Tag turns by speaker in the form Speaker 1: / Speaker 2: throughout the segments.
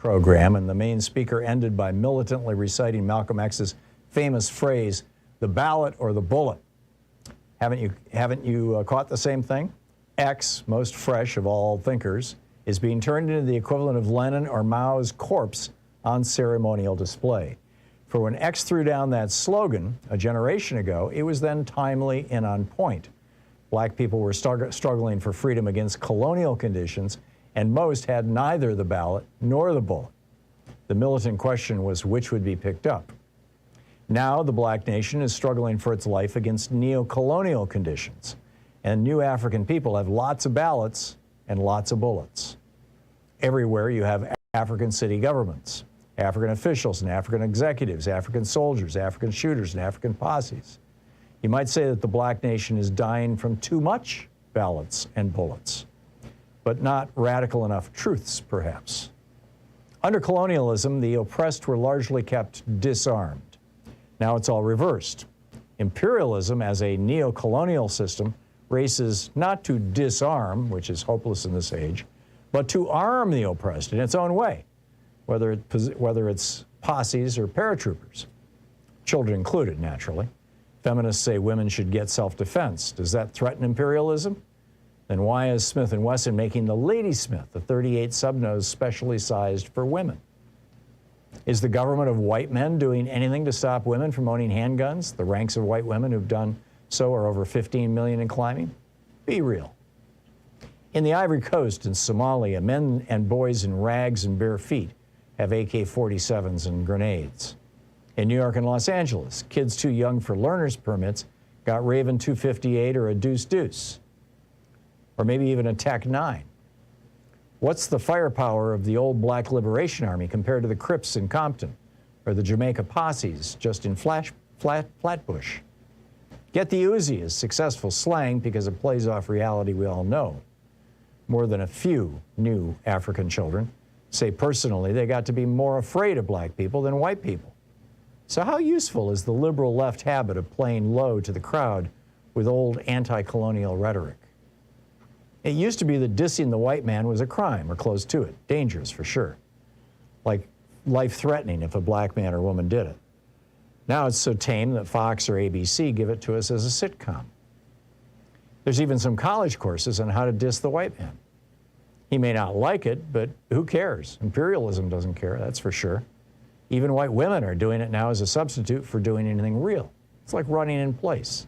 Speaker 1: program, and the main speaker ended by militantly reciting Malcolm X's famous phrase, "the ballot or the bullet." Haven't you caught the same thing? X, most fresh of all thinkers, is being turned into the equivalent of Lenin or Mao's corpse on ceremonial display. For when X threw down that slogan a generation ago, it was then timely and on point. Black people were struggling for freedom against colonial conditions, and most had neither the ballot nor the bullet. The militant question was which would be picked up. Now the black nation is struggling for its life against neo-colonial conditions, and new African people have lots of ballots and lots of bullets. Everywhere you have African city governments, African officials and African executives, African soldiers, African shooters, and African posses. You might say that the black nation is dying from too much ballots and bullets, but not radical enough truths, perhaps. Under colonialism, the oppressed were largely kept disarmed. Now it's all reversed. Imperialism, as a neo-colonial system, races not to disarm, which is hopeless in this age, but to arm the oppressed in its own way, whether it's posses or paratroopers, children included, naturally. Feminists say women should get self-defense. Does that threaten imperialism? Then why is Smith & Wesson making the Ladysmith, a .38 subnose specially sized for women? Is the government of white men doing anything to stop women from owning handguns? The ranks of white women who've done so are over 15 million and climbing. Be real. In the Ivory Coast and Somalia, men and boys in rags and bare feet have AK-47s and grenades. In New York and Los Angeles, kids too young for learner's permits got Raven 258 or a Deuce, or maybe even a Tech-9. What's the firepower of the old Black Liberation Army compared to the Crips in Compton or the Jamaica posses just in Flatbush? Get the Uzi is successful slang because it plays off reality we all know. More than a few new African children say personally they got to be more afraid of black people than white people. So how useful is the liberal left habit of playing low to the crowd with old anti-colonial rhetoric? It used to be that dissing the white man was a crime or close to it, dangerous for sure, like life-threatening if a black man or woman did it. Now it's so tame that Fox or ABC give it to us as a sitcom. There's even some college courses on how to diss the white man. He may not like it, but who cares? Imperialism doesn't care, that's for sure. Even white women are doing it now as a substitute for doing anything real. It's like running in place.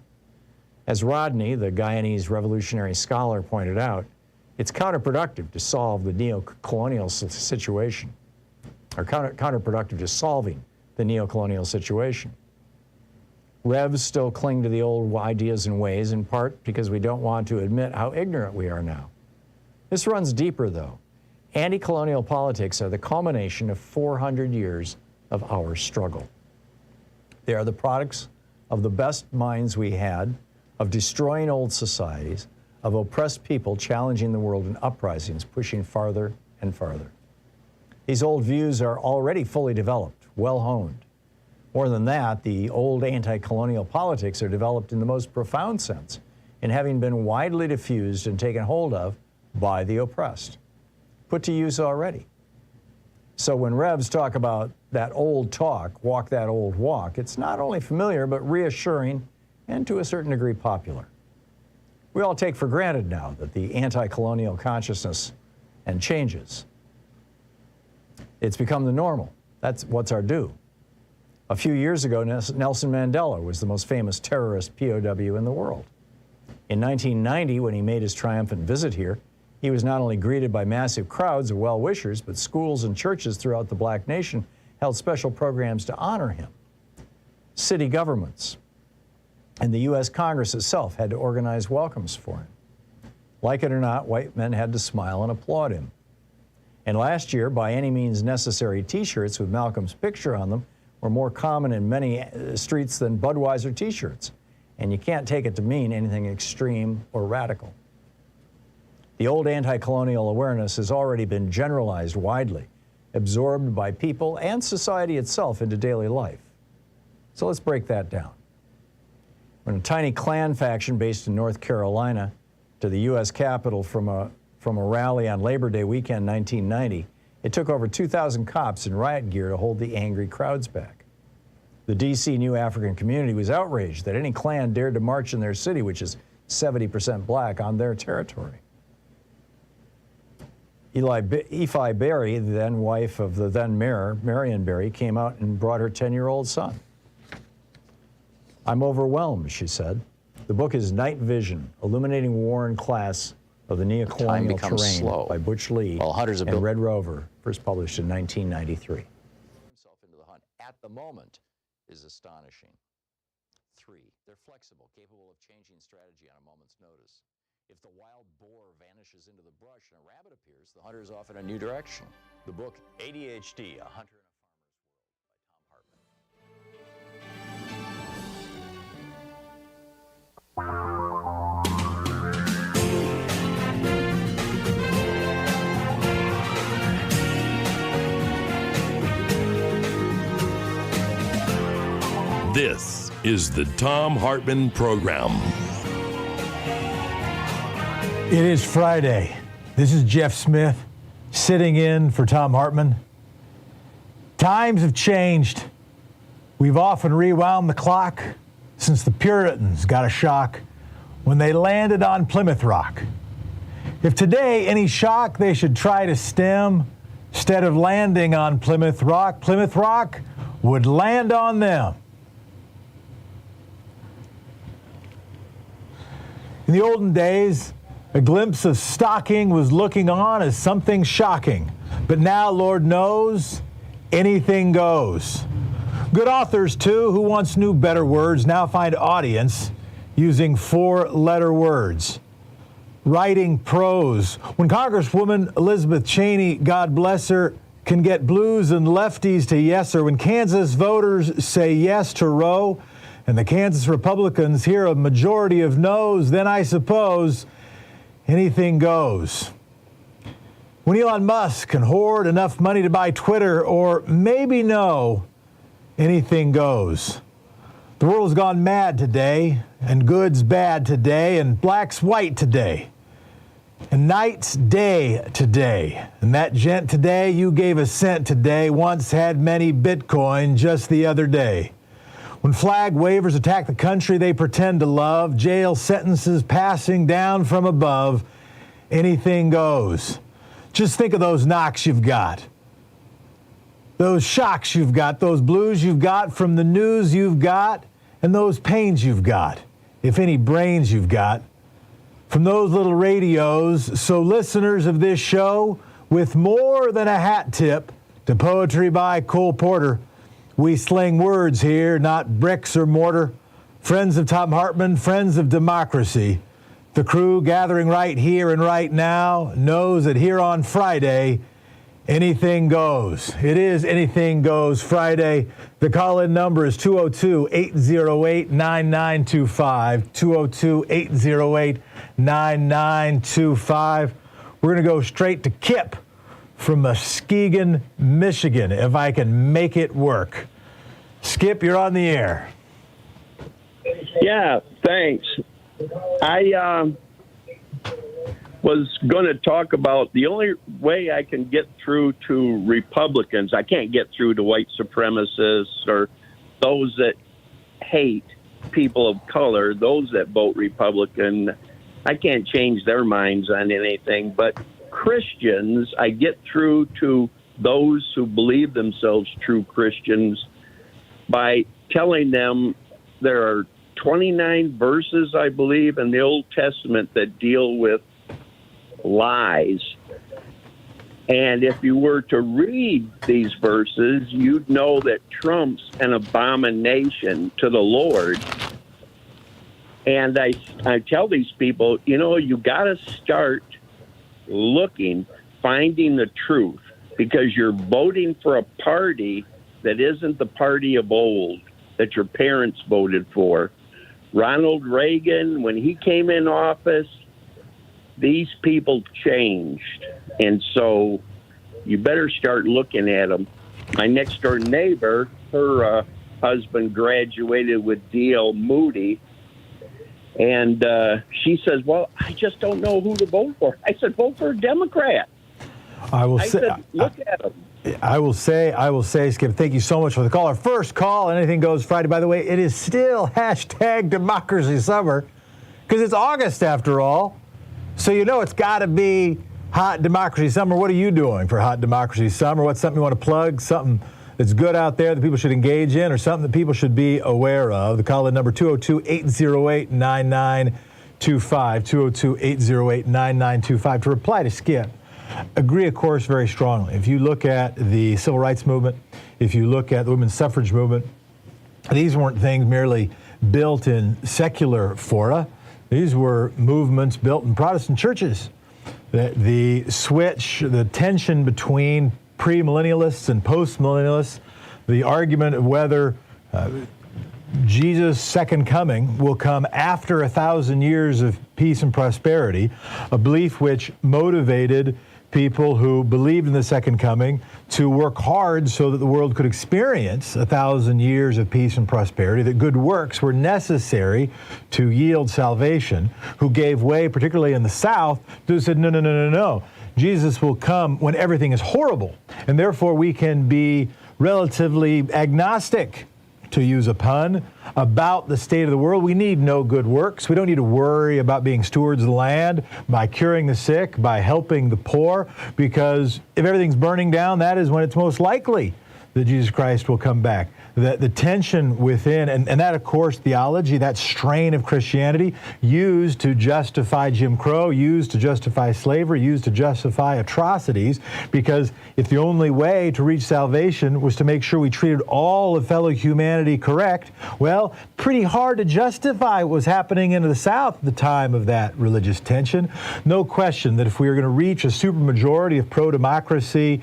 Speaker 1: As Rodney, the Guyanese revolutionary scholar, pointed out, it's counterproductive to solve the neo-colonial situation, or counterproductive to solving the neo-colonial situation. Revs still cling to the old ideas and ways, in part because we don't want to admit how ignorant we are now. This runs deeper, though. Anti-colonial politics are the culmination of 400 years of our struggle. They are the products of the best minds we had, of destroying old societies, of oppressed people challenging the world in uprisings, pushing farther and farther. These old views are already fully developed, well-honed. More than that, the old anti-colonial politics are developed in the most profound sense, in having been widely diffused and taken hold of by the oppressed, put to use already. So when Revs talk about that old talk, walk that old walk, it's not only familiar but reassuring and to a certain degree popular. We all take for granted now that the anti-colonial consciousness and changes. It's become the normal. That's what's our due. A few years ago, Nelson Mandela was the most famous terrorist POW in the world. In 1990, when he made his triumphant visit here, he was not only greeted by massive crowds of well-wishers, but schools and churches throughout the black nation held special programs to honor him. City governments and the U.S. Congress itself had to organize welcomes for him. Like it or not, white men had to smile and applaud him. And last year, by any means necessary T-shirts with Malcolm's picture on them were more common in many streets than Budweiser T-shirts, and you can't take it to mean anything extreme or radical. The old anti-colonial awareness has already been generalized widely, absorbed by people and society itself into daily life. So let's break that down. When a tiny Klan faction based in North Carolina to the U.S. Capitol from a rally on Labor Day weekend 1990 It took over 2,000 cops in riot gear to hold the angry crowds back. The D.C. New African community was outraged that any Klan dared to march in their city, which is 70% black, on their territory. Ephi Berry, the then wife of the then mayor, Marion Berry, came out and brought her 10-year-old son. "I'm overwhelmed," she said. The book is Night Vision, Illuminating War and Class of the Neocolonial Terrain by Butch Lee and Red Rover, first published in 1993. Himself into the hunt at the moment is astonishing. 3, they're flexible, capable of changing strategy on a moment's notice. If the wild boar vanishes into the brush and a rabbit appears, the hunter is off in a new direction. The book ADHD, A Hunter in a Farmer's World by Thom Hartmann.
Speaker 2: This is the Thom Hartmann Program.
Speaker 3: It is Friday. This is Jeff Smith sitting in for Thom Hartmann. Times have changed. We've often rewound the clock since the Puritans got a shock when they landed on Plymouth Rock. If today any shock they should try to stem, instead of landing on Plymouth Rock would land on them. In the olden days, a glimpse of stocking was looking on as something shocking. But now, Lord knows, anything goes. Good authors, too, who once knew better words, now find audience using 4-letter words. Writing prose. When Congresswoman Elizabeth Cheney, God bless her, can get blues and lefties to yes her, when Kansas voters say yes to Roe, and the Kansas Republicans hear a majority of no's, then I suppose anything goes. When Elon Musk can hoard enough money to buy Twitter, or maybe no, anything goes. The world's gone mad today, and good's bad today, and black's white today, and night's day today. And that gent today you gave a cent today once had many Bitcoin just the other day. When flag wavers attack the country they pretend to love, jail sentences passing down from above, anything goes. Just think of those knocks you've got, those shocks you've got, those blues you've got from the news you've got, and those pains you've got, if any brains you've got, from those little radios. So listeners of this show, with more than a hat tip to poetry by Cole Porter, we sling words here, not bricks or mortar. Friends of Thom Hartmann, friends of democracy. The crew gathering right here and right now knows that here on Friday, anything goes. It is Anything Goes Friday. The call-in number is 202-808-9925, 202-808-9925. We're going to go straight to Kip from Muskegon, Michigan, if I can make it work. Skip, you're on the air.
Speaker 4: Yeah, thanks. I was going to talk about the only way I can get through to Republicans. I can't get through to white supremacists or those that hate people of color, those that vote Republican. I can't change their minds on anything, but Christians, I get through to those who believe themselves true Christians by telling them there are 29 verses, I believe, in the Old Testament that deal with lies. And if you were to read these verses, you'd know that Trump's an abomination to the Lord. And I tell these people, you got to start looking, finding the truth, because you're voting for a party that isn't the party of old that your parents voted for. Ronald Reagan, when he came in office, these people changed. And so you better start looking at them. My next door neighbor, her husband graduated with D.L. Moody. And she says, well, I just don't know who to vote for. I said, vote for a Democrat.
Speaker 3: I will
Speaker 4: I
Speaker 3: say,
Speaker 4: said, look at them.
Speaker 3: I will say, Skip, thank you so much for the call. Our first call, Anything Goes Friday. By the way, it is still hashtag Democracy Summer because it's August after all. So you know it's got to be Hot Democracy Summer. What are you doing for Hot Democracy Summer? What's something you want to plug? Something that's good out there that people should engage in, or something that people should be aware of? The call-in number 202-808-9925, 202-808-9925 to reply to Skip. Agree, of course, very strongly. If you look at the civil rights movement, if you look at the women's suffrage movement, these weren't things merely built in secular fora. These were movements built in Protestant churches. The switch, the tension between premillennialists and postmillennialists, the argument of whether Jesus' second coming will come after 1,000 years of peace and prosperity, a belief which motivated people who believed in the second coming to work hard so that the world could experience 1,000 years of peace and prosperity, that good works were necessary to yield salvation, who gave way, particularly in the South, who said, no. Jesus will come when everything is horrible, and therefore we can be relatively agnostic, to use a pun, about the state of the world. We need no good works. We don't need to worry about being stewards of the land, by curing the sick, by helping the poor, because if everything's burning down, that is when it's most likely that Jesus Christ will come back. The tension within, and that, of course, theology, that strain of Christianity used to justify Jim Crow, used to justify slavery, used to justify atrocities, because if the only way to reach salvation was to make sure we treated all of fellow humanity correct, well, pretty hard to justify what was happening in the South at the time of that religious tension. No question that if we were going to reach a supermajority of pro-democracy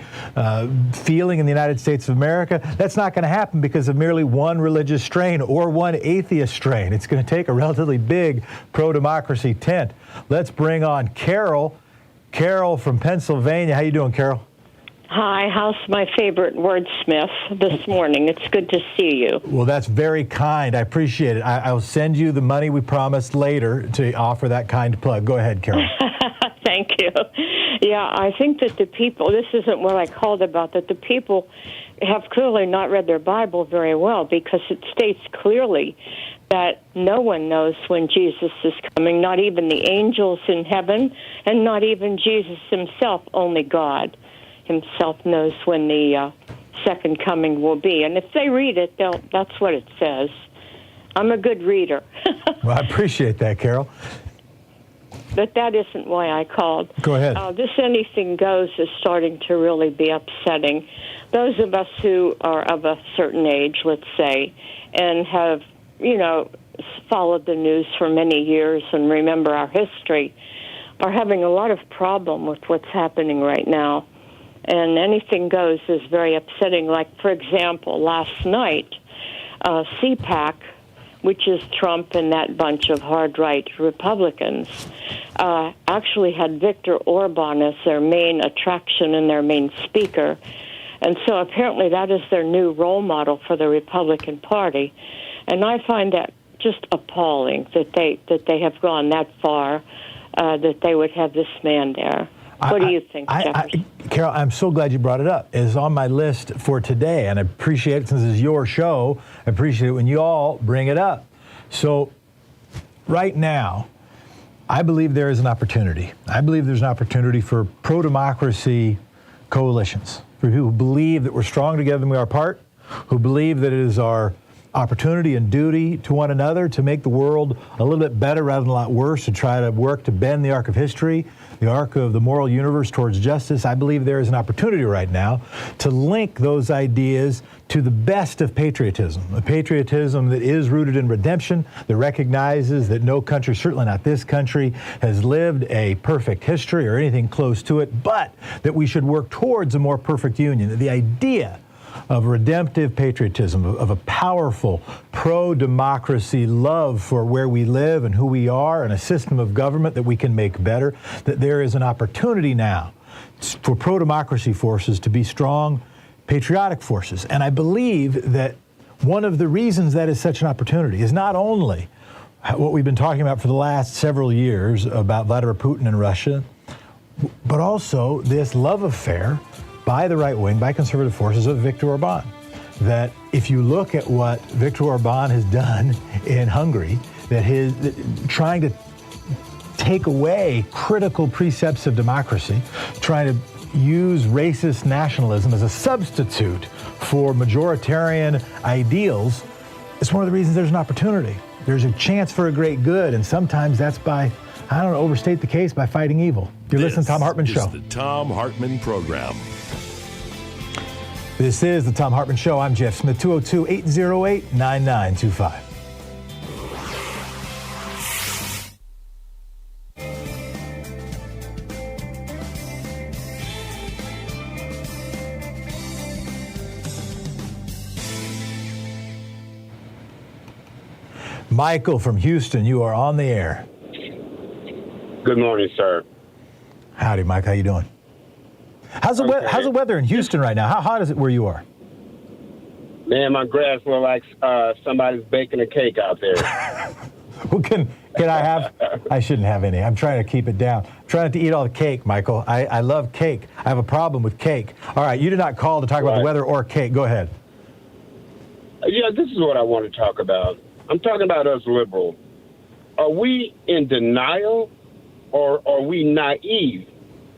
Speaker 3: feeling in the United States of America, that's not going to happen because of merely one religious strain or one atheist strain. It's going to take a relatively big pro-democracy tent. Let's bring on Carol. Carol from Pennsylvania. How you doing, Carol?
Speaker 5: Hi, how's my favorite wordsmith this morning? It's good to see you.
Speaker 3: Well, that's very kind. I appreciate it. I'll send you the money we promised later to offer that kind plug. Go ahead, Carol.
Speaker 5: Thank you. Yeah, I think that the people, this isn't what I called about, that the people have clearly not read their Bible very well, because it states clearly that no one knows when Jesus is coming, not even the angels in heaven, and not even Jesus himself. Only God himself knows when the second coming will be. And if they read it, that's what it says. I'm a good reader.
Speaker 3: Well, I appreciate that, Carol.
Speaker 5: But that isn't why I called.
Speaker 3: Go ahead.
Speaker 5: This anything goes is starting to really be upsetting. Those of us who are of a certain age, let's say, and have, followed the news for many years and remember our history, are having a lot of problem with what's happening right now. And anything goes is very upsetting. Like, for example, last night, CPAC, which is Trump and that bunch of hard-right Republicans, actually had Viktor Orban as their main attraction and their main speaker. And so apparently that is their new role model for the Republican Party. And I find that just appalling that they have gone that far, that they would have this man there. What do you think, Jefferson?
Speaker 3: Carol, I'm so glad you brought it up. It's on my list for today, and I appreciate it since it's your show. I appreciate it when you all bring it up. So right now, I believe there is an opportunity. I believe there's an opportunity for pro-democracy coalitions, for people who believe that we're stronger together than we are apart, who believe that it is our opportunity and duty to one another to make the world a little bit better rather than a lot worse, to try to work to bend the arc of history, the arc of the moral universe towards justice. I believe there is an opportunity right now to link those ideas to the best of patriotism, a patriotism that is rooted in redemption, that recognizes that no country, certainly not this country, has lived a perfect history or anything close to it, but that we should work towards a more perfect union. The idea of redemptive patriotism, of a powerful pro-democracy love for where we live and who we are, and a system of government that we can make better, that there is an opportunity now for pro-democracy forces to be strong patriotic forces. And I believe that one of the reasons that is such an opportunity is not only what we've been talking about for the last several years about Vladimir Putin and Russia, but also this love affair by the right wing, by conservative forces of Viktor Orban. That if you look at what Viktor Orban has done in Hungary, that trying to take away critical precepts of democracy, trying to use racist nationalism as a substitute for majoritarian ideals, it's one of the reasons there's an opportunity. There's a chance for a great good, and sometimes that's by, I don't know, overstate the case, by fighting evil. You're listening to the Thom Hartmann Show.
Speaker 2: This is the Thom Hartmann Program.
Speaker 3: This is the Thom Hartmann Show. I'm Jeff Smith, 202-808-9925. Michael from Houston, you are on the air.
Speaker 6: Good morning, sir.
Speaker 3: Howdy, Mike. How you doing? How's the weather in Houston right now? How hot is it where you are?
Speaker 6: Man, my grass looks like somebody's baking a cake out there.
Speaker 3: Well, can I have? I shouldn't have any. I'm trying to keep it down. I'm trying not to eat all the cake, Michael. I love cake. I have a problem with cake. All right, you did not call to talk about the weather or cake. Go ahead.
Speaker 6: Yeah, this is what I want to talk about. I'm talking about us liberals. Are we in denial or are we naive?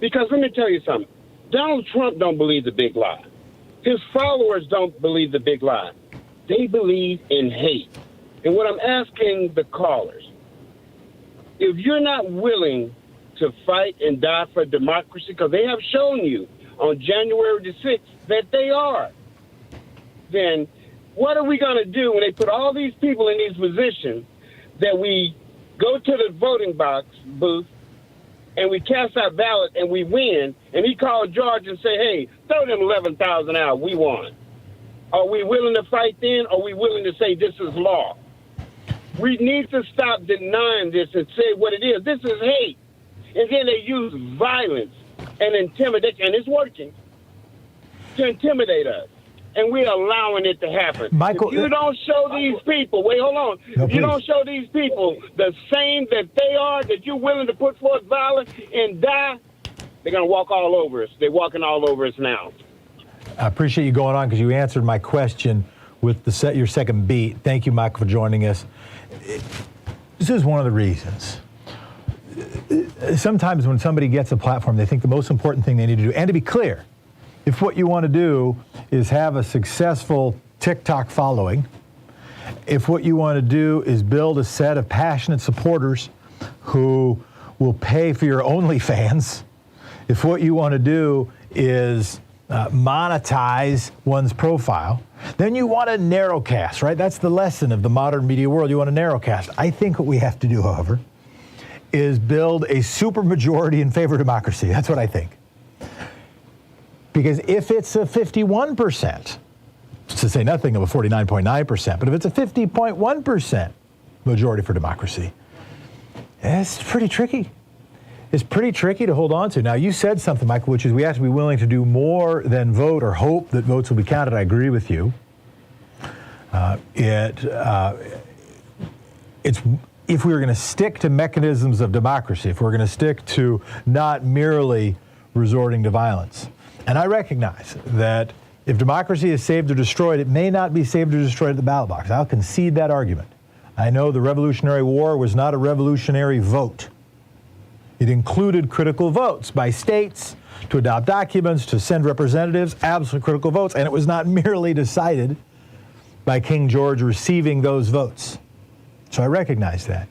Speaker 6: Because let me tell you something. Donald Trump don't believe the big lie. His followers don't believe the big lie. They believe in hate. And what I'm asking the callers, if you're not willing to fight and die for democracy, because they have shown you on January the 6th that they are, then what are we going to do when they put all these people in these positions that we go to the voting box booth and we cast our ballot and we win, and he called George and say, hey, throw them 11,000 out, we won. Are we willing to fight then, or are we willing to say this is law? We need to stop denying this and say what it is. This is hate. And then they use violence and intimidation, and it's working, to intimidate us. And we're allowing it to happen.
Speaker 3: Michael,
Speaker 6: if you don't show these people, wait, hold on.
Speaker 3: No,
Speaker 6: if you don't show these people the same that they are, that you're willing to put forth violence and die, they're going to walk all over us. They're walking all over us now.
Speaker 3: I appreciate you going on because you answered my question with your second beat. Thank you, Michael, for joining us. This is one of the reasons. Sometimes when somebody gets a platform, they think the most important thing they need to do, and to be clear, if what you want to do is have a successful TikTok following, if what you want to do is build a set of passionate supporters who will pay for your OnlyFans, if what you want to do is monetize one's profile, then you want to narrowcast, right? That's the lesson of the modern media world. You want to narrowcast. I think what we have to do, however, is build a supermajority in favor of democracy. That's what I think. Because if it's a 51%, to say nothing of a 49.9%, but if it's a 50.1% majority for democracy, it's pretty tricky. It's pretty tricky to hold on to. Now, you said something, Michael, which is we have to be willing to do more than vote or hope that votes will be counted. I agree with you. It's if we were going to stick to mechanisms of democracy, if we're going to stick to not merely resorting to violence. And I recognize that if democracy is saved or destroyed, it may not be saved or destroyed at the ballot box. I'll concede that argument. I know the Revolutionary War was not a revolutionary vote. It included critical votes by states to adopt documents, to send representatives, absolute critical votes, and it was not merely decided by King George receiving those votes. So I recognize that.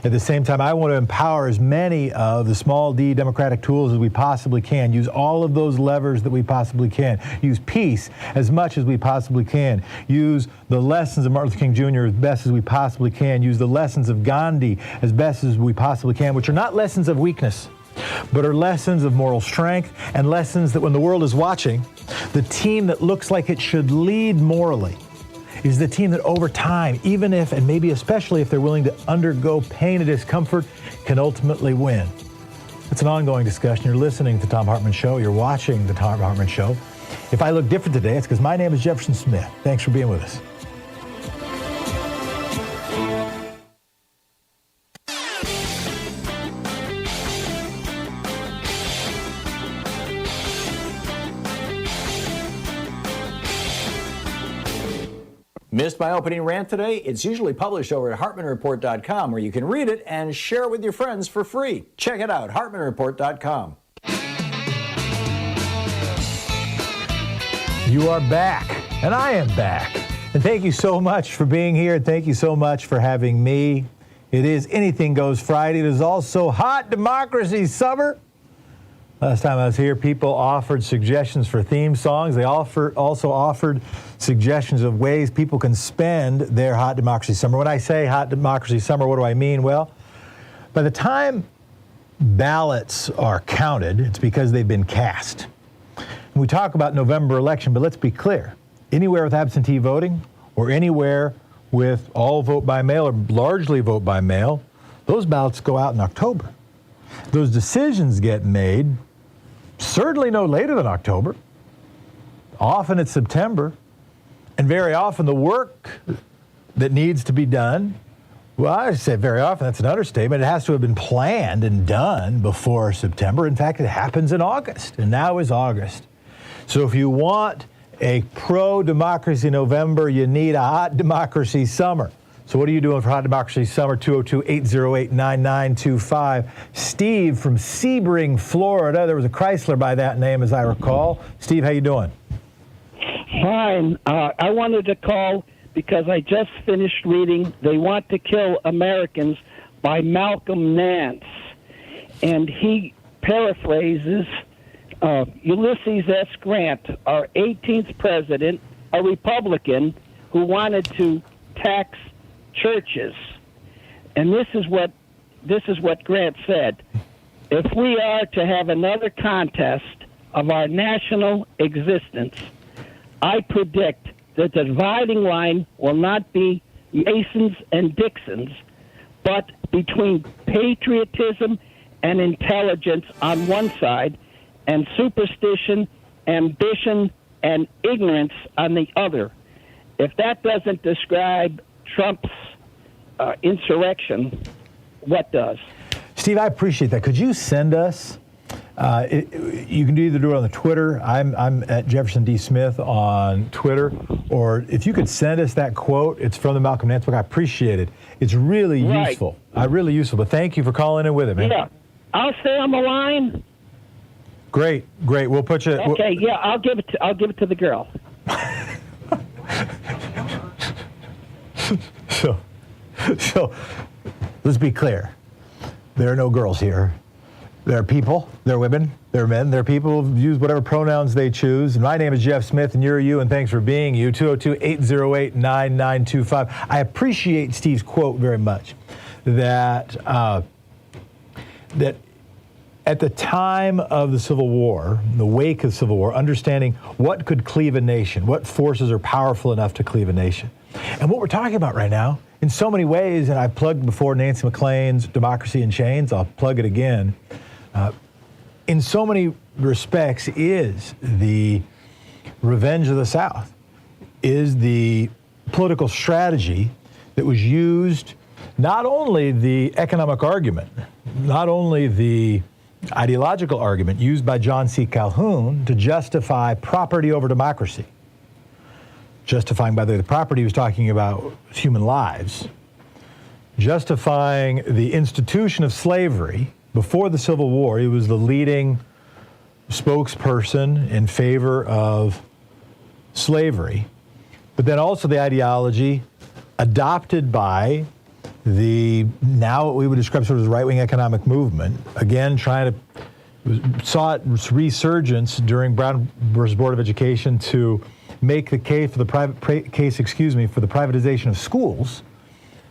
Speaker 3: At the same time, I want to empower as many of the small d democratic tools as we possibly can. Use all of those levers that we possibly can. Use peace as much as we possibly can. Use the lessons of Martin Luther King Jr. as best as we possibly can. Use the lessons of Gandhi as best as we possibly can, which are not lessons of weakness, but are lessons of moral strength and lessons that when the world is watching, the team that looks like it should lead morally is the team that over time, even if, and maybe especially if they're willing to undergo pain and discomfort, can ultimately win. It's an ongoing discussion. You're listening to the Thom Hartmann Show. You're watching the Thom Hartmann Show. If I look different today, it's because my name is Jefferson Smith. Thanks for being with us.
Speaker 1: Missed my opening rant today? It's usually published over at HartmannReport.com, where you can read it and share it with your friends for free. Check it out, HartmannReport.com.
Speaker 3: You are back, and I am back. And thank you so much for being here. Thank you so much for having me. It is Anything Goes Friday. It is also Hot Democracy Summer. Last time I was here, people offered suggestions for theme songs. They also offered suggestions of ways people can spend their Hot Democracy Summer. When I say Hot Democracy Summer, what do I mean? Well, by the time ballots are counted, it's because they've been cast. And we talk about November election, but let's be clear. Anywhere with absentee voting or anywhere with all vote by mail or largely vote by mail, those ballots go out in October. Those decisions get made certainly no later than October. Often it's September. And very often the work that needs to be done, well, I say very often, that's an understatement. It has to have been planned and done before September. In fact, it happens in August, and now is August. So if you want a pro-democracy November, you need a hot democracy summer. So what are you doing for Hot Democracy Summer? 202-808-9925. Steve from Sebring, Florida. There was a Chrysler by that name, as I recall. Steve, how you doing?
Speaker 7: Fine. I wanted to call because I just finished reading They Want to Kill Americans by Malcolm Nance. And he paraphrases Ulysses S. Grant, our 18th president, a Republican who wanted to tax churches. And this is what Grant said. If we are to have another contest of our national existence, I predict that the dividing line will not be Masons and Dixons, but between patriotism and intelligence on one side and superstition, ambition, and ignorance on the other. If that doesn't describe Trump's insurrection, what does?
Speaker 3: Steve, I appreciate that. Could you send us, you can either do it on the Twitter, I'm at Jefferson D. Smith on Twitter, or if you could send us that quote, it's from the Malcolm Nance book, I appreciate it. It's really useful. Really useful, but thank you for calling in with it, man.
Speaker 7: Yeah, I'll stay on the line.
Speaker 3: Great. We'll put you.
Speaker 7: Okay, yeah, I'll give it to the girl.
Speaker 3: So, let's be clear. There are no girls here. There are people, there are women, there are men, there are people who use whatever pronouns they choose. And my name is Jeff Smith, and you're you, and thanks for being you. 202-808-9925. I appreciate Steve's quote very much, that at the time of the Civil War, the wake of the Civil War, understanding what could cleave a nation, what forces are powerful enough to cleave a nation. And what we're talking about right now, in so many ways, and I plugged before Nancy McLean's Democracy in Chains, I'll plug it again, in so many respects is the Revenge of the South, is the political strategy that was used, not only the economic argument, not only the ideological argument used by John C. Calhoun to justify property over democracy. Justifying, by the way, the property he was talking about human lives. Justifying the institution of slavery. Before the Civil War, he was the leading spokesperson in favor of slavery. But then also the ideology adopted by the, now what we would describe sort of as right-wing economic movement, again, saw its resurgence during Brown versus Board of Education to make the case for the privatization of schools.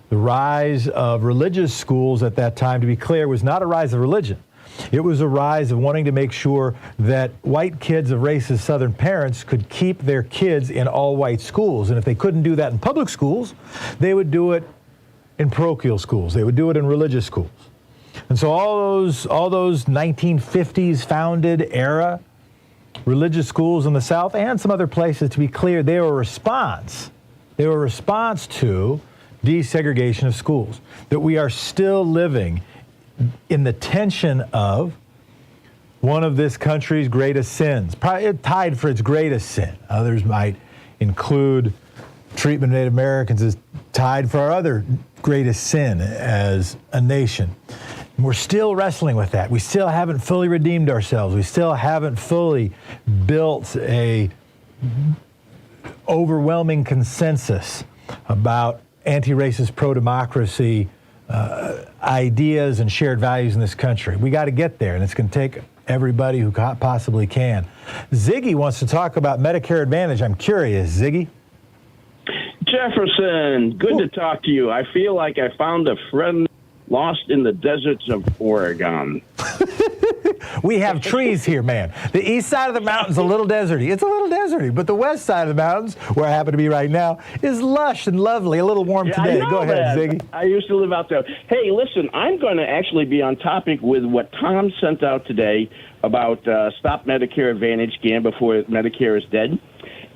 Speaker 3: The rise of religious schools at that time, to be clear, was not a rise of religion. It was a rise of wanting to make sure that white kids of racist Southern parents could keep their kids in all-white schools. And if they couldn't do that in public schools, they would do it in parochial schools. They would do it in religious schools. And so all those 1950s founded era religious schools in the South and some other places, to be clear, they were a response. They were a response to desegregation of schools. That we are still living in the tension of one of this country's greatest sins, probably tied for its greatest sin. Others might include treatment of Native Americans is tied for our other greatest sin as a nation. We're still wrestling with that. We still haven't fully redeemed ourselves. We still haven't fully built a overwhelming consensus about anti-racist, pro-democracy ideas and shared values in this country. We got to get there, and it's going to take everybody who possibly can. Ziggy wants to talk about Medicare Advantage. I'm curious, Ziggy.
Speaker 8: Jefferson, good to talk to you. I feel like I found a friend lost in the deserts of Oregon.
Speaker 3: We have trees here, man. The east side of the mountain's a little deserty. It's a little deserty, but the west side of the mountains, where I happen to be right now, is lush and lovely, a little warm today. Go ahead, Ziggy.
Speaker 8: I used to live out there. Hey, listen, I'm going to actually be on topic with what Tom sent out today about Stop Medicare Advantage, Scam Before Medicare is Dead.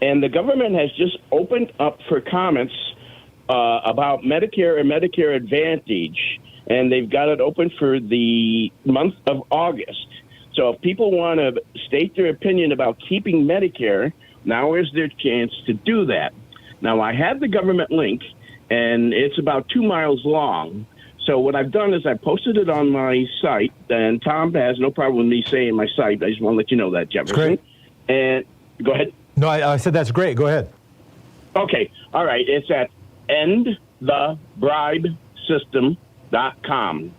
Speaker 8: And the government has just opened up for comments about Medicare and Medicare Advantage, and they've got it open for the month of August. So if people want to state their opinion about keeping Medicare, now is their chance to do that. Now, I have the government link, and it's about 2 miles long. So what I've done is I posted it on my site, and Tom has no problem with me saying my site. I just want to let you know that, Jefferson.
Speaker 3: Great.
Speaker 8: And go ahead.
Speaker 3: No, I said that's great. Go ahead.
Speaker 8: Okay. All right. It's at endthebribesystem.com.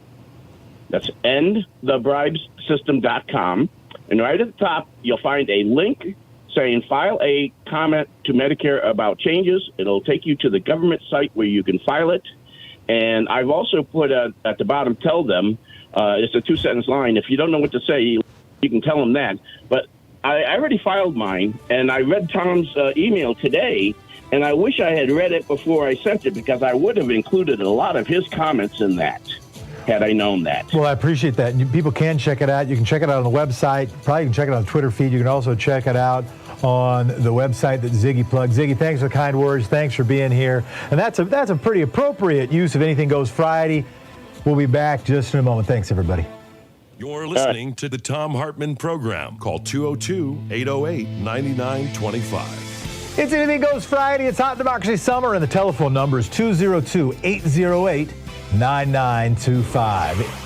Speaker 8: That's endthebribesystem.com. And right at the top, you'll find a link saying file a comment to Medicare about changes. It'll take you to the government site where you can file it. And I've also put at the bottom, tell them, it's a 2-sentence line. If you don't know what to say, you can tell them that. But I already filed mine, and I read Tom's email today, and I wish I had read it before I sent it, because I would have included a lot of his comments in that, had I known that.
Speaker 3: Well, I appreciate that. And people can check it out. You can check it out on the website. Probably you can check it on the Twitter feed. You can also check it out on the website that Ziggy plugged. Ziggy, thanks for the kind words. Thanks for being here. And that's a pretty appropriate use of Anything Goes Friday. We'll be back just in a moment. Thanks, everybody.
Speaker 2: You're listening to the Thom Hartmann Program. Call 202-808-9925.
Speaker 3: It's Anything Goes Friday. It's Hot Democracy Summer, and the telephone number is 202-808-9925.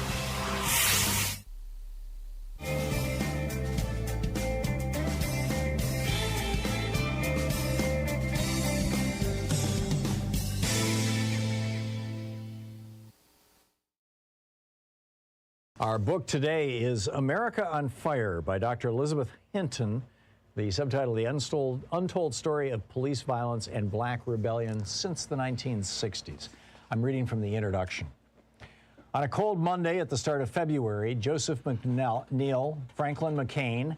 Speaker 1: Our book today is America on Fire by Dr. Elizabeth Hinton. The subtitle, The Untold Story of Police Violence and Black Rebellion Since the 1960s. I'm reading from the introduction. On a cold Monday at the start of February, Joseph McNeil, Franklin McCain,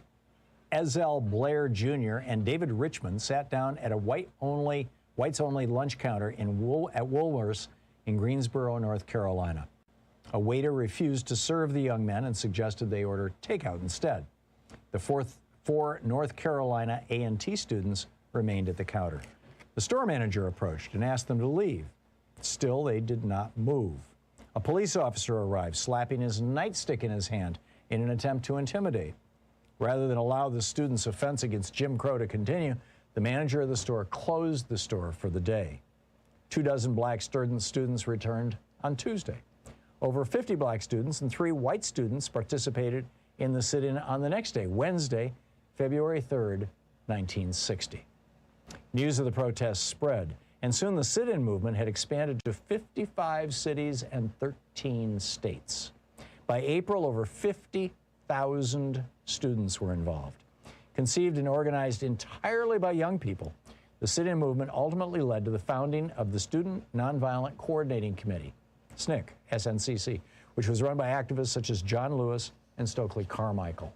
Speaker 1: Ezell Blair Jr., and David Richmond sat down at a whites-only lunch counter at Woolworth's in Greensboro, North Carolina. A waiter refused to serve the young men and suggested they order takeout instead. The four North Carolina A&T students remained at the counter. The store manager approached and asked them to leave. Still, they did not move. A police officer arrived, slapping his nightstick in his hand in an attempt to intimidate. Rather than allow the students' offense against Jim Crow to continue, the manager of the store closed the store for the day. 24 black students returned on Tuesday. Over 50 black students and 3 white students participated in the sit-in on the next day, Wednesday, February 3rd, 1960. News of the protests spread, and soon the sit-in movement had expanded to 55 cities and 13 states. By April, over 50,000 students were involved. Conceived and organized entirely by young people, the sit-in movement ultimately led to the founding of the Student Nonviolent Coordinating Committee, SNCC, which was run by activists such as John Lewis and Stokely Carmichael.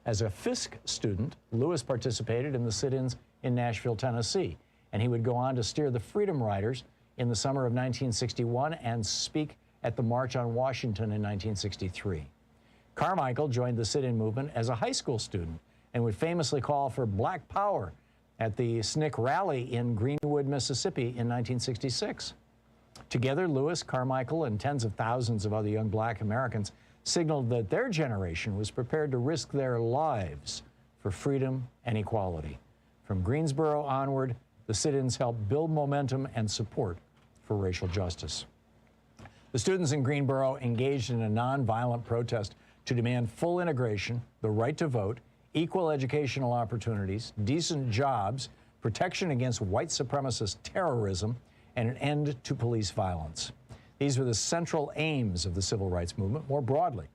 Speaker 1: As a Fisk student, Lewis participated in the sit-ins in Nashville, Tennessee, and he would go on to steer the Freedom Riders in the summer of 1961 and speak at the March on Washington in 1963. Carmichael joined the sit-in movement as a high school student and would famously call for Black Power at the SNCC rally in Greenwood, Mississippi in 1966. Together, Lewis, Carmichael, and tens of thousands of other young black Americans signaled that their generation was prepared to risk their lives for freedom and equality. From Greensboro onward, the sit-ins helped build momentum and support for racial justice. The students in Greensboro engaged in a nonviolent protest to demand full integration, the right to vote, equal educational opportunities, decent jobs, protection against white supremacist terrorism, and an end to police violence. These were the central aims of the civil rights movement more broadly.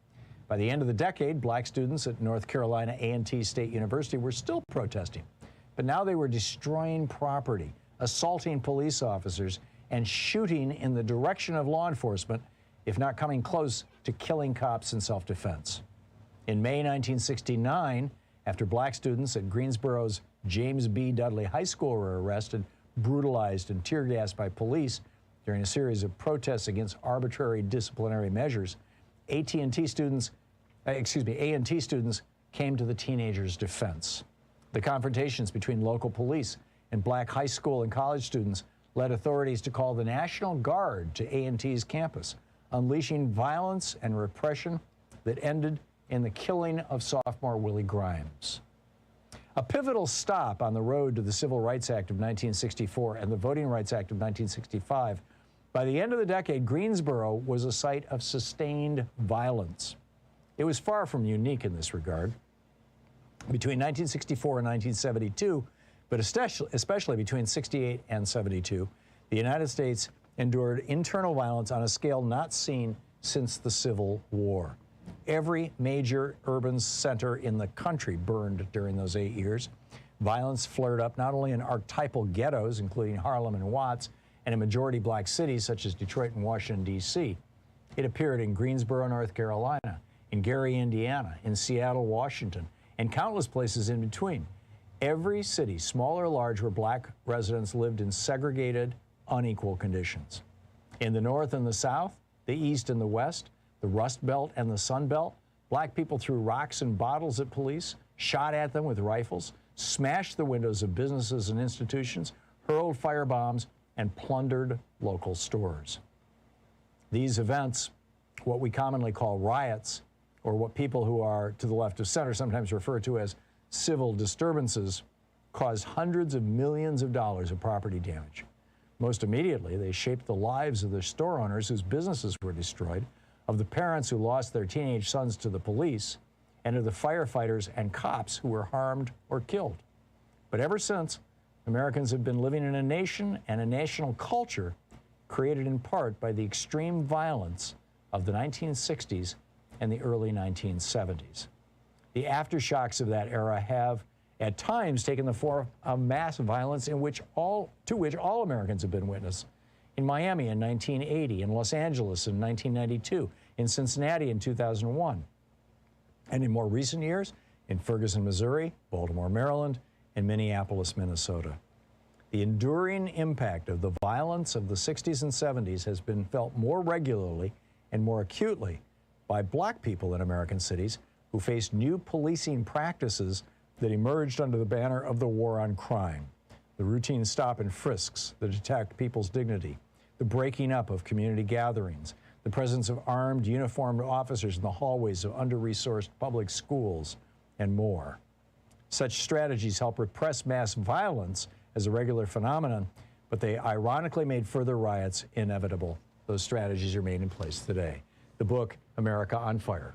Speaker 1: By the end of the decade, black students at North Carolina A&T State University were still protesting, but now they were destroying property, assaulting police officers, and shooting in the direction of law enforcement, if not coming close to killing cops in self-defense. In May 1969, after black students at Greensboro's James B. Dudley High School were arrested, brutalized, and tear gassed by police during a series of protests against arbitrary disciplinary measures, A&T students came to the teenagers' defense. The confrontations between local police and black high school and college students led authorities to call the National Guard to A&T's campus, unleashing violence and repression that ended in the killing of sophomore Willie Grimes. A pivotal stop on the road to the Civil Rights Act of 1964 and the Voting Rights Act of 1965, by the end of the decade, Greensboro was a site of sustained violence. It was far from unique in this regard. Between 1964 and 1972, but especially between 68 and 72, the United States endured internal violence on a scale not seen since the Civil War. Every major urban center in the country burned during those 8 years. Violence flared up not only in archetypal ghettos, including Harlem and Watts, and in majority black cities such as Detroit and Washington, D.C. It appeared in Greensboro, North Carolina, in Gary, Indiana, in Seattle, Washington, and countless places in between. Every city, small or large, where black residents lived in segregated, unequal conditions. In the North and the South, the East and the West, the Rust Belt and the Sun Belt, black people threw rocks and bottles at police, shot at them with rifles, smashed the windows of businesses and institutions, hurled firebombs, and plundered local stores. These events, what we commonly call riots, or what people who are to the left of center sometimes refer to as civil disturbances, caused hundreds of millions of dollars of property damage. Most immediately, they shaped the lives of the store owners whose businesses were destroyed, of the parents who lost their teenage sons to the police, and of the firefighters and cops who were harmed or killed. But ever since, Americans have been living in a nation and a national culture created in part by the extreme violence of the 1960s and the early 1970s. The aftershocks of that era have, at times, taken the form of mass violence to which all Americans have been witness. In Miami in 1980, in Los Angeles in 1992, in Cincinnati in 2001, and in more recent years, in Ferguson, Missouri, Baltimore, Maryland, and Minneapolis, Minnesota. The enduring impact of the violence of the 60s and 70s has been felt more regularly and more acutely by black people in American cities who faced new policing practices that emerged under the banner of the war on crime. The routine stop and frisks that attacked people's dignity, the breaking up of community gatherings, the presence of armed, uniformed officers in the hallways of under-resourced public schools, and more. Such strategies help repress mass violence as a regular phenomenon, but they ironically made further riots inevitable. Those strategies remain in place today. The book, America on Fire.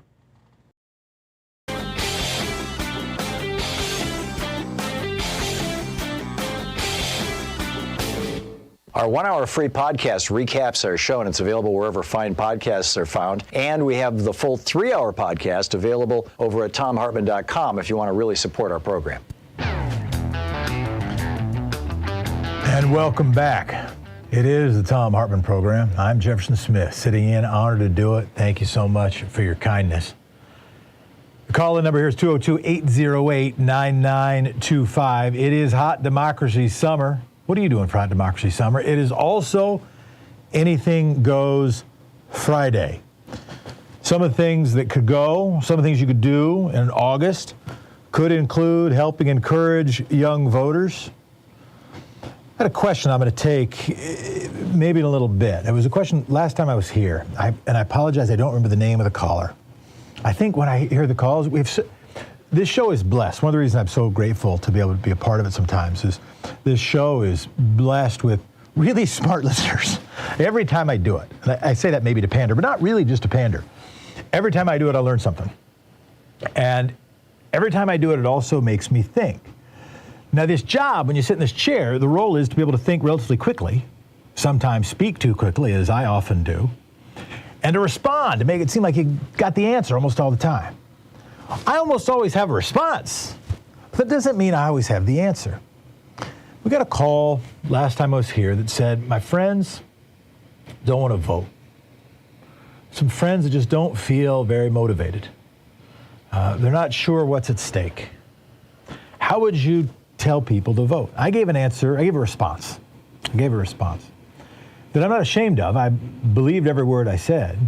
Speaker 1: Our 1-hour free podcast recaps our show, and it's available wherever fine podcasts are found. And we have the full 3-hour podcast available over at thomhartmann.com if you want to really support our program.
Speaker 3: And welcome back. It is the Thom Hartmann Program. I'm Jefferson Smith, sitting in, honored to do it. Thank you so much for your kindness. The call-in number here is 202-808-9925. It is Hot Democracy Summer. What are you doing for Hot Democracy Summer? It is also Anything Goes Friday. Some of the things that could go, some of the things you could do in August could include helping encourage young voters. I had a question I'm going to take maybe in a little bit. It was a question last time I was here, and I apologize, I don't remember the name of the caller. I think when I hear the calls, this show is blessed. One of the reasons I'm so grateful to be able to be a part of it sometimes is this show is blessed with really smart listeners. Every time I do it, and I say that maybe to pander, but not really just to pander. Every time I do it, I learn something. And every time I do it, it also makes me think. Now, this job, when you sit in this chair, the role is to be able to think relatively quickly, sometimes speak too quickly, as I often do, and to respond, to make it seem like you got the answer almost all the time. I almost always have a response, but that doesn't mean I always have the answer. We got a call last time I was here that said, my friends don't want to vote. Some friends that just don't feel very motivated. They're not sure what's at stake. How would you tell people to vote? I gave an answer. I gave a response. That I'm not ashamed of. I believed every word I said,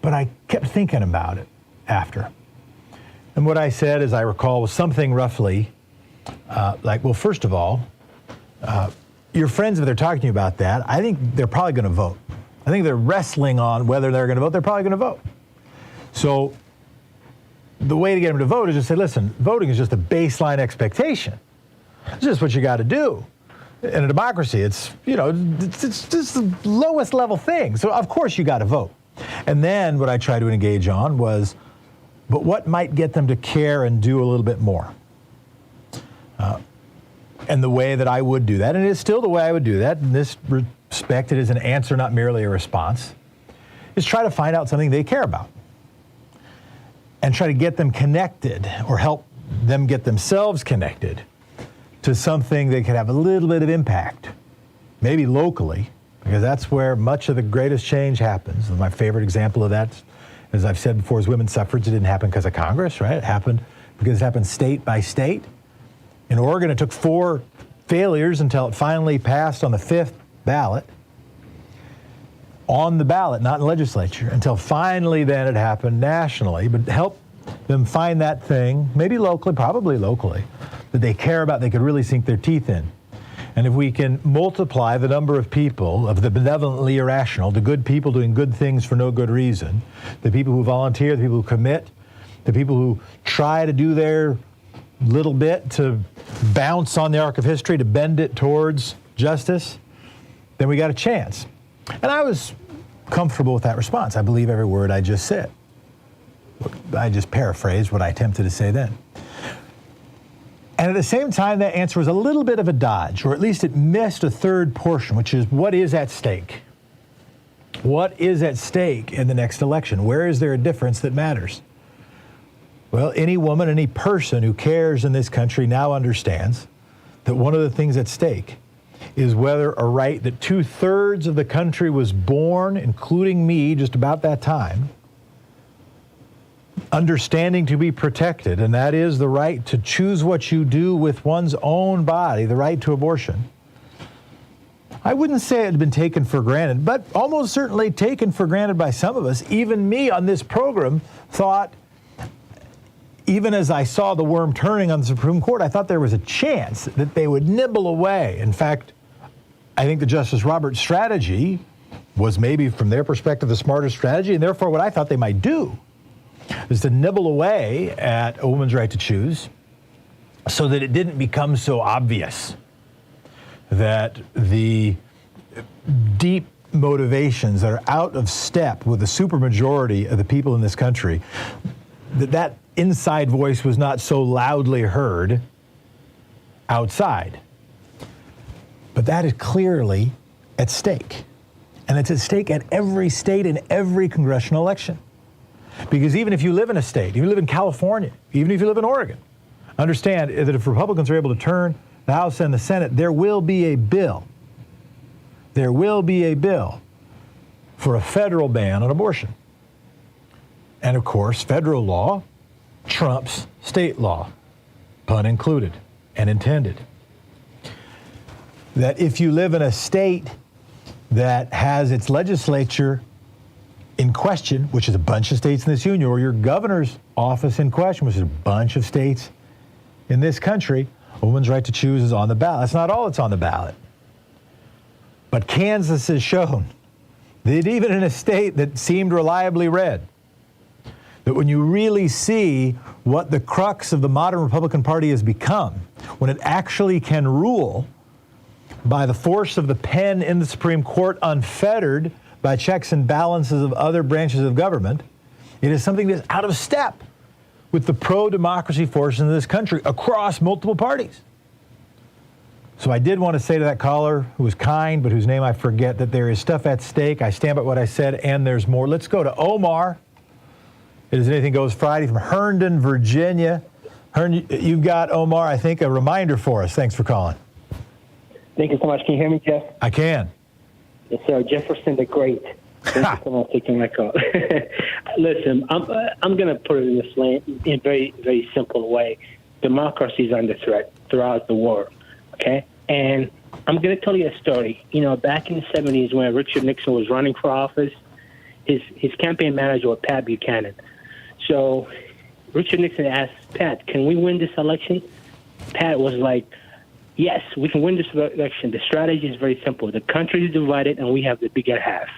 Speaker 3: but I kept thinking about it after. And what I said, as I recall, was something roughly like, well, first of all, your friends, if they're talking to you about that, I think they're probably going to vote. I think they're wrestling on whether they're going to vote. They're probably going to vote. So the way to get them to vote is just say, listen, voting is just a baseline expectation. It's just what you got to do. In a democracy, it's just the lowest level thing. So of course you got to vote. And then what I tried to engage on was, but what might get them to care and do a little bit more? And the way that I would do that, and it is still the way I would do that, in this respect, it is an answer, not merely a response, is try to find out something they care about and try to get them connected or help them get themselves connected to something that could have a little bit of impact, maybe locally, because that's where much of the greatest change happens. And my favorite example of that, as I've said before, is women's suffrage. It didn't happen because of Congress, right? It happened because it happened state by state. In Oregon, it took 4 failures until it finally passed on the 5th ballot. On the ballot, not in the legislature, until finally then it happened nationally. But help them find that thing, maybe locally, probably locally, that they care about, they could really sink their teeth in. And if we can multiply the number of people, of the benevolently irrational, the good people doing good things for no good reason, the people who volunteer, the people who commit, the people who try to do their little bit to bounce on the arc of history, to bend it towards justice, then we got a chance. And I was comfortable with that response. I believe every word I just said. I just paraphrased what I attempted to say then. And at the same time, that answer was a little bit of a dodge, or at least it missed a third portion, which is what is at stake? What is at stake in the next election? Where is there a difference that matters? Well, any woman, any person who cares in this country now understands that one of the things at stake is whether a right that 2/3 of the country was born, including me, just about that time, understanding to be protected, and that is the right to choose what you do with one's own body, the right to abortion. I wouldn't say it had been taken for granted, but almost certainly taken for granted by some of us. Even me on this program thought, even as I saw the worm turning on the Supreme Court, I thought there was a chance that they would nibble away. In fact, I think the Justice Roberts strategy was maybe, from their perspective, the smarter strategy, and therefore what I thought they might do is to nibble away at a woman's right to choose so that it didn't become so obvious that the deep motivations that are out of step with the supermajority of the people in this country, that inside voice was not so loudly heard outside. But that is clearly at stake. And it's at stake at every state in every congressional election. Because even if you live in a state, if you live in California, even if you live in Oregon, understand that if Republicans are able to turn the House and the Senate, there will be a bill. There will be a bill for a federal ban on abortion. And of course, federal law trumps state law, pun included and intended. That if you live in a state that has its legislature in question, which is a bunch of states in this union, or your governor's office in question, which is a bunch of states in this country, a woman's right to choose is on the ballot. That's not all that's on the ballot. But Kansas has shown that even in a state that seemed reliably red, that when you really see what the crux of the modern Republican Party has become, when it actually can rule by the force of the pen in the Supreme Court, unfettered by checks and balances of other branches of government. It is something that's out of step with the pro-democracy forces in this country across multiple parties. So I did want to say to that caller, who was kind, but whose name I forget, that there is stuff at stake. I stand by what I said, and there's more. Let's go to Omar. It is Anything Goes Friday from Herndon, Virginia. Herndon, you've got, Omar, I think, a reminder for us. Thanks for calling.
Speaker 9: Thank you so much. Can you hear me, Jeff?
Speaker 3: I can.
Speaker 9: Yes, sir. Jefferson the Great. Thank you so much for taking my call. Listen, I'm going to put it in this in a very, very simple way. Democracy is under threat throughout the world, okay? And I'm going to tell you a story. You know, back in the 70s when Richard Nixon was running for office, his campaign manager was Pat Buchanan. So Richard Nixon asked Pat, can we win this election? Pat was like, yes, we can win this election. The strategy is very simple. The country is divided, and we have the bigger half.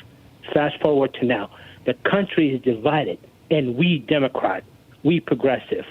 Speaker 9: Fast forward to now. The country is divided, and we Democrat, we progressive,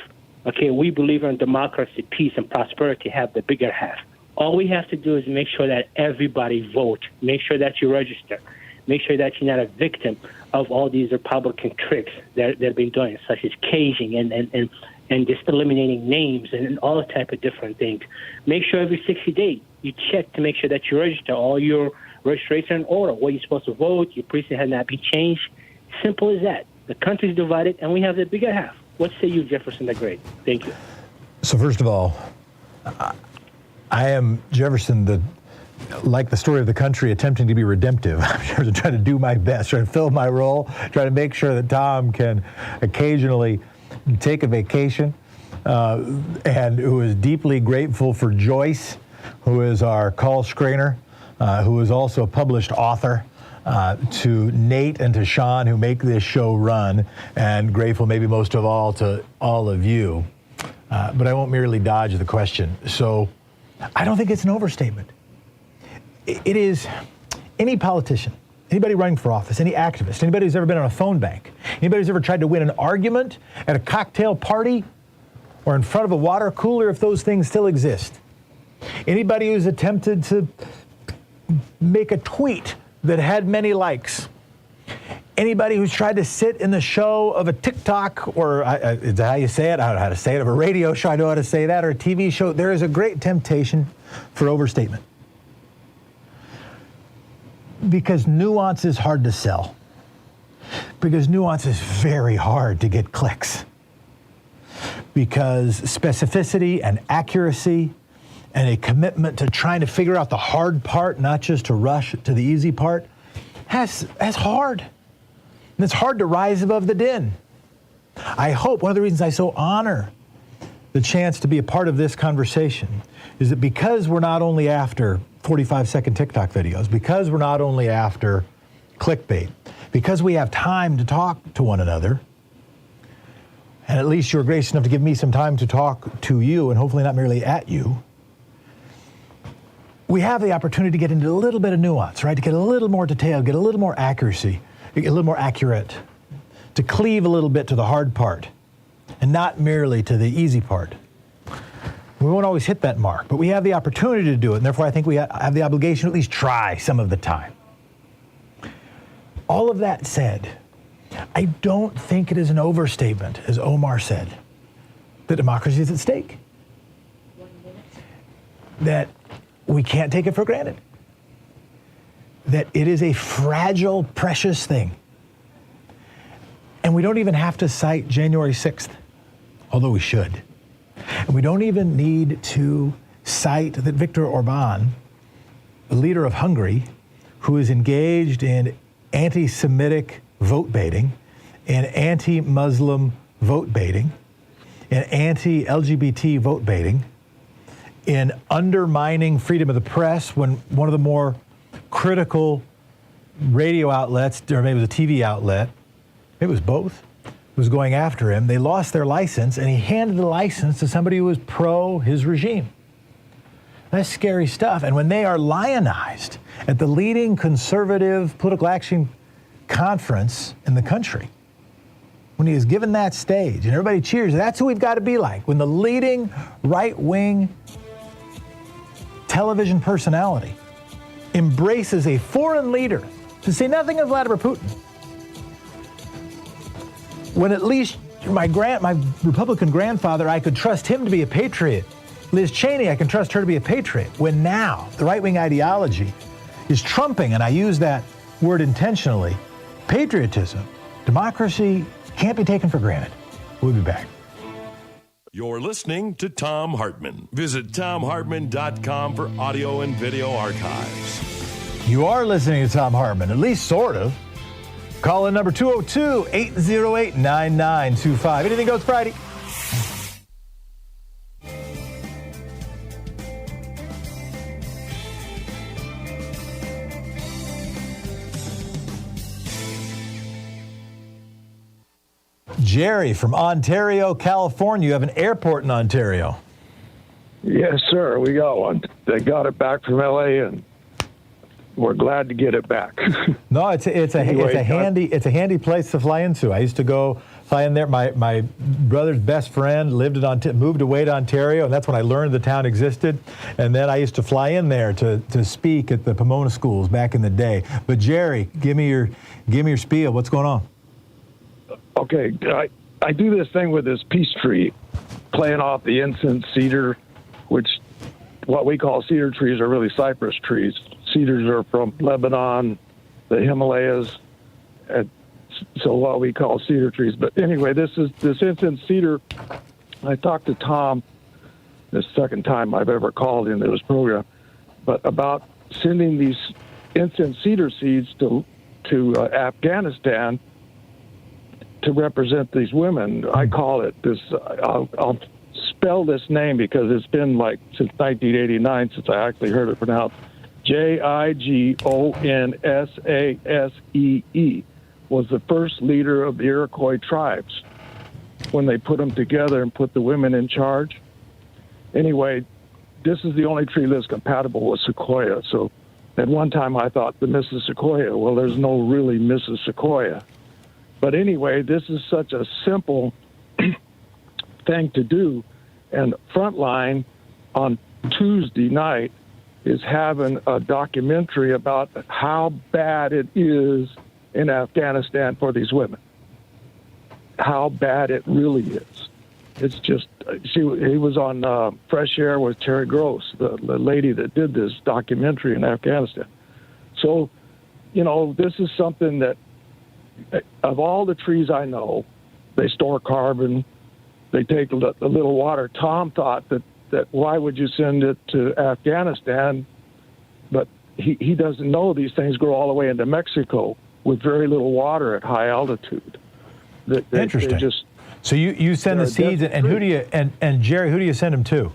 Speaker 9: okay, we believe in democracy, peace, and prosperity have the bigger half. All we have to do is make sure that everybody vote. Make sure that you register. Make sure that you're not a victim of all these Republican tricks that they've been doing, such as caging and just eliminating names and all type of different things. Make sure every 60 days you check to make sure that you register all your registration in order, where you're supposed to vote, your precinct has not been changed. Simple as that. The country's divided, and we have the bigger half. What say you, Jefferson the Great? Thank you.
Speaker 3: So first of all, I am Jefferson, like the story of the country, attempting to be redemptive. I'm sure trying to do my best, trying to fill my role, trying to make sure that Tom can occasionally take a vacation, and who is deeply grateful for Joyce, who is our call screener, who is also a published author, to Nate and to Sean, who make this show run, and grateful maybe most of all to all of you. But I won't merely dodge the question. So I don't think it's an overstatement. It is any politician, anybody running for office, any activist, anybody who's ever been on a phone bank, anybody who's ever tried to win an argument at a cocktail party or in front of a water cooler, if those things still exist. Anybody who's attempted to make a tweet that had many likes. Anybody who's tried to sit in the show of a TikTok, or is that how you say it? I don't know how to say it, of a radio show, I know how to say that, or a TV show. There is a great temptation for overstatement. Because nuance is hard to sell. Because nuance is very hard to get clicks. Because specificity and accuracy and a commitment to trying to figure out the hard part, not just to rush to the easy part, that's hard. And it's hard to rise above the din. I hope one of the reasons I so honor the chance to be a part of this conversation is that because we're not only after 45-second TikTok videos, because we're not only after clickbait, because we have time to talk to one another, and at least you're gracious enough to give me some time to talk to you and hopefully not merely at you, we have the opportunity to get into a little bit of nuance, right? To get a little more detail, get a little more accuracy, get a little more accurate, to cleave a little bit to the hard part and not merely to the easy part. We won't always hit that mark, but we have the opportunity to do it, and therefore I think we have the obligation to at least try some of the time. All of that said, I don't think it is an overstatement, as Omar said, that democracy is at stake. That we can't take it for granted. That it is a fragile, precious thing. And we don't even have to cite January 6th, although we should. And we don't even need to cite that Viktor Orban, the leader of Hungary, who is engaged in anti-Semitic vote baiting and anti-Muslim vote baiting and anti-LGBT vote baiting, in undermining freedom of the press when one of the more critical radio outlets, or maybe it was a TV outlet, maybe it was both, was going after him. They lost their license, and he handed the license to somebody who was pro his regime. That's scary stuff. And when they are lionized at the leading conservative political action conference in the country, when he is given that stage and everybody cheers, that's who we've got to be like. When the leading right-wing television personality embraces a foreign leader, to say nothing of Vladimir Putin, when at least my Republican grandfather, I could trust him to be a patriot. Liz Cheney, I can trust her to be a patriot. When now the right-wing ideology is trumping, and I use that word intentionally, patriotism, democracy can't be taken for granted. We'll be back.
Speaker 2: You're listening to Thom Hartmann. Visit thomhartmann.com for audio and video archives.
Speaker 3: You are listening to Thom Hartmann, at least sort of. Call in number 202-808-9925. Anything Goes Friday. Jerry from Ontario, California. You have an airport in Ontario.
Speaker 10: Yes, sir. We got one. They got it back from L.A. and we're glad to get it back.
Speaker 3: No, it's a handy place to fly into. I used to go fly in there. My brother's best friend moved away to Ontario, and that's when I learned the town existed. And then I used to fly in there to speak at the Pomona schools back in the day. But Jerry, give me your spiel. What's going on?
Speaker 10: Okay, I do this thing with this peace tree, playing off the incense cedar, which what we call cedar trees are really cypress trees. Cedars are from Lebanon, the Himalayas, and so what we call cedar trees. But anyway, this incense cedar. I talked to Tom, the second time I've ever called into this program, but about sending these incense cedar seeds to Afghanistan to represent these women. I call it this. I'll spell this name because it's been like since 1989 since I actually heard it pronounced. Jigonsassee was the first leader of the Iroquois tribes when they put them together and put the women in charge. Anyway, this is the only tree that's compatible with sequoia. So at one time I thought the Mrs. Sequoia, well, there's no really Mrs. Sequoia. But anyway, this is such a simple thing to do. And Frontline on Tuesday night is having a documentary about how bad it is in Afghanistan for these women. How bad it really is. It's just, he was on Fresh Air with Terry Gross, the lady that did this documentary in Afghanistan. So, this is something that, of all the trees I know, they store carbon, they take a little water. Tom thought that why would you send it to Afghanistan? But he doesn't know these things grow all the way into Mexico with very little water at high altitude.
Speaker 3: Interesting. So you send the seeds, and who do you and Jerry, who do you send them to?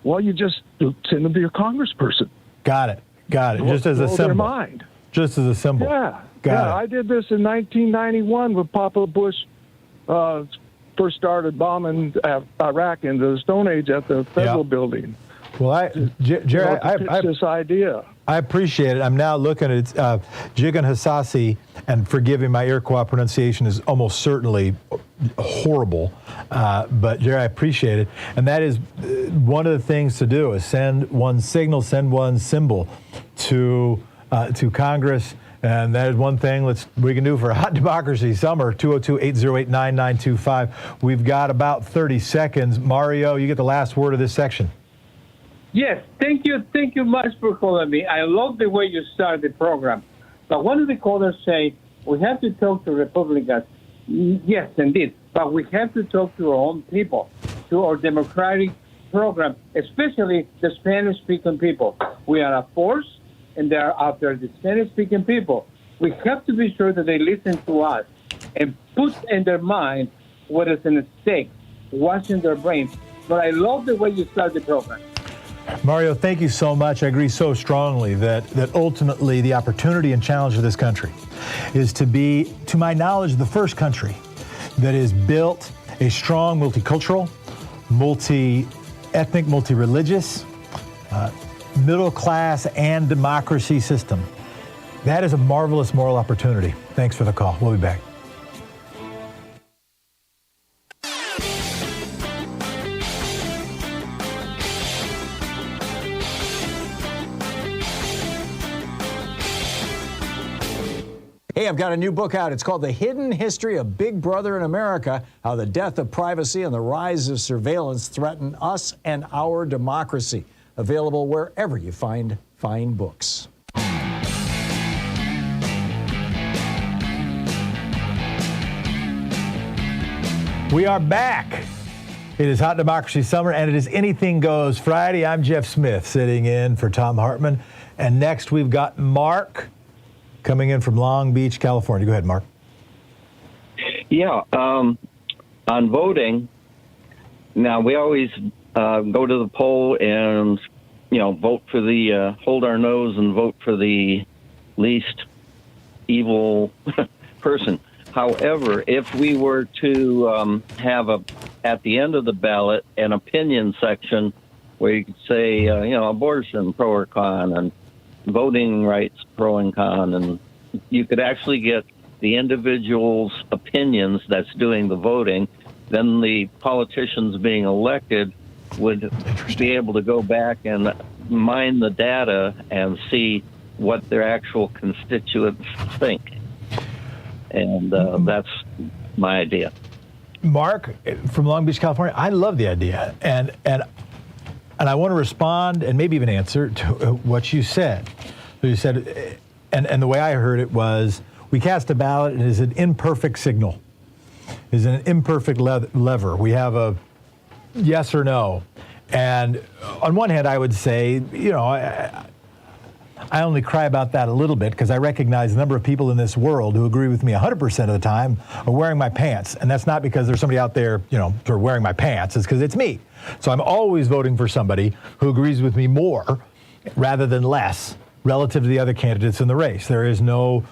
Speaker 10: Well, you just send them to your congressperson.
Speaker 3: Got it. Just as a symbol.
Speaker 10: Their mind.
Speaker 3: Just as a symbol.
Speaker 10: Yeah.
Speaker 3: Got it.
Speaker 10: I did this in 1991 when Papa Bush first started bombing Iraq into the Stone Age at the federal building.
Speaker 3: Well, Jerry, I
Speaker 10: this idea.
Speaker 3: I appreciate it. I'm now looking at Jigonsassee, and forgive me, my Iroquois pronunciation is almost certainly horrible. But Jerry, I appreciate it. And that is one of the things to do is send one signal, send one symbol to Congress. And that is one thing we can do for Hot Democracy Summer, 202-808-9925. We've got about 30 seconds. Mario, you get the last word of this section.
Speaker 11: Yes, thank you much for calling me. I love the way you started the program. But one of the callers say, we have to talk to Republicans. Yes, indeed. But we have to talk to our own people, to our Democratic program, especially the Spanish-speaking people. We are a force, and they are out there, the Spanish-speaking people. We have to be sure that they listen to us and put in their mind what is at stake, washing their brains. But I love the way you started the program.
Speaker 3: Mario, thank you so much. I agree so strongly that ultimately the opportunity and challenge of this country is to be, to my knowledge, the first country that has built a strong multicultural, multi-ethnic, multi-religious, middle class and democracy system. That is a marvelous moral opportunity. Thanks for the call. We'll be back.
Speaker 1: Hey, I've got a new book out. It's called The Hidden History of Big Brother in America, How the Death of Privacy and the Rise of Surveillance Threaten Us and Our Democracy. Available wherever you find fine books.
Speaker 3: We are back. It is Hot Democracy Summer, and it is Anything Goes Friday. I'm Jeff Smith, sitting in for Thom Hartmann. And next, we've got Mark coming in from Long Beach, California. Go ahead, Mark.
Speaker 12: Yeah, on voting, now we always go to the poll and, vote for the, hold our nose and vote for the least evil person. However, if we were to have at the end of the ballot an opinion section where you could say, abortion, pro or con, and voting rights, pro and con, and you could actually get the individual's opinions that's doing the voting, then the politicians being elected would be able to go back and mine the data and see what their actual constituents think. And that's my idea.
Speaker 3: Mark from Long Beach, California, I love the idea. And I want to respond and maybe even answer to what you said. You said, and the way I heard it was, we cast a ballot and it is an imperfect signal. It is an imperfect lever. We have a yes or no. And on one hand, I would say, I only cry about that a little bit because I recognize the number of people in this world who agree with me 100% of the time are wearing my pants. And that's not because there's somebody out there, sort of wearing my pants. It's because it's me. So I'm always voting for somebody who agrees with me more rather than less relative to the other candidates in the race. There is no,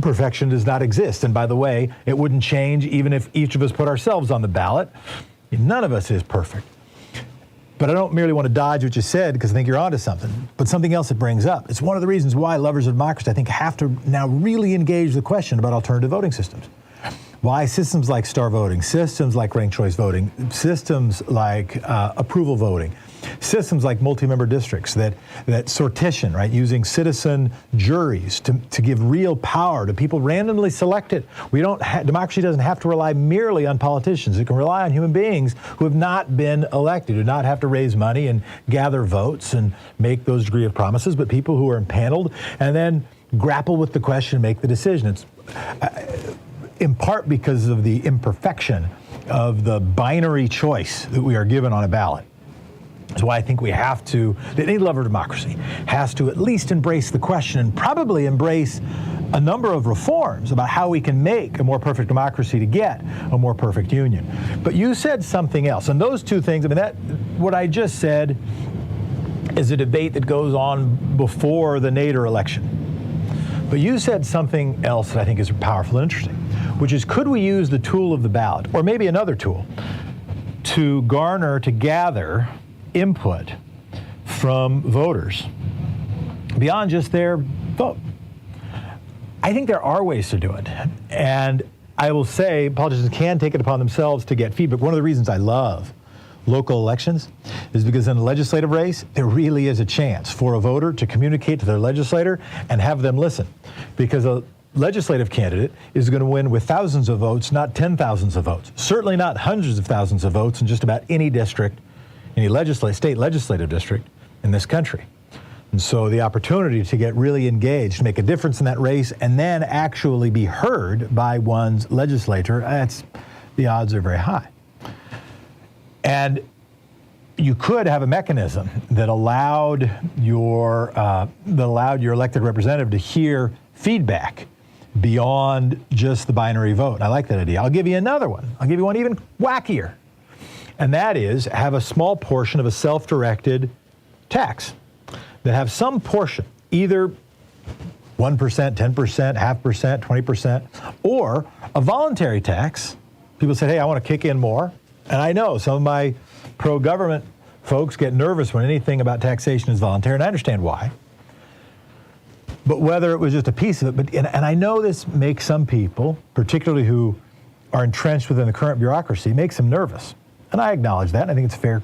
Speaker 3: perfection does not exist. And by the way, it wouldn't change even if each of us put ourselves on the ballot. None of us is perfect. But I don't merely want to dodge what you said because I think you're onto something, but something else it brings up. It's one of the reasons why lovers of democracy, I think, have to now really engage the question about alternative voting systems. Why systems like star voting, systems like ranked choice voting, systems like approval voting, systems like multi-member districts that sortition, right, using citizen juries to give real power to people randomly selected. Democracy doesn't have to rely merely on politicians. It can rely on human beings who have not been elected, who do not have to raise money and gather votes and make those degree of promises, but people who are impaneled and then grapple with the question and make the decision. It's in part because of the imperfection of the binary choice that we are given on a ballot. That's why I think that any lover of democracy has to at least embrace the question and probably embrace a number of reforms about how we can make a more perfect democracy to get a more perfect union. But you said something else, and those two things, what I just said is a debate that goes on before the Nader election. But you said something else that I think is powerful and interesting, which is, could we use the tool of the ballot, or maybe another tool, to gather input from voters beyond just their vote? I think there are ways to do it. And I will say politicians can take it upon themselves to get feedback. One of the reasons I love local elections is because in a legislative race, there really is a chance for a voter to communicate to their legislator and have them listen. Because a legislative candidate is going to win with thousands of votes, not 10,000s of votes. Certainly not hundreds of thousands of votes in just about any district, any state legislative district in this country. And so the opportunity to get really engaged, to make a difference in that race, and then actually be heard by one's legislator, the odds are very high. And you could have a mechanism that allowed your elected representative to hear feedback beyond just the binary vote. I like that idea. I'll give you another one. I'll give you one even wackier. And that is have a small portion of a self-directed tax that have some portion, either 1%, 10%, 0.5%, 20%, or a voluntary tax. People say, hey, I want to kick in more. And I know some of my pro-government folks get nervous when anything about taxation is voluntary, and I understand why. But whether it was just a piece of it, and I know this makes some people, particularly who are entrenched within the current bureaucracy, makes them nervous. And I acknowledge that, and I think it's a fair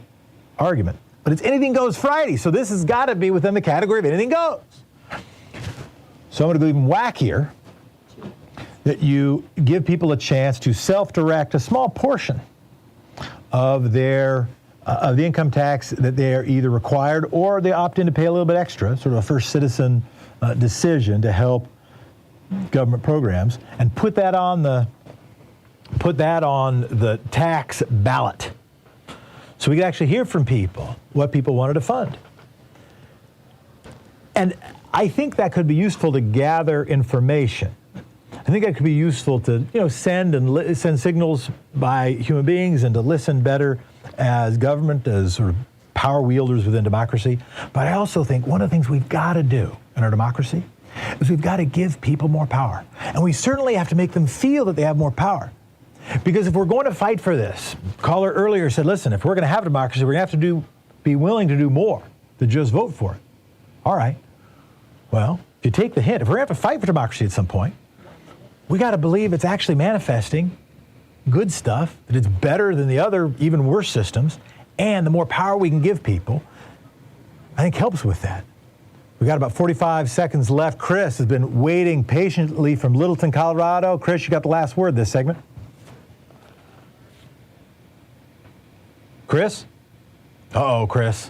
Speaker 3: argument. But it's Anything Goes Friday, so this has got to be within the category of anything goes. So I'm going to go even wackier. that you give people a chance to self-direct a small portion of their of the income tax that they are either required or they opt in to pay a little bit extra, sort of a first citizen decision to help government programs, and put that on the tax ballot, so we could actually hear from people what people wanted to fund. And I think that could be useful to gather information. I think that could be useful to send signals by human beings and to listen better as government, as sort of power wielders within democracy. But I also think one of the things we've got to do in our democracy is we've got to give people more power. And we certainly have to make them feel that they have more power. Because if we're going to fight for this, caller earlier said, listen, if we're going to have democracy, we're going to have to be willing to do more than just vote for it. All right. Well, if you take the hint, if we're going to have to fight for democracy at some point, we got to believe it's actually manifesting good stuff, that it's better than the other, even worse systems, and the more power we can give people, I think helps with that. We got about 45 seconds left. Chris has been waiting patiently from Littleton, Colorado. Chris, you got the last word this segment. Chris? Uh-oh, Chris.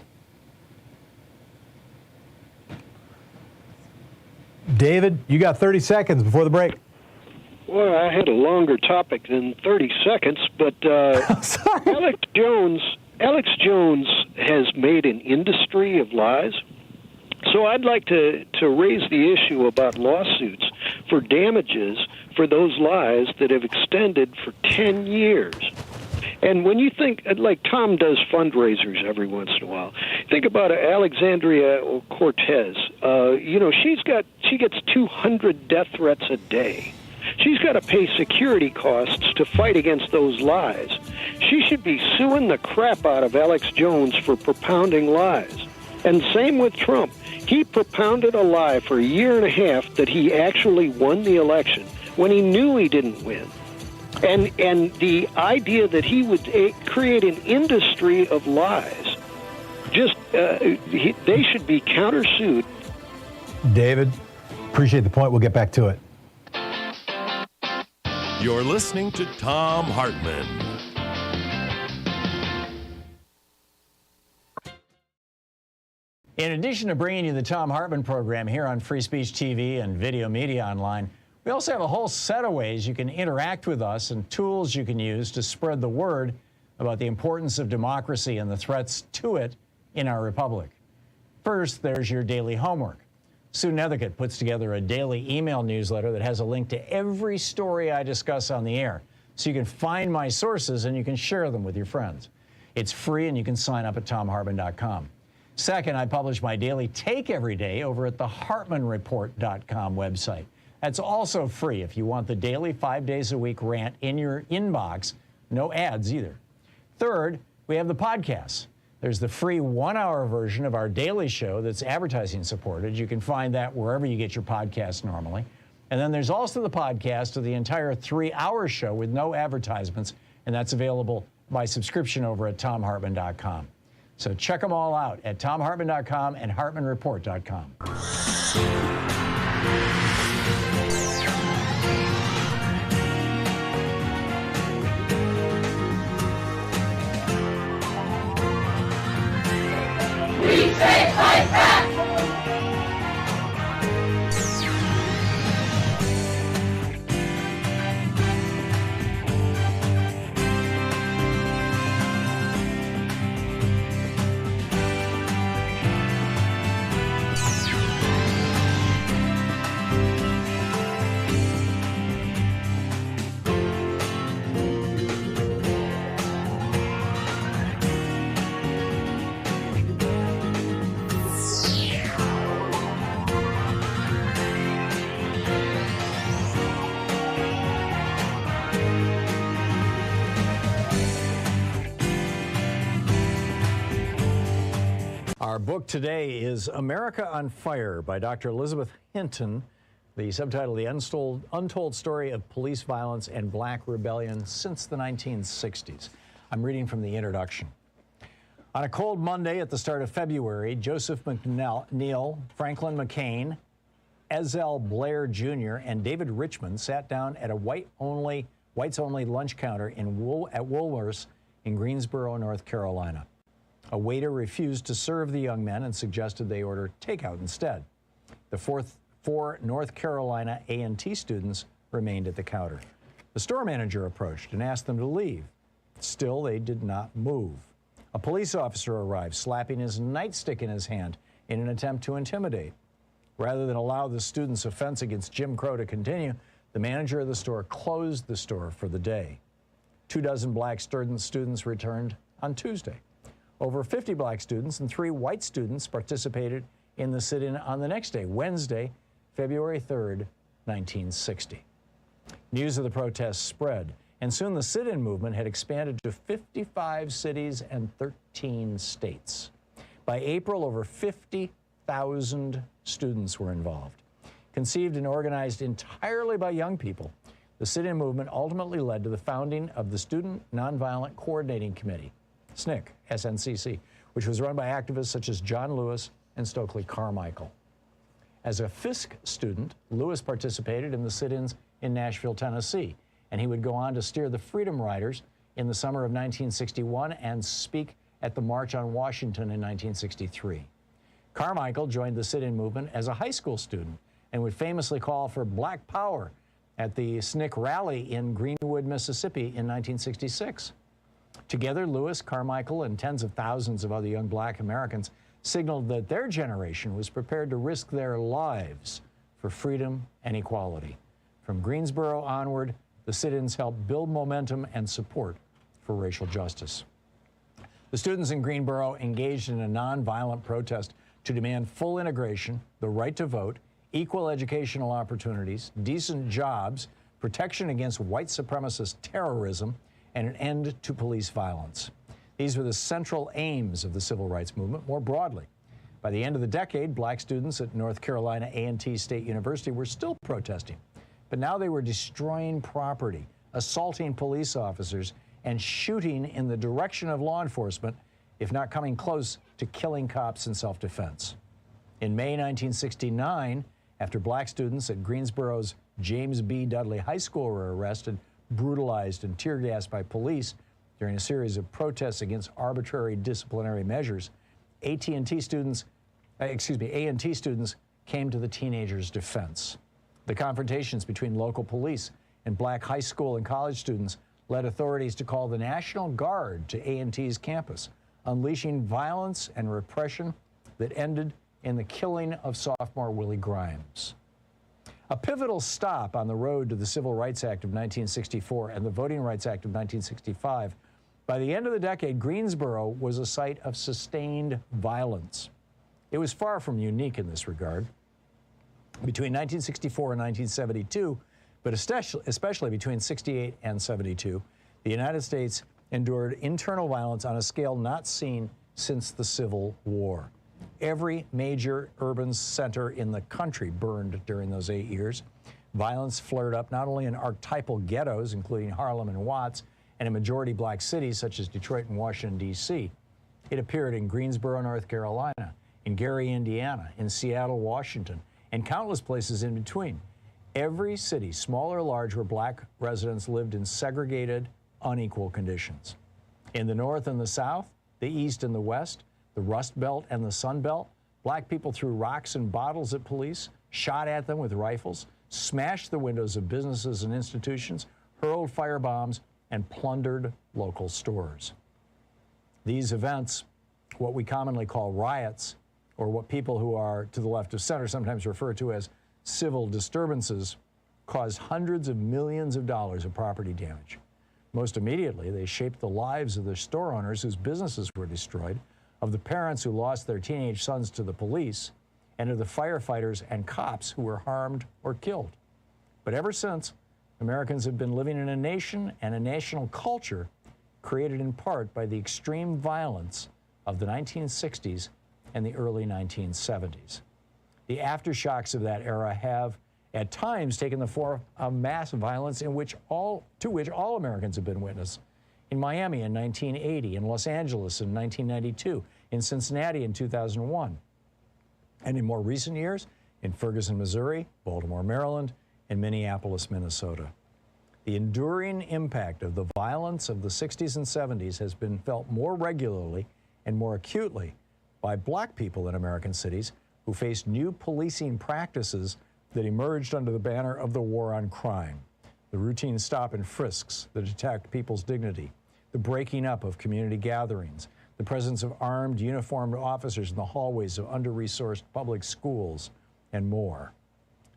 Speaker 3: David, you got 30 seconds before the break.
Speaker 13: Well, I had a longer topic than 30 seconds, but Alex Jones has made an industry of lies. So I'd like to raise the issue about lawsuits for damages for those lies that have extended for 10 years. And when you think, like Tom does fundraisers every once in a while, think about Alexandria Cortez. She gets 200 death threats a day. She's got to pay security costs to fight against those lies. She should be suing the crap out of Alex Jones for propounding lies. And same with Trump. He propounded a lie for a year and a half that he actually won the election when he knew he didn't win. And the idea that he would create an industry of lies, they should be countersued.
Speaker 3: David, appreciate the point. We'll get back to it.
Speaker 2: You're listening to Thom Hartmann.
Speaker 1: In addition to bringing you the Thom Hartmann Program here on Free Speech TV and Video Media Online, we also have a whole set of ways you can interact with us and tools you can use to spread the word about the importance of democracy and the threats to it in our republic. First, there's your daily homework. Sue Nethercutt puts together a daily email newsletter that has a link to every story I discuss on the air, so you can find my sources and you can share them with your friends. It's free and you can sign up at thomhartmann.com. Second, I publish my daily take every day over at the hartmannreport.com website. That's also free if you want the daily 5 days a week rant in your inbox. No ads either. Third, we have the podcasts. There's the free 1-hour version of our daily show that's advertising supported. You can find that wherever you get your podcasts normally. And then there's also the podcast of the entire 3-hour show with no advertisements, and that's available by subscription over at thomhartmann.com. So check them all out at thomhartmann.com and hartmannreport.com.
Speaker 14: We take life back!
Speaker 1: Our book today is America on Fire by Dr. Elizabeth Hinton, the subtitle, The Untold Story of Police Violence and Black Rebellion Since the 1960s. I'm reading from the introduction. On a cold Monday at the start of February, Joseph McNeil, Franklin McCain, Ezell Blair Jr. and David Richmond sat down at a whites-only lunch counter at Woolworth's in Greensboro, North Carolina. A waiter refused to serve the young men and suggested they order takeout instead. The four North Carolina A&T students remained at the counter. The store manager approached and asked them to leave. Still, they did not move. A police officer arrived, slapping his nightstick in his hand in an attempt to intimidate. Rather than allow the students' offense against Jim Crow to continue, the manager of the store closed the store for the day. 24 black students returned on Tuesday. Over 50 black students and 3 white students participated in the sit-in on the next day, Wednesday, February 3rd, 1960. News of the protests spread, and soon the sit-in movement had expanded to 55 cities and 13 states. By April, over 50,000 students were involved. Conceived and organized entirely by young people, the sit-in movement ultimately led to the founding of the Student Nonviolent Coordinating Committee, SNCC, which was run by activists such as John Lewis and Stokely Carmichael. As a Fisk student, Lewis participated in the sit-ins in Nashville, Tennessee, and he would go on to steer the Freedom Riders in the summer of 1961 and speak at the March on Washington in 1963. Carmichael joined the sit-in movement as a high school student and would famously call for Black Power at the SNCC rally in Greenwood, Mississippi in 1966. Together, Lewis, Carmichael, and tens of thousands of other young black Americans signaled that their generation was prepared to risk their lives for freedom and equality. From Greensboro onward, the sit-ins helped build momentum and support for racial justice. The students in Greensboro engaged in a nonviolent protest to demand full integration, the right to vote, equal educational opportunities, decent jobs, protection against white supremacist terrorism, and an end to police violence. These were the central aims of the civil rights movement more broadly. By the end of the decade, black students at North Carolina A&T State University were still protesting, but now they were destroying property, assaulting police officers, and shooting in the direction of law enforcement, if not coming close to killing cops in self-defense. In May 1969, after black students at Greensboro's James B. Dudley High School were arrested, brutalized, and tear gassed by police during a series of protests against arbitrary disciplinary measures, A&T students came to the teenagers' defense. The confrontations between local police and black high school and college students led authorities to call the National Guard to A&T's campus, unleashing violence and repression that ended in the killing of sophomore Willie Grimes. A pivotal stop on the road to the Civil Rights Act of 1964 and the Voting Rights Act of 1965, by the end of the decade, Greensboro was a site of sustained violence. It was far from unique in this regard. Between 1964 and 1972, but especially between 68 and 72, the United States endured internal violence on a scale not seen since the Civil War. Every major urban center in the country burned during those 8 years. Violence flared up not only in archetypal ghettos, including Harlem and Watts, and in majority black cities such as Detroit and Washington, D.C. It appeared in Greensboro, North Carolina, in Gary, Indiana, in Seattle, Washington, and countless places in between. Every city, small or large, where black residents lived in segregated, unequal conditions. In the North and the South, the East and the West, the Rust Belt and the Sun Belt, black people threw rocks and bottles at police, shot at them with rifles, smashed the windows of businesses and institutions, hurled firebombs, and plundered local stores. These events, what we commonly call riots, or what people who are to the left of center sometimes refer to as civil disturbances, caused hundreds of millions of dollars of property damage. Most immediately, they shaped the lives of the store owners whose businesses were destroyed, of the parents who lost their teenage sons to the police, and of the firefighters and cops who were harmed or killed. But ever since, Americans have been living in a nation and a national culture created in part by the extreme violence of the 1960s and the early 1970s. The aftershocks of that era have, at times, taken the form of mass violence to which all Americans have been witness. In Miami in 1980, in Los Angeles in 1992, in Cincinnati in 2001. And in more recent years, in Ferguson, Missouri, Baltimore, Maryland, and Minneapolis, Minnesota. The enduring impact of the violence of the 60s and 70s has been felt more regularly and more acutely by black people in American cities who faced new policing practices that emerged under the banner of the war on crime. The routine stop and frisks that attacked people's dignity, the breaking up of community gatherings, the presence of armed, uniformed officers in the hallways of under-resourced public schools, and more.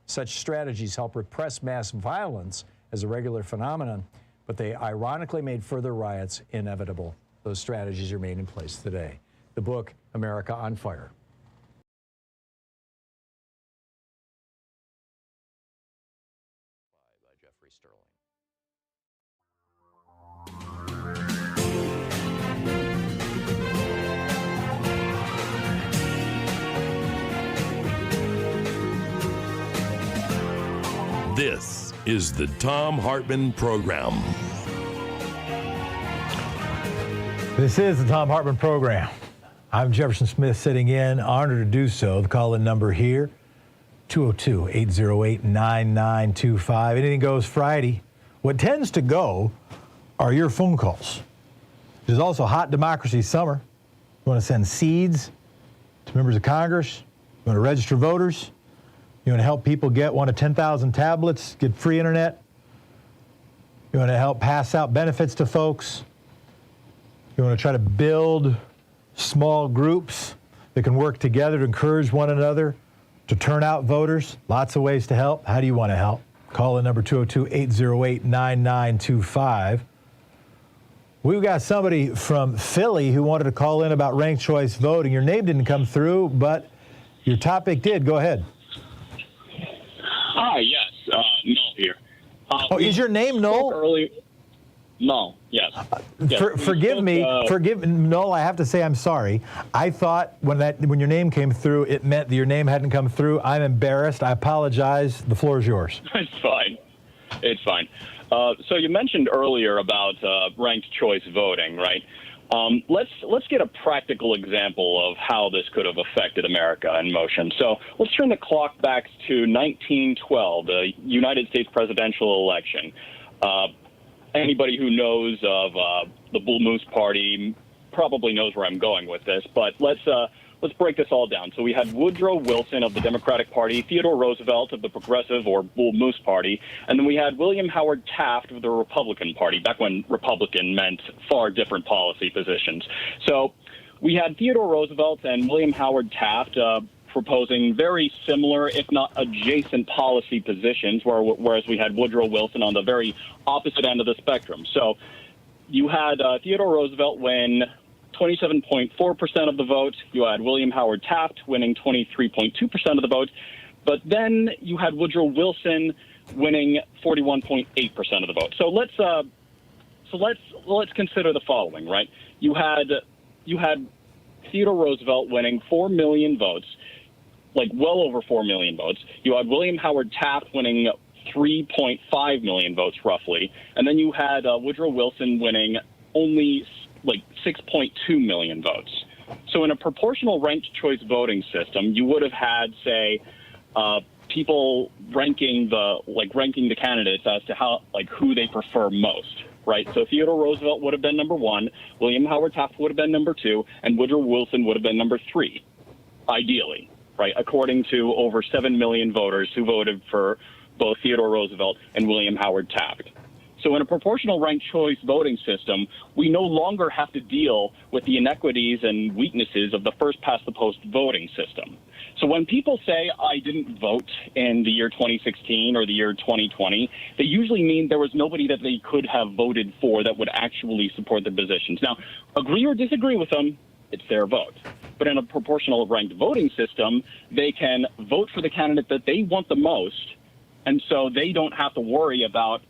Speaker 1: Such strategies help repress mass violence as a regular phenomenon, but they ironically made further riots inevitable. Those strategies remain in place today. The book, America on Fire. By Jeffrey Sterling.
Speaker 2: This is the Thom Hartmann Program.
Speaker 3: This is the Thom Hartmann Program. I'm Jefferson Smith sitting in, honored to do so. The call-in number here, 202-808-9925. Anything goes Friday. What tends to go are your phone calls. There's also Hot Democracy Summer. You want to send seeds to members of Congress? You want to register voters? You want to help people get one of 10,000 tablets, get free internet? You want to help pass out benefits to folks? You want to try to build small groups that can work together to encourage one another to turn out voters? Lots of ways to help. How do you want to help? Call in number 202-808-9925. We've got somebody from Philly who wanted to call in about ranked choice voting. Your name didn't come through, but your topic did. Go ahead.
Speaker 15: Hi, yes, Noel here.
Speaker 3: Is your name Noel?
Speaker 15: No, yes.
Speaker 3: Forgive me, Noel, I have to say I'm sorry. I thought when your name came through, it meant that your name hadn't come through. I'm embarrassed. I apologize. The floor is yours.
Speaker 15: It's fine. It's fine. So you mentioned earlier about ranked choice voting, right? Let's get a practical example of how this could have affected America in motion. So let's turn the clock back to 1912, the United States presidential election. Anybody who knows of the Bull Moose Party probably knows where I'm going with this, but let's break this all down. So we had Woodrow Wilson of the Democratic Party, Theodore Roosevelt of the Progressive or Bull Moose Party, and then we had William Howard Taft of the Republican Party, back when Republican meant far different policy positions. So we had Theodore Roosevelt and William Howard Taft proposing very similar, if not adjacent, policy positions, whereas we had Woodrow Wilson on the very opposite end of the spectrum. So you had Theodore Roosevelt win 27.4% of the vote. You had William Howard Taft winning 23.2% of the vote. But then you had Woodrow Wilson winning 41.8% of the vote. So let's consider the following, right? You had Theodore Roosevelt winning 4 million votes, like well over 4 million votes. You had William Howard Taft winning 3.5 million votes roughly, and then you had Woodrow Wilson winning only like 6.2 million votes. So in a proportional ranked choice voting system, you would have had, say, people ranking the candidates as to who they prefer most, right? So Theodore Roosevelt would have been number 1, William Howard Taft would have been number 2, and Woodrow Wilson would have been number 3, ideally, right? According to over 7 million voters who voted for both Theodore Roosevelt and William Howard Taft. So in a proportional ranked choice voting system, we no longer have to deal with the inequities and weaknesses of the first past the post voting system. So when people say, I didn't vote in the year 2016 or the year 2020, they usually mean there was nobody that they could have voted for that would actually support the positions. Now, agree or disagree with them, it's their vote. But in a proportional ranked voting system, they can vote for the candidate that they want the most, and so they don't have to worry about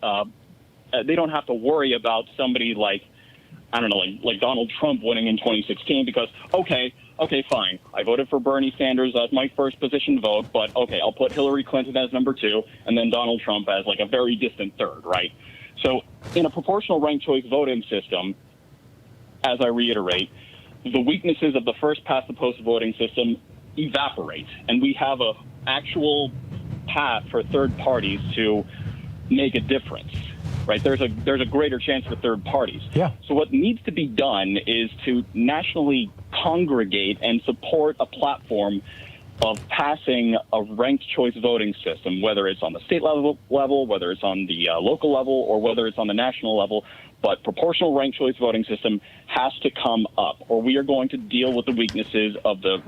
Speaker 15: somebody like Donald Trump winning in 2016 because, okay, fine. I voted for Bernie Sanders as my first position vote, but okay, I'll put Hillary Clinton as number 2 and then Donald Trump as like a very distant third, right? So in a proportional ranked choice voting system, as I reiterate, the weaknesses of the first past the post voting system evaporate, and we have a actual path for third parties to make a difference, right? There's a greater chance for third parties.
Speaker 3: Yeah.
Speaker 15: So what needs to be done is to nationally congregate and support a platform of passing a ranked choice voting system, whether it's on the state level, whether it's on the local level, or whether it's on the national level. But proportional ranked choice voting system has to come up, or we are going to deal with the weaknesses of the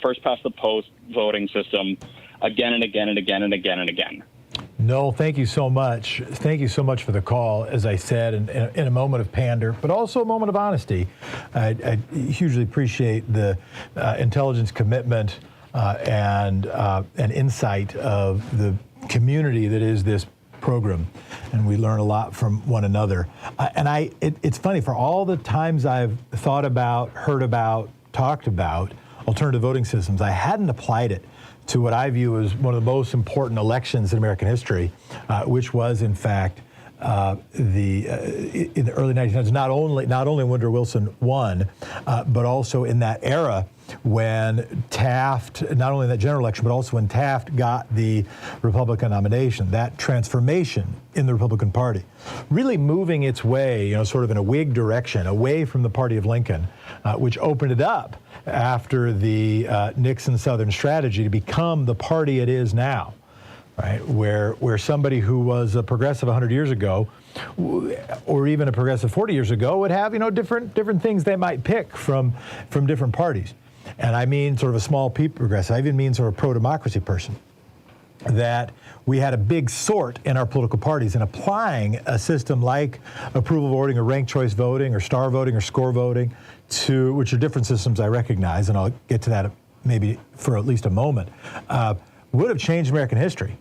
Speaker 15: first past the post voting system again and again and again and again and again.
Speaker 3: Noel, thank you so much. Thank you so much for the call, as I said, in a moment of pander, but also a moment of honesty. I hugely appreciate the intelligence, commitment, and insight of the community that is this program, and we learn a lot from one another. It's funny, for all the times I've thought about, heard about, talked about alternative voting systems, I hadn't applied it to what I view as one of the most important elections in American history, which was, in fact, in the early 1900s, not only Woodrow Wilson won, but also in that era when Taft, not only in that general election, but also when Taft got the Republican nomination, that transformation in the Republican Party, really moving its way, sort of in a Whig direction, away from the party of Lincoln, which opened it up after the Nixon Southern strategy to become the party it is now, right? Where somebody who was a progressive 100 years ago, or even a progressive 40 years ago, would have, different things they might pick from different parties. And I mean sort of a small p progressive. I even mean sort of a pro-democracy person. That we had a big sort in our political parties, and applying a system like approval voting or ranked choice voting or star voting or score voting, which are different systems I recognize, and I'll get to that maybe for at least a moment, would have changed American history.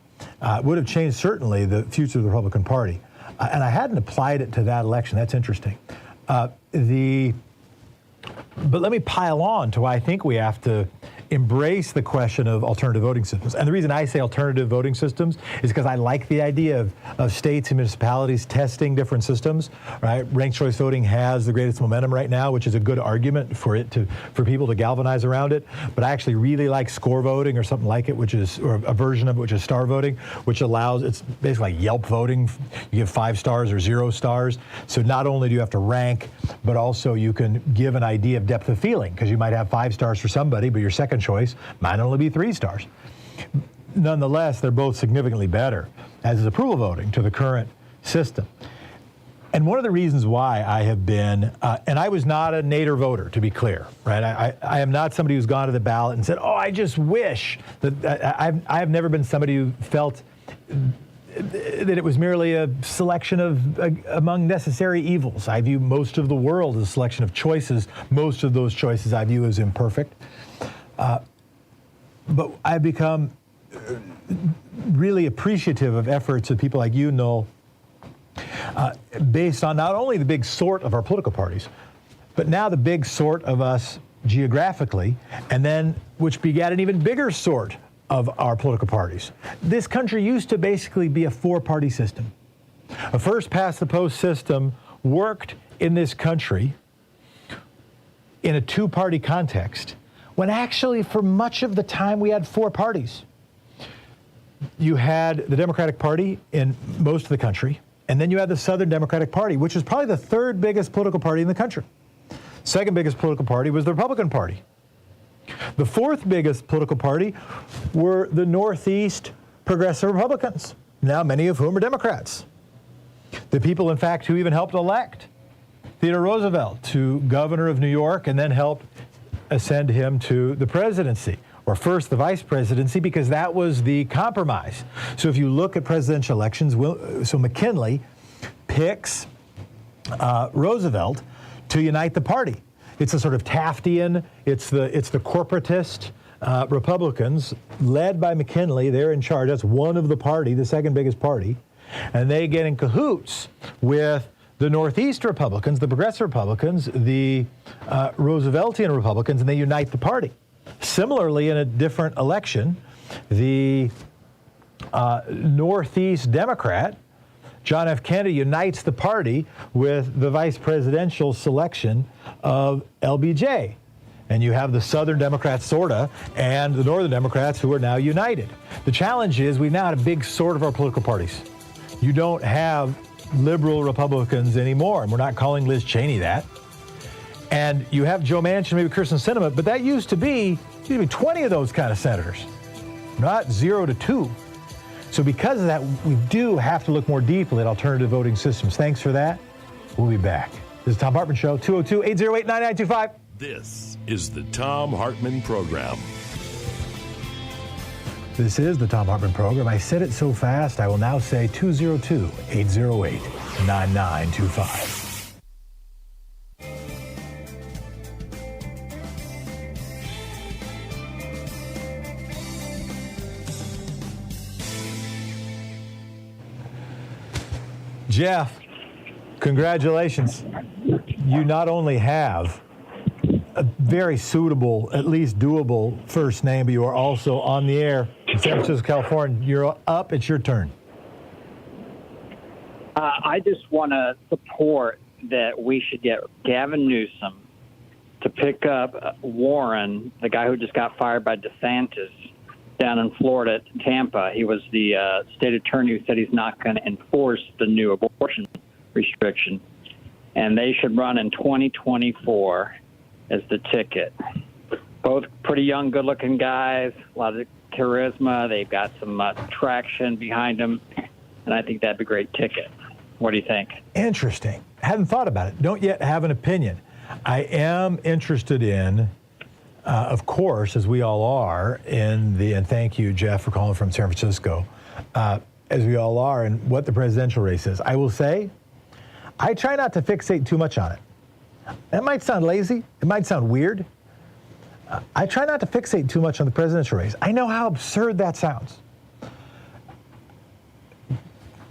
Speaker 3: Would have changed certainly the future of the Republican Party. And I hadn't applied it to that election. That's interesting. But let me pile on to why I think we have to embrace the question of alternative voting systems. And the reason I say alternative voting systems is because I like the idea of states and municipalities testing different systems, right? Ranked choice voting has the greatest momentum right now, which is a good argument for people to galvanize around it. But I actually really like score voting or something like it, or a version of it, which is star voting, which it's basically like Yelp voting. You give 5 stars or 0 stars. So not only do you have to rank, but also you can give an idea of depth of feeling, because you might have 5 stars for somebody, but your second choice might only be 3 stars. Nonetheless, they're both significantly better, as is approval voting, to the current system. And one of the reasons why I have been, and I was not a Nader voter, to be clear, right? I am not somebody who's gone to the ballot and said, oh, I just wish that I have never been somebody who felt that it was merely a selection of among necessary evils. I view most of the world as a selection of choices. Most of those choices I view as imperfect. But I've become really appreciative of efforts of people like you, Noel, based on not only the big sort of our political parties, but now the big sort of us geographically, and then which begat an even bigger sort of our political parties. This country used to basically be a 4-party system. A first-past-the-post system worked in this country in a 2-party context, when actually for much of the time we had 4 parties. You had the Democratic Party in most of the country, and then you had the Southern Democratic Party, which is probably the 3rd biggest political party in the country. Second biggest political party was the Republican Party. The 4th biggest political party were the Northeast progressive Republicans, now many of whom are Democrats. The people, in fact, who even helped elect Theodore Roosevelt to governor of New York and then helped ascend him to the presidency, or first the vice presidency, because that was the compromise. So if you look at presidential elections, so McKinley picks Roosevelt to unite the party. It's a sort of Taftian, it's the corporatist Republicans led by McKinley. They're in charge. That's one of the party, the second biggest party. And they get in cahoots with the Northeast Republicans, the progressive Republicans, the Rooseveltian Republicans, and they unite the party. Similarly, in a different election, the Northeast Democrat, John F. Kennedy, unites the party with the vice presidential selection of LBJ. And you have the Southern Democrats, sorta, and the Northern Democrats who are now united. The challenge is we've now had a big sort of our political parties. You don't have liberal Republicans anymore, and we're not calling Liz Cheney that. And you have Joe Manchin, maybe Kyrsten Sinema, but that used to be 20 of those kind of senators, not 0 to 2. So because of that, we do have to look more deeply at alternative voting systems. Thanks for that. We'll be back. This is Thom Hartmann Show, 202-808-9925.
Speaker 2: This is the Thom Hartmann Program.
Speaker 3: This is the Thom Hartmann Program. I said it so fast, I will now say 202-808-9925. Jeff, congratulations. You not only have a very suitable, at least doable first name, but you are also on the air in San Francisco, California. You're up. It's your turn.
Speaker 16: I just want to support that we should get Gavin Newsom to pick up Warren, the guy who just got fired by DeSantis, down in Florida, Tampa. He was the state attorney who said he's not going to enforce the new abortion restriction. And they should run in 2024 as the ticket. Both pretty young, good-looking guys, a lot of charisma. They've got some traction behind them, and I think that'd be a great ticket. What do you think?
Speaker 3: Interesting. Hadn't thought about it. Don't yet have an opinion. I am interested in, of course, as we all are, and thank you, Jeff, for calling from San Francisco, as we all are, in what the presidential race is. I will say, I try not to fixate too much on it. That might sound lazy. It might sound weird. I try not to fixate too much on the presidential race. I know how absurd that sounds.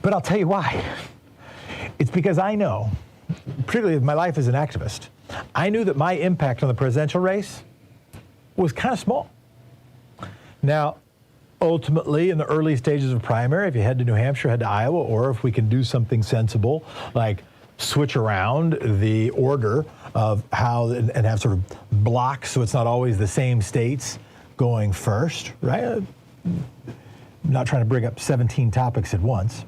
Speaker 3: But I'll tell you why. It's because I know, particularly in my life as an activist, I knew that my impact on the presidential race was kind of small. Now, ultimately, in the early stages of primary, if you head to New Hampshire, head to Iowa, or if we can do something sensible, like switch around the order of how and have sort of blocks so it's not always the same states going first, right? I'm not trying to bring up 17 topics at once.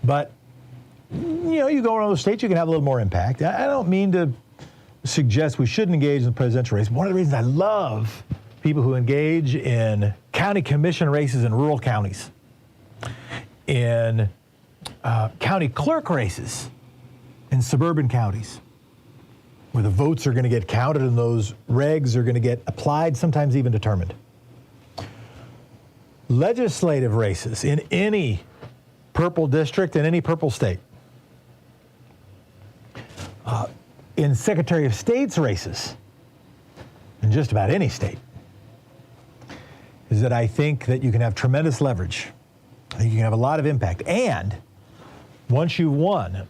Speaker 3: But, you go in other states, you can have a little more impact. I don't mean to suggest we shouldn't engage in the presidential race. One of the reasons I love people who engage in county commission races in rural counties, in county clerk races in suburban counties, where the votes are going to get counted and those regs are going to get applied, sometimes even determined. Legislative races in any purple district in any purple state. In Secretary of State's races in just about any state, is that I think that you can have tremendous leverage. I think you can have a lot of impact. And once you've won,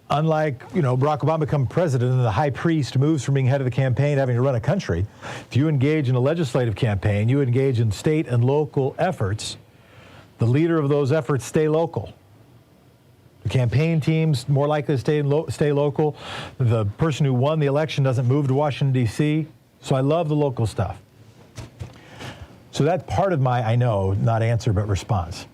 Speaker 3: unlike, Barack Obama become president and the high priest moves from being head of the campaign to having to run a country, if you engage in a legislative campaign, you engage in state and local efforts, the leader of those efforts stay local. The campaign team's more likely to stay local. The person who won the election doesn't move to Washington, D.C. So I love the local stuff. So that's part of my, I know, not answer, but response.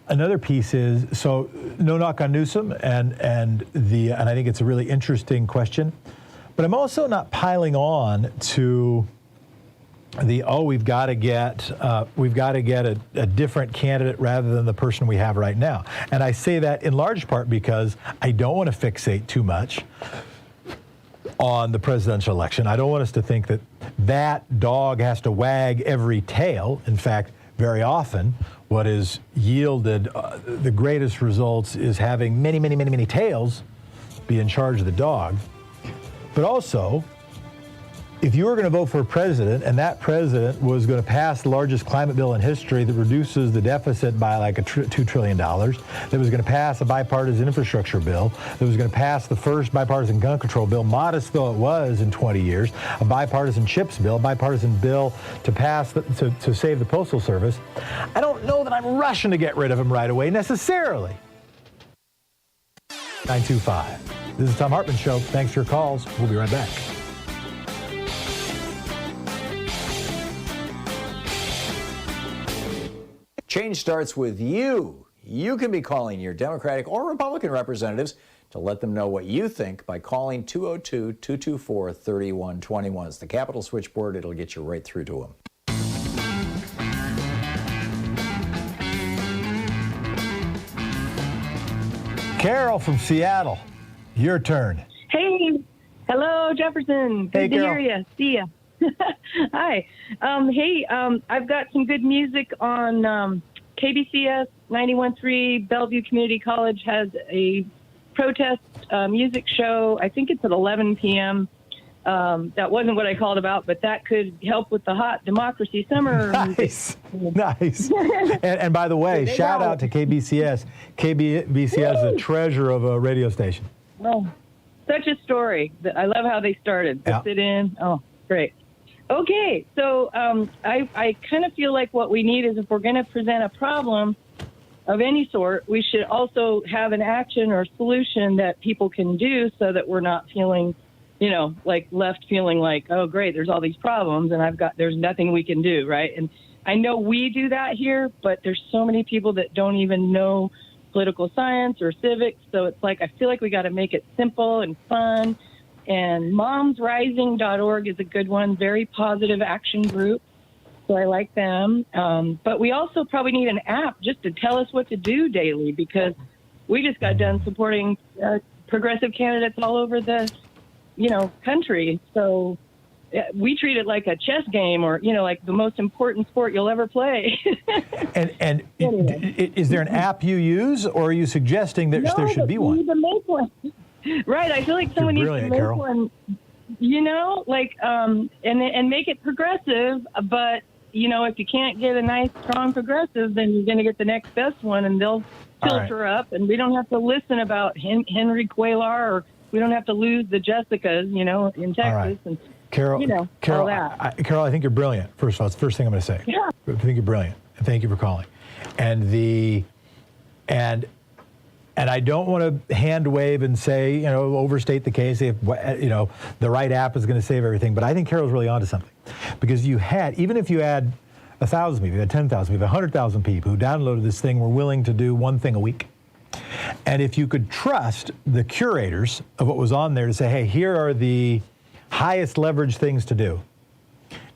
Speaker 3: Another piece is, so no knock on Newsom, and I think it's a really interesting question, but I'm also not piling on to we've got to get a different candidate rather than the person we have right now. And I say that in large part because I don't want to fixate too much on the presidential election. I don't want us to think that that dog has to wag every tail. In fact, very often, what has yielded the greatest results is having many, many, many, many tails be in charge of the dog. But also, if you were going to vote for a president and that president was going to pass the largest climate bill in history that reduces the deficit by like $2 trillion, that was going to pass a bipartisan infrastructure bill, that was going to pass the first bipartisan gun control bill, modest though it was in 20 years, a bipartisan CHIPS bill, a bipartisan bill to pass to save the Postal Service, I don't know that I'm rushing to get rid of him right away necessarily. 925. This is Thom Hartmann Show. Thanks for your calls. We'll be right back.
Speaker 1: Change starts with you. You can be calling your Democratic or Republican representatives to let them know what you think by calling 202-224-3121. It's the Capitol switchboard. It'll get you right through to them.
Speaker 3: Carol from Seattle, your turn.
Speaker 17: Hey, hello, Jefferson. Good
Speaker 3: Hey,
Speaker 17: to
Speaker 3: Carol.
Speaker 17: hear you. See ya. Hi. I've got some good music on KBCS 91.3. Bellevue Community College has a protest music show. I think it's at 11 p.m. That wasn't what I called about, but that could help with the hot democracy summer.
Speaker 3: Nice. And by the way, shout out to KBCS. KBCS is a treasure of a radio station.
Speaker 17: Oh, such a story. I love how they started.
Speaker 3: Yeah.
Speaker 17: Sit in. Oh, great. Okay, so I kind of feel like what we need is if we're going to present a problem of any sort, we should also have an action or solution that people can do so that we're not feeling, like left feeling like, oh, great, there's all these problems and there's nothing we can do, right? And I know we do that here, but there's so many people that don't even know political science or civics. So it's like, I feel like we got to make it simple and fun. And momsrising.org is a good one, very positive action group. So I like them. But we also probably need an app just to tell us what to do daily, because we just got done supporting progressive candidates all over the, country. So we treat it like a chess game or, like the most important sport you'll ever play.
Speaker 3: And is there an app you use, or are you suggesting that there should be one?
Speaker 17: We need to make one. Right. I feel like someone needs to make
Speaker 3: Carol.
Speaker 17: one, and make it progressive. But, if you can't get a nice, strong progressive, then you're going to get the next best one and they'll filter up. And we don't have to listen about Henry Cuellar, or we don't have to lose the Jessicas, in Texas.
Speaker 3: Right.
Speaker 17: And,
Speaker 3: Carol,
Speaker 17: all that.
Speaker 3: Carol, I think you're brilliant. First of all, it's the first thing I'm going to say.
Speaker 17: Yeah.
Speaker 3: I think you're brilliant, and thank you for calling. And I don't want to hand wave and say, overstate the case. If, the right app is going to save everything. But I think Carol's really onto something, because even if you had 1,000 people, you had 10,000 people, 100,000 people who downloaded this thing, were willing to do one thing a week. And if you could trust the curators of what was on there to say, hey, here are the highest leverage things to do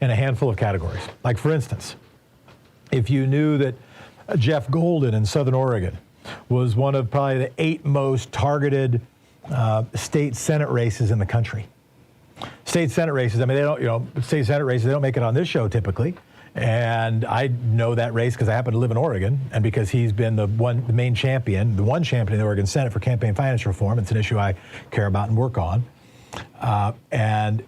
Speaker 3: in a handful of categories. Like, for instance, if you knew that Jeff Golden in Southern Oregon was one of probably the 8 most targeted state Senate races in the country. State Senate races, I mean, they don't, state Senate races, they don't make it on this show typically. And I know that race because I happen to live in Oregon, and because he's been the main champion, the one champion in the Oregon Senate for campaign finance reform. It's an issue I care about and work on. And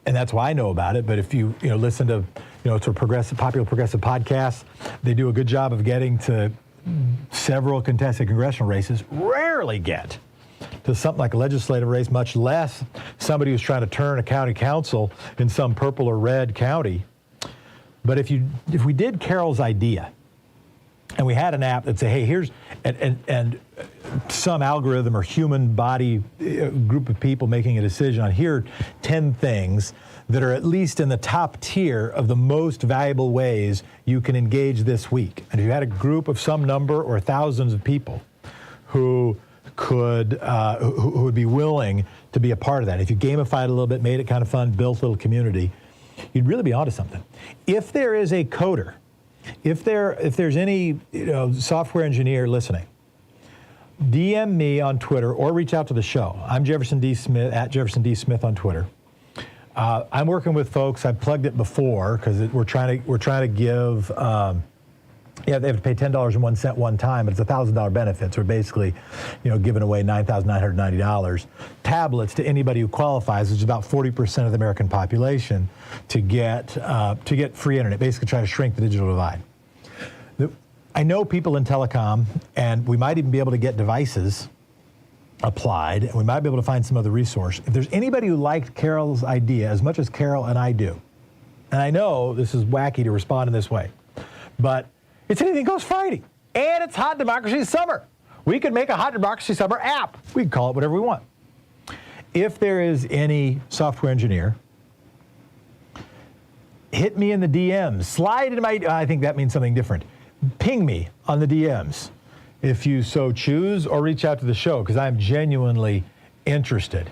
Speaker 3: that's why I know about it. But if you listen to sort of popular progressive podcasts, they do a good job of getting to several contested congressional races. Rarely get to something like a legislative race, much less somebody who's trying to turn a county council in some purple or red county. But if we did Carol's idea, and we had an app that say, hey, here's and some algorithm or human body group of people making a decision on here are 10 things that are at least in the top tier of the most valuable ways you can engage this week. And if you had a group of some number or thousands of people who who would be willing to be a part of that, if you gamified it a little bit, made it kind of fun, built a little community, you'd really be onto something. If there is a coder, if there's any software engineer listening, DM me on Twitter or reach out to the show. I'm Jefferson D. Smith, at Jefferson D. Smith on Twitter. I'm working with folks. I've plugged it before because we're trying to give. They have to pay $10.01 one time, but it's $1,000 benefits. We're basically, giving away $9,990 tablets to anybody who qualifies, which is about 40% of the American population, to get free internet. Basically, trying to shrink the digital divide. I know people in telecom, and we might even be able to get devices applied, and we might be able to find some other resource. If there's anybody who liked Carol's idea as much as Carol and I do, and I know this is wacky to respond in this way, but it's Anything Goes Friday, and it's Hot Democracy Summer. We could make a Hot Democracy Summer app. We can call it whatever we want. If there is any software engineer, hit me in the DMs. Slide into my, I think that means something different. ping me on the DMs if you so choose, or reach out to the show, because I'm genuinely interested.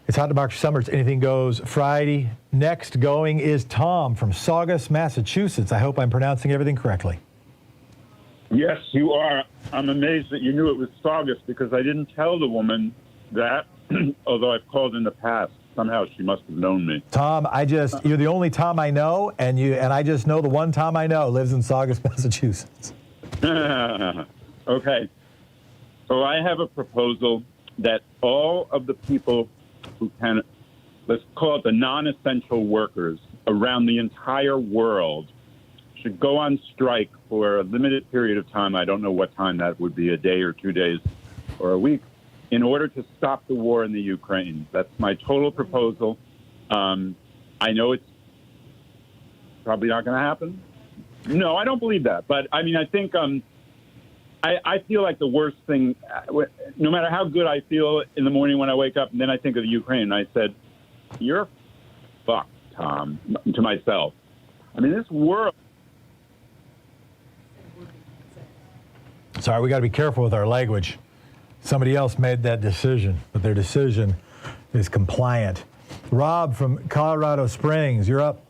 Speaker 3: It's Hot Democracy Summers. Anything Goes Friday. Next going is Tom from Saugus, Massachusetts. I hope I'm pronouncing everything correctly.
Speaker 18: Yes, you are. I'm amazed that you knew it was Saugus, because I didn't tell the woman that, although I've called in the past. Somehow she must have known me.
Speaker 3: Tom, you're the only Tom I know, and I just know the one Tom I know lives in Saugus, Massachusetts.
Speaker 18: Okay. So I have a proposal that all of the people who can, let's call it the non-essential workers around the entire world, should go on strike for a limited period of time. I don't know what time that would be, a day or 2 days or a week, in order to stop the war in the Ukraine. That's my total proposal. I know it's probably not going to happen. No, I don't believe that. But, I mean, I think I feel like the worst thing, no matter how good I feel in the morning when I wake up, and then I think of the Ukraine, and I said, you're fucked, Tom, to myself. I mean, this world.
Speaker 3: Sorry, we got to be careful with our language. Somebody else made that decision, but their decision is compliant. Rob from Colorado Springs, you're up.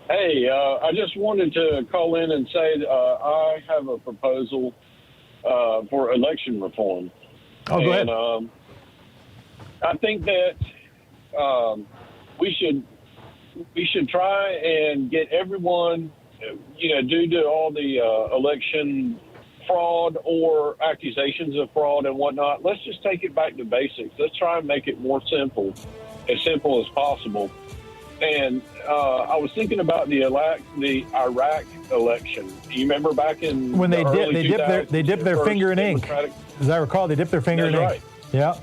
Speaker 19: Hey, I just wanted to call in and say I have a proposal for election reform.
Speaker 3: Oh, go ahead.
Speaker 19: I think that we should try and get everyone, due to all the election fraud or accusations of fraud and whatnot, let's just take it back to basics. Let's try and make it more simple as possible. And I was thinking about the Iraq election. You remember back in
Speaker 3: when they
Speaker 19: dipped
Speaker 3: their finger in ink. As I recall, they dipped their finger in ink.
Speaker 19: Right.
Speaker 3: Yeah.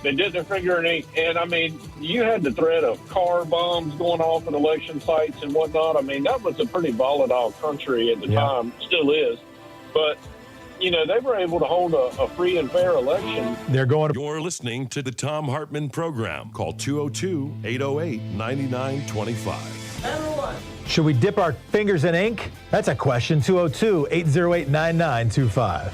Speaker 19: They dipped their finger in ink, and I mean, you had the threat of car bombs going off at election sites and whatnot. I mean, that was a pretty volatile country at the time, still is. But they were able to hold a free and fair election.
Speaker 2: You're listening to the Thom Hartmann Program. Call 202-808-9925.
Speaker 3: Should we dip our fingers in ink? That's a question. 202-808-9925.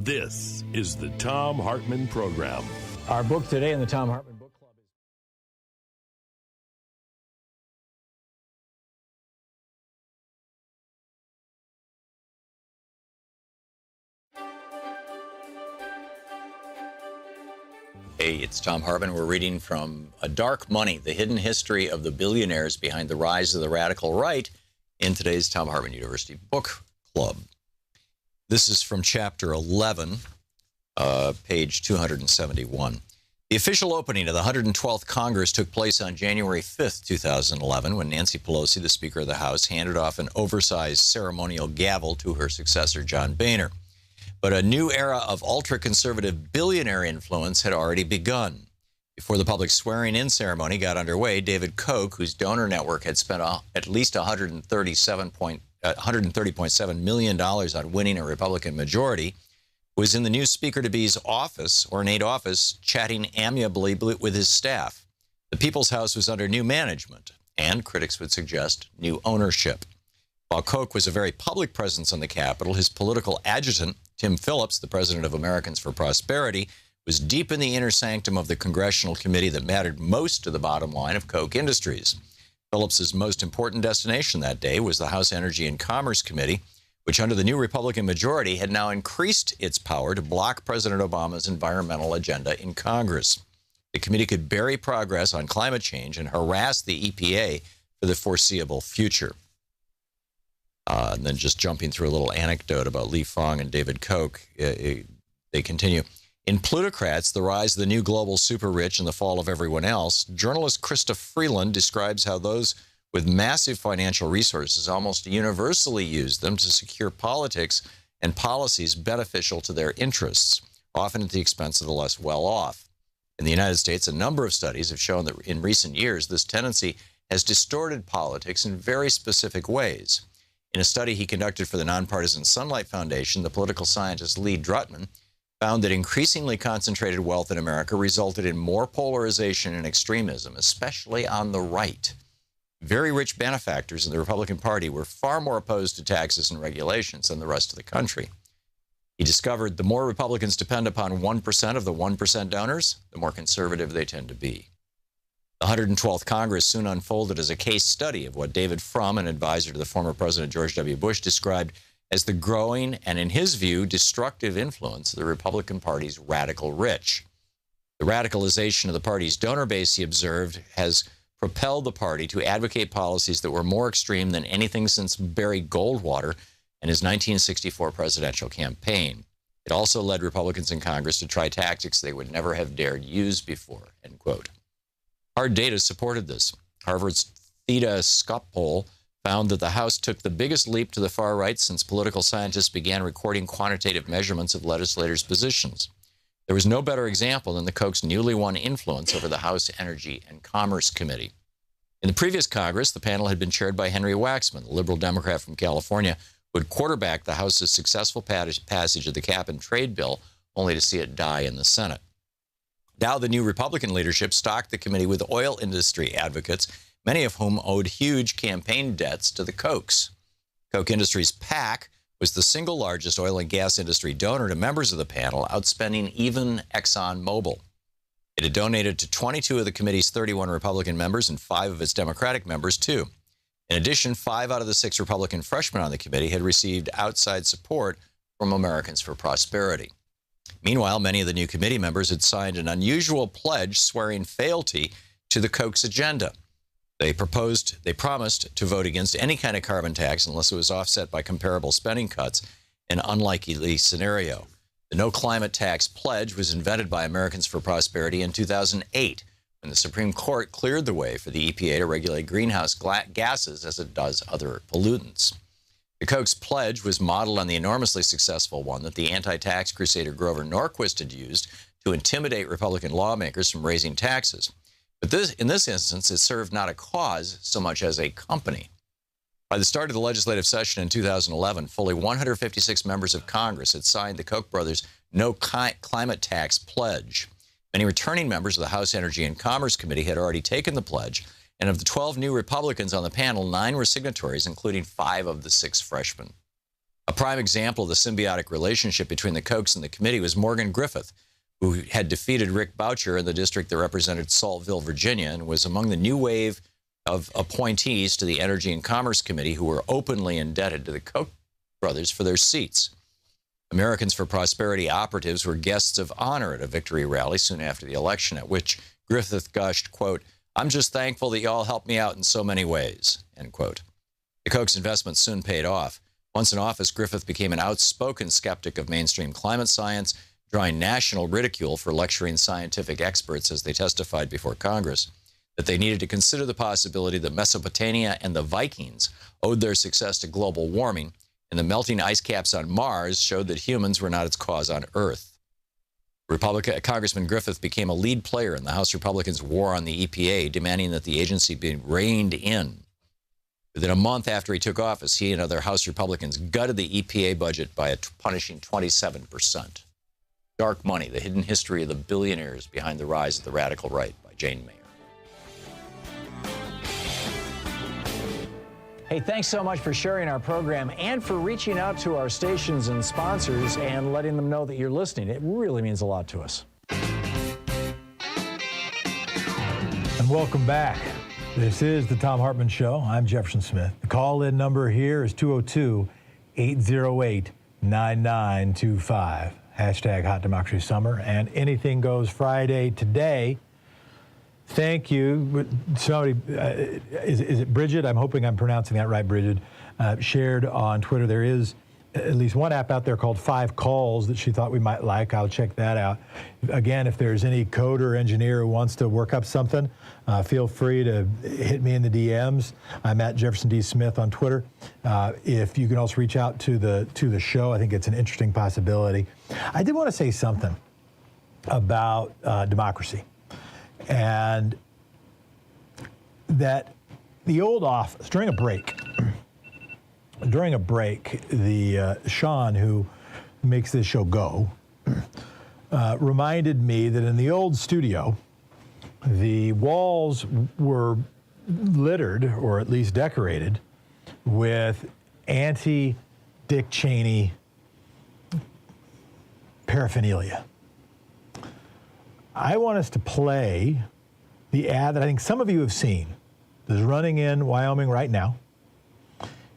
Speaker 2: This is the Thom Hartmann Program.
Speaker 1: Our book today in the Thom Hartmann Book Club is...
Speaker 20: Hey, it's Thom Hartmann. We're reading from A Dark Money, The Hidden History of the Billionaires Behind the Rise of the Radical Right in today's Thom Hartmann University Book Club. This is from Chapter 11, page 271. The official opening of the 112th Congress took place on January 5th, 2011, when Nancy Pelosi, the Speaker of the House, handed off an oversized ceremonial gavel to her successor, John Boehner. But a new era of ultra-conservative billionaire influence had already begun. Before the public swearing-in ceremony got underway, David Koch, whose donor network had spent at least $130.7 million on winning a Republican majority, was in the new Speaker-to-be's office, ornate office, chatting amiably with his staff. The People's House was under new management, and critics would suggest new ownership. While Koch was a very public presence on the Capitol, his political adjutant, Tim Phillips, the president of Americans for Prosperity, was deep in the inner sanctum of the congressional committee that mattered most to the bottom line of Koch Industries. Phillips's most important destination that day was the House Energy and Commerce Committee, which under the new Republican majority had now increased its power to block President Obama's environmental agenda in Congress. The committee could bury progress on climate change and harass the EPA for the foreseeable future. And then just jumping through a little anecdote about Lee Fong and David Koch, they continue. In Plutocrats, The Rise of the New Global Super-Rich and the Fall of Everyone Else, journalist Krista Freeland describes how those with massive financial resources almost universally use them to secure politics and policies beneficial to their interests, often at the expense of the less well-off. In the United States, a number of studies have shown that in recent years, this tendency has distorted politics in very specific ways. In a study he conducted for the nonpartisan Sunlight Foundation, the political scientist Lee Drutman found that increasingly concentrated wealth in America resulted in more polarization and extremism, especially on the right. Very rich benefactors in the Republican Party were far more opposed to taxes and regulations than the rest of the country. He discovered the more Republicans depend upon 1% of the 1% donors, the more conservative they tend to be. The 112th Congress soon unfolded as a case study of what David Frum, an advisor to the former President George W. Bush, described as the growing and, in his view, destructive influence of the Republican Party's radical rich. The radicalization of the party's donor base, he observed, has propelled the party to advocate policies that were more extreme than anything since Barry Goldwater and his 1964 presidential campaign. It also led Republicans in Congress to try tactics they would never have dared use before, end quote. Hard data supported this. Harvard's Theta Scott poll found that the House took the biggest leap to the far right since political scientists began recording quantitative measurements of legislators' positions. There was no better example than the Koch's newly won influence over the House Energy and Commerce Committee. In the previous Congress, the panel had been chaired by Henry Waxman, the liberal Democrat from California, who had quarterbacked the House's successful passage of the cap and trade bill, only to see it die in the Senate. Now the new Republican leadership stocked the committee with oil industry advocates, many of whom owed huge campaign debts to the Kochs. Koch Industries PAC was the single largest oil and gas industry donor to members of the panel, outspending even ExxonMobil. It had donated to 22 of the committee's 31 Republican members and 5 of its Democratic members, too. In addition, 5 out of the 6 Republican freshmen on the committee had received outside support from Americans for Prosperity. Meanwhile, many of the new committee members had signed an unusual pledge swearing fealty to the Koch's agenda. They promised to vote against any kind of carbon tax unless it was offset by comparable spending cuts, an unlikely scenario. The no climate tax pledge was invented by Americans for Prosperity in 2008, when the Supreme Court cleared the way for the EPA to regulate greenhouse gases as it does other pollutants. The Koch's pledge was modeled on the enormously successful one that the anti-tax crusader Grover Norquist had used to intimidate Republican lawmakers from raising taxes. But in this instance, it served not a cause so much as a company. By the start of the legislative session in 2011, fully 156 members of Congress had signed the Koch brothers' no climate tax pledge. Many returning members of the House Energy and Commerce Committee had already taken the pledge, and of the 12 new Republicans on the panel, 9 were signatories, including 5 of the 6 freshmen. A prime example of the symbiotic relationship between the Kochs and the committee was Morgan Griffith, who had defeated Rick Boucher in the district that represented Saltville, Virginia, and was among the new wave of appointees to the Energy and Commerce Committee who were openly indebted to the Koch brothers for their seats. Americans for Prosperity operatives were guests of honor at a victory rally soon after the election, at which Griffith gushed, quote, "I'm just thankful that y'all helped me out in so many ways," end quote. The Koch's investment soon paid off. Once in office, Griffith became an outspoken skeptic of mainstream climate science, drawing national ridicule for lecturing scientific experts as they testified before Congress that they needed to consider the possibility that Mesopotamia and the Vikings owed their success to global warming, and the melting ice caps on Mars showed that humans were not its cause on Earth. Congressman Griffith became a lead player in the House Republicans' war on the EPA, demanding that the agency be reined in. Within a month after he took office, he and other House Republicans gutted the EPA budget by a punishing 27%. Dark Money, the hidden history of the billionaires behind the rise of the radical right, by Jane Mayer.
Speaker 1: Hey, thanks so much for sharing our program and for reaching out to our stations and sponsors and letting them know that you're listening. It really means a lot to us.
Speaker 3: And welcome back. This is the Thom Hartmann Show. I'm Jefferson Smith. The call-in number here is 202-808-9925. Hashtag Hot Democracy Summer and Anything Goes Friday today. Thank you. Somebody, is it Bridget? I'm hoping I'm pronouncing that right, Bridget. Shared on Twitter. There is at least one app out there called 5 Calls that she thought we might like. I'll check that out. Again, if there's any coder or engineer who wants to work up something, feel free to hit me in the DMs. I'm at Jefferson D. Smith on Twitter. If you can also reach out to the show, I think it's an interesting possibility. I did want to say something about democracy, and that the old office, during a break, the Sean, who makes this show go, reminded me that in the old studio, the walls were littered, or at least decorated, with anti-Dick Cheney paraphernalia. I want us to play the ad that I think some of you have seen that is running in Wyoming right now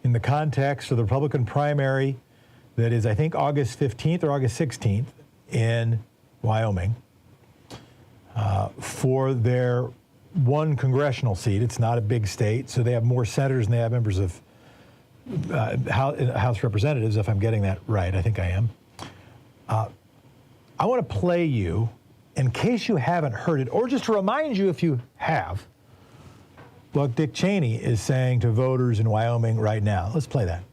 Speaker 3: in the context of the Republican primary that is, I think, August 15th or August 16th in Wyoming for their one congressional seat. It's not a big state, so they have more senators than they have members of House Representatives, if I'm getting that right. I think I am. I want to play you, in case you haven't heard it, or just to remind you if you have, what Dick Cheney is saying to voters in Wyoming right now. Let's play that.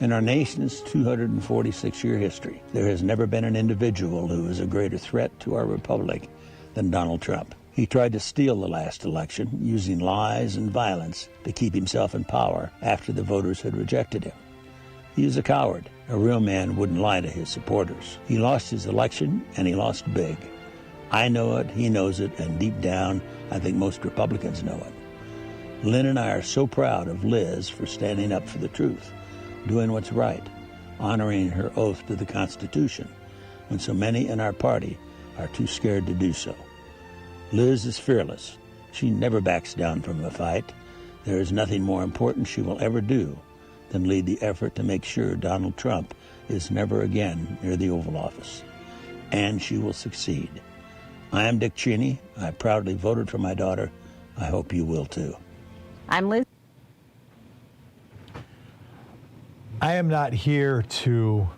Speaker 21: In our nation's 246-year history, there has never been an individual who is a greater threat to our republic than Donald Trump. He tried to steal the last election using lies and violence to keep himself in power after the voters had rejected him. He is a coward. A real man wouldn't lie to his supporters. He lost his election, and he lost big. I know it, he knows it, and deep down, I think most Republicans know it. Lynn and I are so proud of Liz for standing up for the truth, doing what's right, honoring her oath to the Constitution, when so many in our party are too scared to do so. Liz is fearless. She never backs down from a fight. There is nothing more important she will ever do than lead the effort to make sure Donald Trump is never again near the Oval Office. And she will succeed. I am Dick Cheney. I proudly voted for my daughter. I hope you will too.
Speaker 22: I'm Liz.
Speaker 3: I am not here to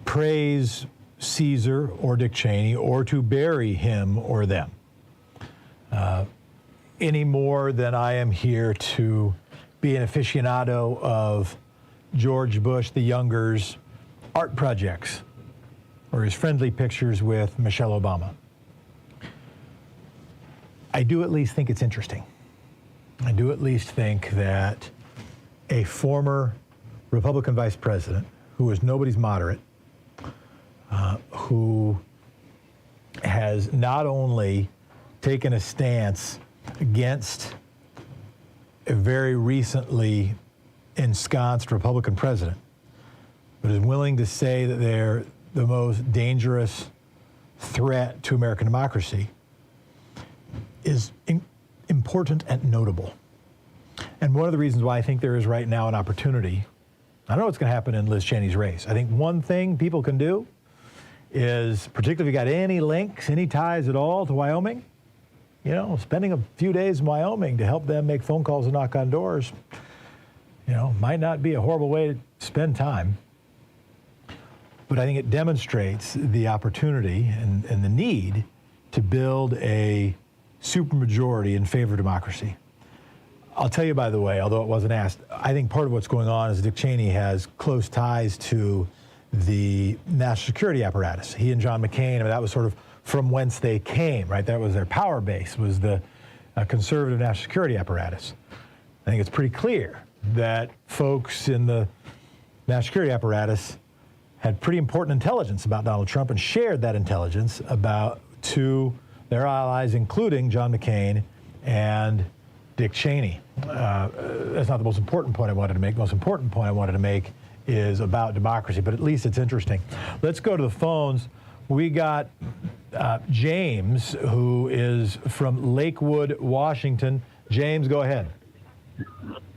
Speaker 3: praise Caesar or Dick Cheney or to bury him or them any more than I am here to be an aficionado of George Bush the Younger's art projects or his friendly pictures with Michelle Obama. I do at least think it's interesting. I do at least think that a former Republican vice president who is nobody's moderate, who has not only taken a stance against a very recently ensconced Republican president, but is willing to say that they're the most dangerous threat to American democracy, is important and notable. And one of the reasons why I think there is right now an opportunity, I don't know what's going to happen in Liz Cheney's race. I think one thing people can do is, particularly if you got any links, any ties at all to Wyoming, you know, spending a few days in Wyoming to help them make phone calls and knock on doors, you know, might not be a horrible way to spend time. But I think it demonstrates the opportunity and the need to build a supermajority in favor of democracy. I'll tell you, by the way, although it wasn't asked, I think part of what's going on is Dick Cheney has close ties to the national security apparatus. He and John McCain, I mean, that was sort of from whence they came, right? That was their power base, was the conservative national security apparatus. I think it's pretty clear that folks in the national security apparatus had pretty important intelligence about Donald Trump and shared that intelligence to their allies, including John McCain and Dick Cheney. That's not the most important point I wanted to make. The most important point I wanted to make is about democracy, but at least it's interesting. Let's go to the phones. We got James, who is from Lakewood, Washington. James, go ahead.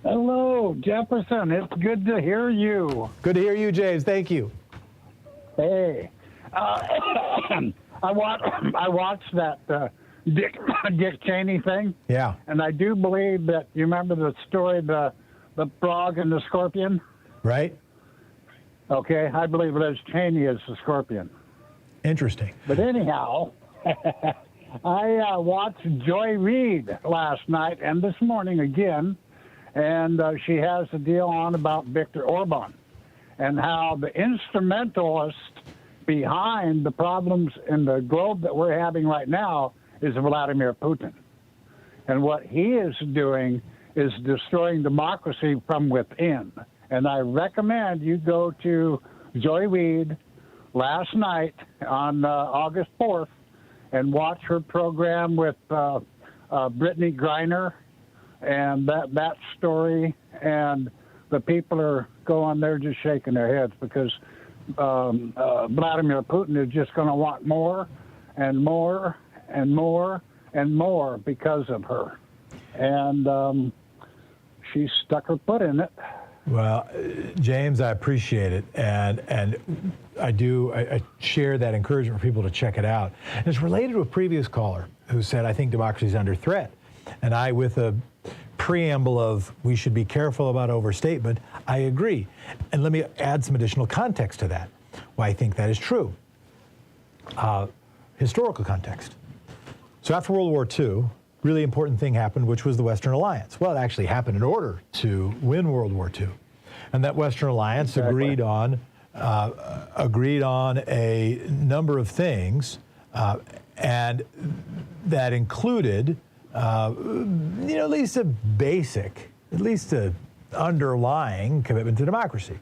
Speaker 23: Hello, Jefferson. It's good to hear you.
Speaker 3: Good to hear you, James. Thank you.
Speaker 23: Hey. I watched that Dick Cheney thing.
Speaker 3: Yeah.
Speaker 23: And I do believe that, you remember the story, the frog and the scorpion?
Speaker 3: Right.
Speaker 23: Okay, I believe Liz Cheney is the scorpion.
Speaker 3: Interesting.
Speaker 23: But anyhow, I watched Joy Reid last night and this morning again, and she has a deal on about Viktor Orban and how the instrumentalist behind the problems in the globe that we're having right now is Vladimir Putin. And what he is doing is destroying democracy from within. And I recommend you go to Joy Reid last night on August 4th and watch her program with Brittany Griner and that story. And the people are going there just shaking their heads because Vladimir Putin is just going to want more and more and more and more because of her. And she stuck her foot in it.
Speaker 3: Well, James, I appreciate it, and I share that encouragement for people to check it out. And it's related to a previous caller who said, I think democracy is under threat. And I, with a preamble of we should be careful about overstatement, I agree. And let me add some additional context to that, why I think that is true. Historical context. So after World War II, really important thing happened, which was the Western Alliance. Well, it actually happened in order to win World War II. And that Western Alliance agreed on a number of things, and that included, at least a basic, at least a underlying commitment to democracy.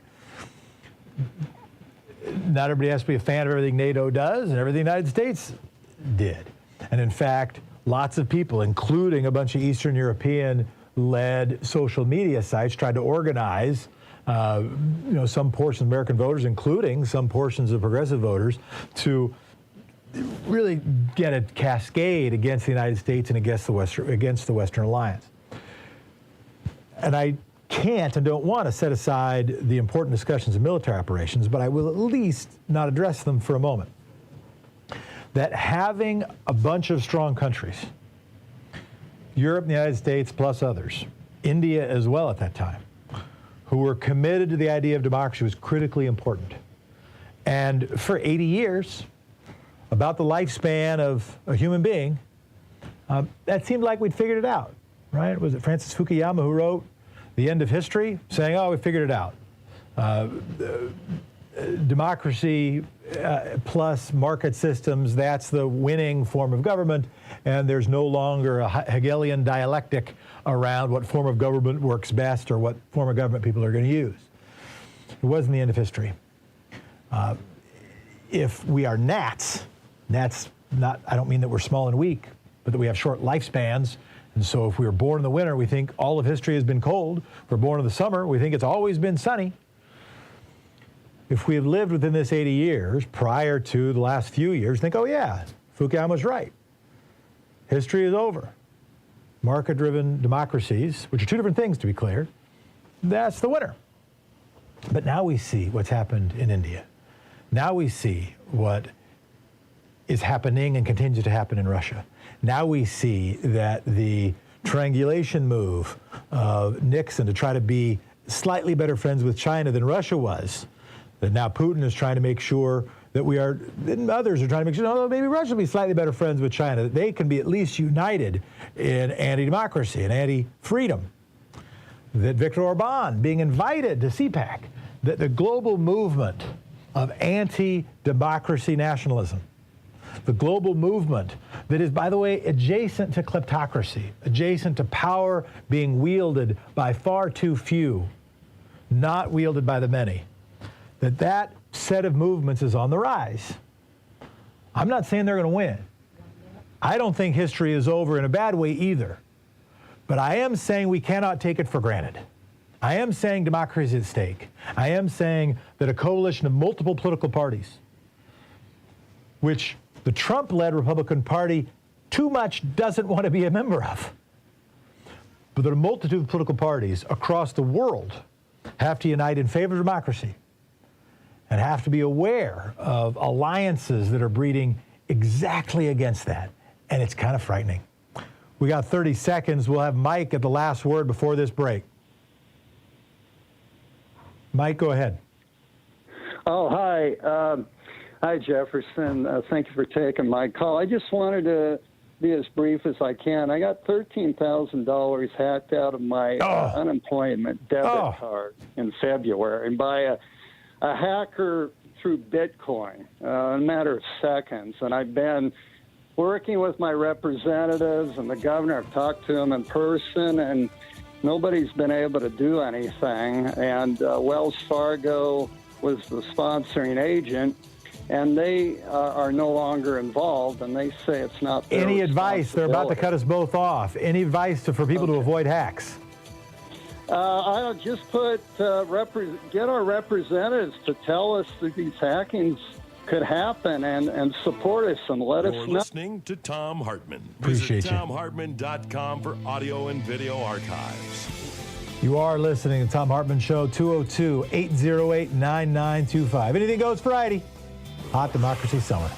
Speaker 3: Not everybody has to be a fan of everything NATO does and everything the United States did. And in fact, lots of people, including a bunch of Eastern European-led social media sites, tried to organize, some portions of American voters, including some portions of progressive voters, to really get a cascade against the United States and against the Western Alliance. And I can't and don't want to set aside the important discussions of military operations, but I will at least not address them for a moment. That having a bunch of strong countries, Europe and the United States plus others, India as well at that time, who were committed to the idea of democracy was critically important. And for 80 years, about the lifespan of a human being, that seemed like we'd figured it out, right? Was it Francis Fukuyama who wrote The End of History, saying, oh, we figured it out. Democracy plus market systems, that's the winning form of government, and there's no longer a Hegelian dialectic around what form of government works best or what form of government people are going to use. It wasn't the end of history. If we are gnats not, I don't mean that we're small and weak, but that we have short lifespans. And so if we were born in the winter, we think all of history has been cold. If we're born in the summer, we think it's always been sunny. If we have lived within this 80 years prior to the last few years, think, oh yeah, Fukuyama's right. History is over. Market-driven democracies, which are two different things to be clear, that's the winner. But now we see what's happened in India. Now we see what is happening and continues to happen in Russia. Now we see that the triangulation move of Nixon to try to be slightly better friends with China than Russia was, that now Putin is trying to make sure that we are, and others are trying to make sure, no, maybe Russia will be slightly better friends with China, that they can be at least united in anti-democracy and anti-freedom. That Viktor Orban being invited to CPAC, that the global movement of anti-democracy nationalism, the global movement that is, by the way, adjacent to kleptocracy, adjacent to power being wielded by far too few, not wielded by the many, that set of movements is on the rise. I'm not saying they're going to win. I don't think history is over in a bad way either. But I am saying we cannot take it for granted. I am saying democracy is at stake. I am saying that a coalition of multiple political parties, which the Trump-led Republican Party too much doesn't want to be a member of, but that a multitude of political parties across the world have to unite in favor of democracy and have to be aware of alliances that are breeding exactly against that. And it's kind of frightening. We got 30 seconds. We'll have Mike at the last word before this break. Mike, go ahead.
Speaker 4: Oh, hi. Hi, Jefferson. Thank you for taking my call. I just wanted to be as brief as I can. I got $13,000 hacked out of my unemployment debit card in February by a hacker through Bitcoin in a matter of seconds. And I've been working with my representatives and the governor. I've talked to him in person, and nobody's been able to do anything. And Wells Fargo was the sponsoring agent, and they are no longer involved, and they say it's not their
Speaker 3: Any advice? They're about to cut us both off. Any advice for people to avoid hacks?
Speaker 4: I'll just get our representatives to tell us that these hackings could happen and support us and let us know.
Speaker 2: You're listening to Thom Hartmann.
Speaker 3: Appreciate
Speaker 2: Visit
Speaker 3: you.
Speaker 2: ThomHartmann.com for audio and video archives.
Speaker 3: You are listening to Thom Hartmann Show, 202-808-9925. Anything Goes Friday. Hot Democracy Summer.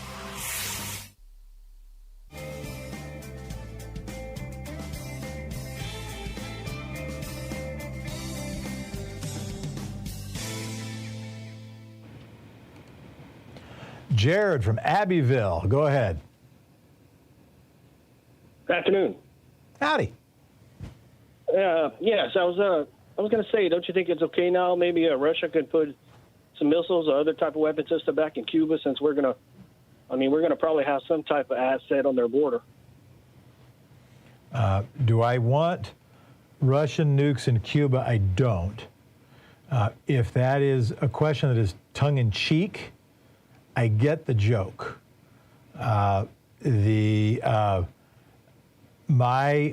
Speaker 3: Jared from Abbeville, go ahead.
Speaker 5: Good afternoon.
Speaker 3: Howdy.
Speaker 5: Yes, I was going to say, don't you think it's okay now? Maybe Russia could put some missiles or other type of weapon system back in Cuba, since we're going to probably have some type of asset on their border.
Speaker 3: Do I want Russian nukes in Cuba? I don't. If that is a question that is tongue-in-cheek, I get the joke. My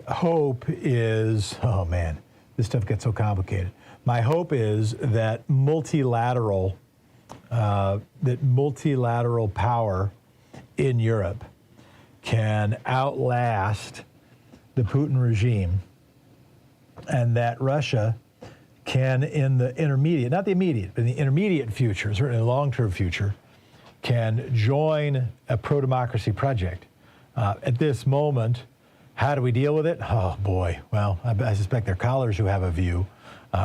Speaker 3: hope is, oh man, this stuff gets so complicated. My hope is that multilateral power in Europe can outlast the Putin regime, and that Russia can, in the intermediate, not the immediate, but in the intermediate future, certainly the long-term future, can join a pro-democracy project. At this moment, how do we deal with it? Oh boy, well, I suspect there are callers who have a view.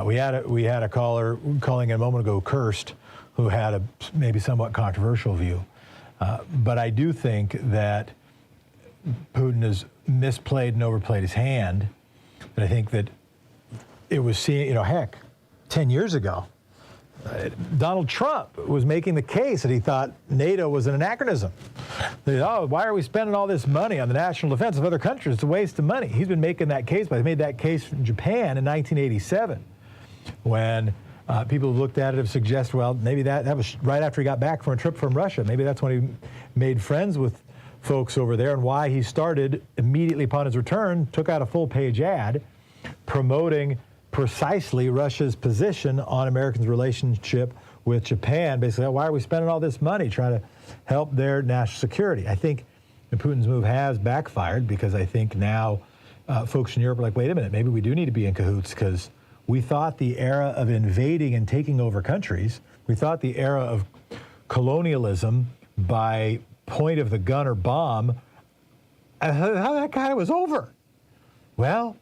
Speaker 3: We had a caller calling in a moment ago, Kirst, who had a maybe somewhat controversial view. But I do think that Putin has misplayed and overplayed his hand. And I think that it was seen, heck, 10 years ago, Donald Trump was making the case that he thought NATO was an anachronism. Why are we spending all this money on the national defense of other countries? It's a waste of money. He's been making that case, but he made that case in Japan in 1987 when people who looked at it have suggested, well, maybe that was right after he got back from a trip from Russia. Maybe that's when he made friends with folks over there, and why he started immediately upon his return, took out a full-page ad promoting precisely Russia's position on Americans' relationship with Japan. Basically, why are we spending all this money trying to help their national security? I think Putin's move has backfired, because I think now folks in Europe are like, wait a minute, maybe we do need to be in cahoots, because we thought the era of invading and taking over countries, we thought the era of colonialism by point of the gun or bomb, how that guy was over. Well,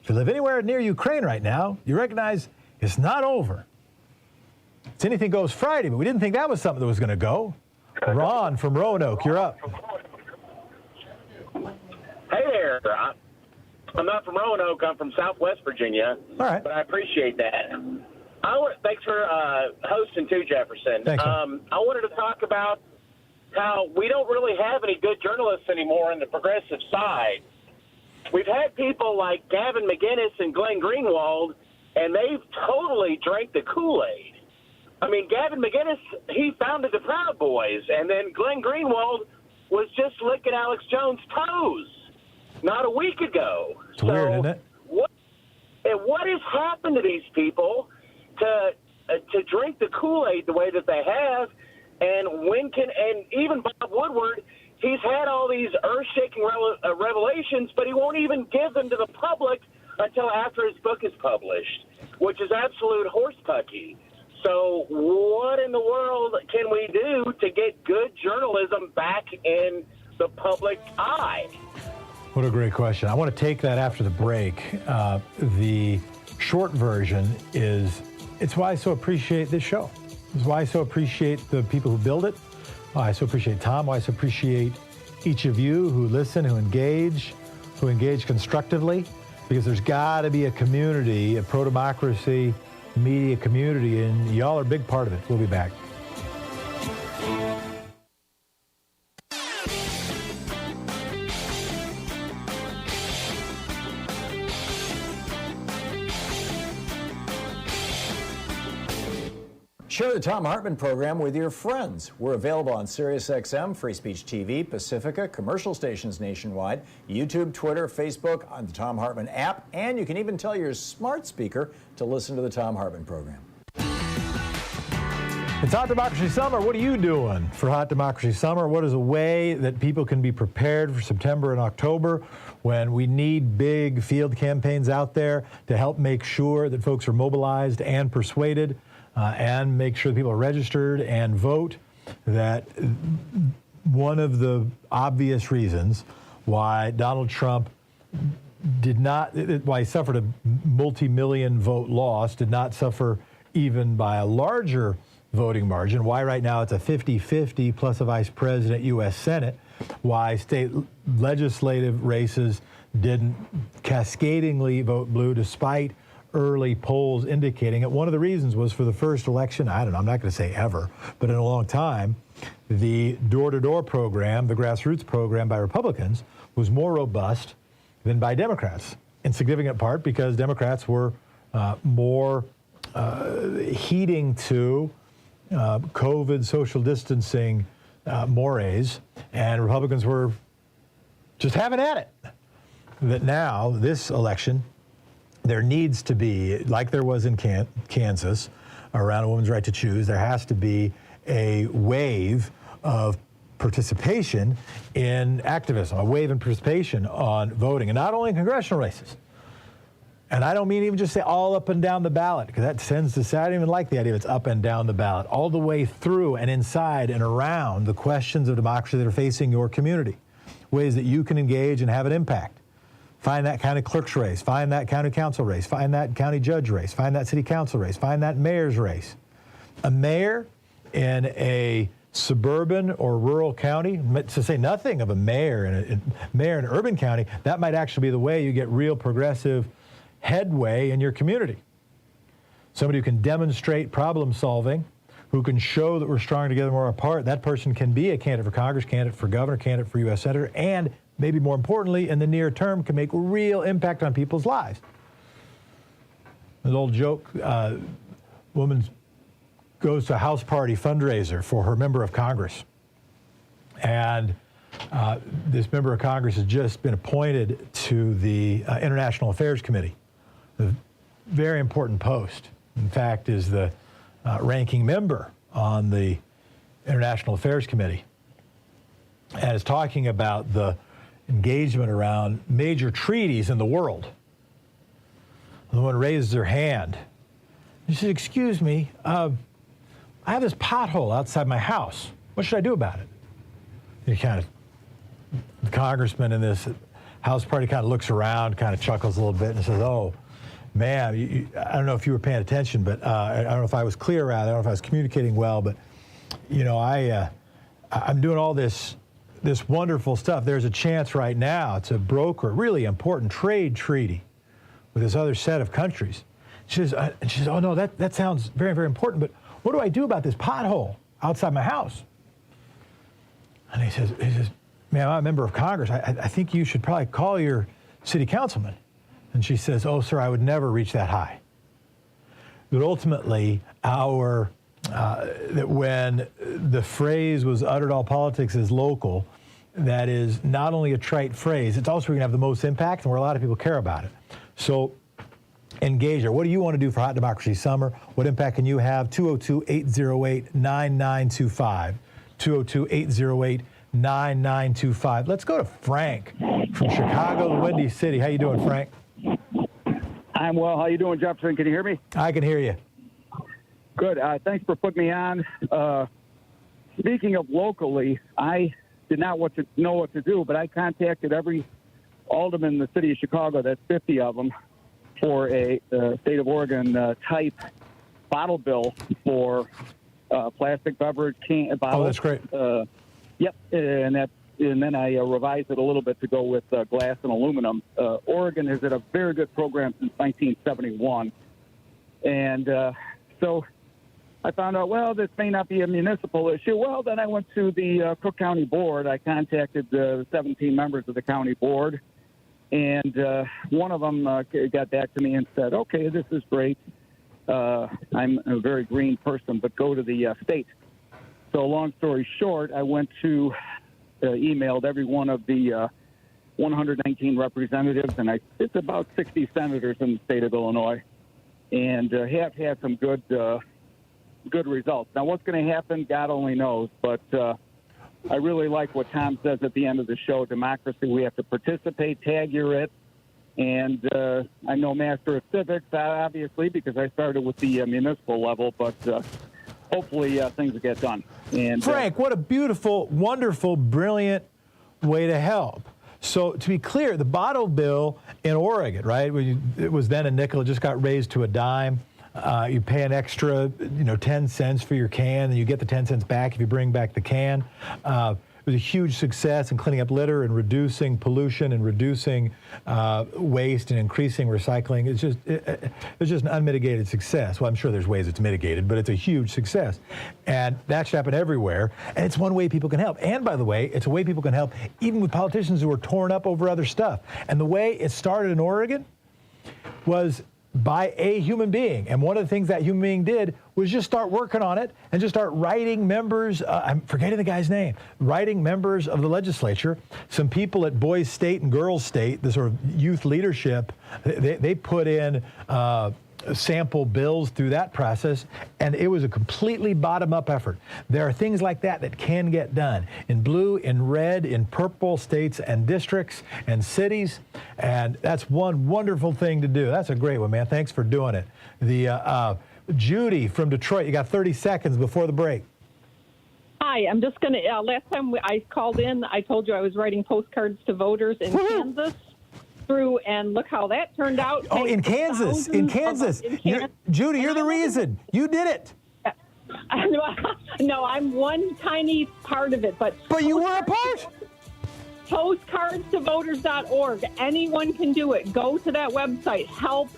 Speaker 3: if you live anywhere near Ukraine right now, you recognize it's not over. It's Anything Goes Friday, but we didn't think that was something that was going to go. Ron from Roanoke, you're up.
Speaker 6: Hey there. I'm not from Roanoke. I'm from Southwest Virginia.
Speaker 3: All right.
Speaker 6: But I appreciate that. Thanks for hosting too, Jefferson.
Speaker 3: Thanks,
Speaker 6: I wanted to talk about how we don't really have any good journalists anymore on the progressive side. We've had people like Gavin McInnes and Glenn Greenwald, and they've totally drank the Kool-Aid. I mean, Gavin McInnes, he founded the Proud Boys, and then Glenn Greenwald was just licking Alex Jones' toes not a week ago.
Speaker 3: It's weird, isn't it?
Speaker 6: What has happened to these people to drink the Kool-Aid the way that they have? And and even Bob Woodward, he's had all these earth-shaking revelations, but he won't even give them to the public until after his book is published, which is absolute horsepucky. So what in the world can we do to get good journalism back in the public eye?
Speaker 3: What a great question. I want to take that after the break. The short version is, it's why I so appreciate this show. It's why I so appreciate the people who build it. Why I so appreciate Tom. Why I so appreciate each of you who listen, who engage constructively, because there's got to be a community, a pro-democracy media community, and y'all are a big part of it. We'll be back.
Speaker 1: Share the Thom Hartmann Program with your friends. We're available on SiriusXM, Free Speech TV, Pacifica, commercial stations nationwide, YouTube, Twitter, Facebook, on the Thom Hartmann app, and you can even tell your smart speaker to listen to the Thom Hartmann Program.
Speaker 3: It's Hot Democracy Summer. What are you doing for Hot Democracy Summer? What is a way that people can be prepared for September and October when we need big field campaigns out there to help make sure that folks are mobilized and persuaded and make sure that people are registered and vote? That one of the obvious reasons why Donald Trump why he suffered a multi-million vote loss, did not suffer even by a larger voting margin, why right now it's a 50-50 plus a vice president, U.S. Senate, why state legislative races didn't cascadingly vote blue despite early polls indicating it. One of the reasons was for the first election, I don't know, I'm not going to say ever, but in a long time, the door-to-door program, the grassroots program by Republicans, was more robust than by Democrats, in significant part because Democrats were more heeding to COVID social distancing mores, and Republicans were just having at it. That now, this election, there needs to be, like there was in Kansas around a woman's right to choose, there has to be a wave of participation in activism, a wave in participation on voting, and not only in congressional races. And I don't mean even just say all up and down the ballot, because that tends to say, I don't even like the idea of it's up and down the ballot, all the way through and inside and around the questions of democracy that are facing your community, ways that you can engage and have an impact. Find that county clerk's race, find that county council race, find that county judge race, find that city council race, find that mayor's race. A mayor in a suburban or rural county, to say nothing of a mayor in an urban county, that might actually be the way you get real progressive headway in your community. Somebody who can demonstrate problem solving, who can show that we're stronger together, more apart. That person can be a candidate for Congress, candidate for governor, candidate for U.S. Senator, and maybe more importantly, in the near term, can make real impact on people's lives. An old joke, woman goes to a house party fundraiser for her member of Congress. And this member of Congress has just been appointed to the International Affairs Committee, a very important post. In fact, is the ranking member on the International Affairs Committee, and is talking about the engagement around major treaties in the world. The woman raises her hand. She says, "Excuse me, I have this pothole outside my house. What should I do about it?" The congressman in this house party kind of looks around, kind of chuckles a little bit, and says, "Oh, ma'am, I don't know if you were paying attention, but I don't know if I was clear around it. I don't know if I was communicating well, but I'm doing all this wonderful stuff. There's a chance right now to broker a really important trade treaty with this other set of countries." She says, "Oh no, that sounds very, very important, but what do I do about this pothole outside my house?" And he says, "Ma'am, I'm a member of Congress. I think you should probably call your city councilman." And she says, "Oh, sir, I would never reach that high." But ultimately, that when the phrase was uttered, all politics is local, that is not only a trite phrase, it's also going to have the most impact and where a lot of people care about it. So engage her. What do you want to do for Hot Democracy Summer? What impact can you have? 202-808-9925. 202-808-9925. Let's go to Frank from Chicago, the Windy City. How you doing, Frank?
Speaker 7: I'm well. How you doing, Jefferson? Can you hear me?
Speaker 3: I can hear you.
Speaker 7: Good. Thanks for putting me on. Speaking of locally, I did not know what to do, but I contacted every alderman in the city of Chicago, that's 50 of them, for a state of Oregon type bottle bill for plastic beverage bottles.
Speaker 3: Oh, that's great.
Speaker 7: Yep, and then I revised it a little bit to go with glass and aluminum. Oregon has had a very good program since 1971, and so I found out, well, this may not be a municipal issue. Well, then I went to the Cook County Board. I contacted the 17 members of the county board, and one of them got back to me and said, "Okay, this is great. I'm a very green person, but go to the state. So long story short, I went to emailed every one of the 119 representatives, and it's about 60 senators in the state of Illinois, and have had some good results. Now, what's going to happen, God only knows, but I really like what Tom says at the end of the show, democracy, we have to participate, tag your it, and I know Master of Civics, obviously, because I started with the municipal level, but hopefully things will get done. And
Speaker 3: Frank, what a beautiful, wonderful, brilliant way to help. So to be clear, the bottle bill in Oregon, right, it was then a nickel, it just got raised to a dime. You pay an extra, 10 cents for your can, and you get the 10 cents back if you bring back the can. It was a huge success in cleaning up litter and reducing pollution and reducing waste and increasing recycling. It's just an unmitigated success. Well, I'm sure there's ways it's mitigated, but it's a huge success. And that should happen everywhere. And it's one way people can help. And by the way, it's a way people can help even with politicians who are torn up over other stuff. And the way it started in Oregon was by a human being. And one of the things that human being did was just start working on it and just start writing members, I'm forgetting the guy's name, writing members of the legislature. Some people at Boys State and Girls State, the sort of youth leadership, they put in sample bills through that process, and it was a completely bottom-up effort. There are things like that that can get done in blue, in red, in purple states and districts and cities, and that's one wonderful thing to do. That's a great one, man. Thanks for doing it. The Judy from Detroit, you got 30 seconds before the break.
Speaker 8: Hi, I'm just going to, last time I called in, I told you I was writing postcards to voters in Kansas. Through and look how that turned out.
Speaker 3: Oh, in Kansas. Judy, you're the reason. You did it.
Speaker 8: No, I'm one tiny part of it, but
Speaker 3: you were a part.
Speaker 8: Postcardstовoters.org. Anyone can do it. Go to that website. Help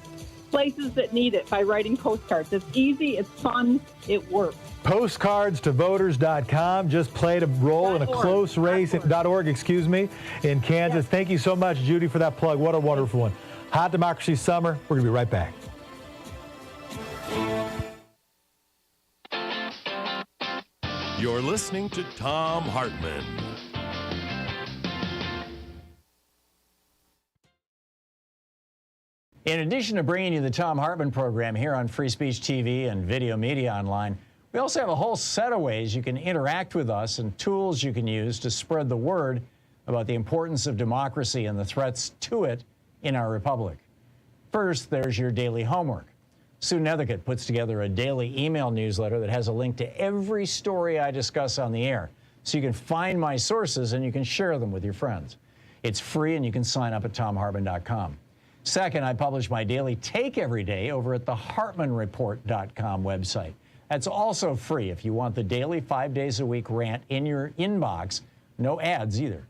Speaker 8: places that need it by writing postcards. It's easy. It's fun. It works.
Speaker 3: Postcardstовoters.com just played a role in a close race in .org, in Kansas. Yes. Thank you so much, Judy, for that plug. What a wonderful one. Hot Democracy Summer. We're going to be right back.
Speaker 2: You're listening to Thom Hartmann.
Speaker 1: In addition to bringing you the Thom Hartmann Program here on Free Speech TV and Video Media Online, we also have a whole set of ways you can interact with us and tools you can use to spread the word about the importance of democracy and the threats to it in our republic. First, there's your daily homework. Sue Nethercutt puts together a daily email newsletter that has a link to every story I discuss on the air, so you can find my sources and you can share them with your friends. It's free and you can sign up at thomhartmann.com. Second, I publish my daily take every day over at the hartmannreport.com website. That's also free if you want the daily 5 days a week rant in your inbox. No ads either.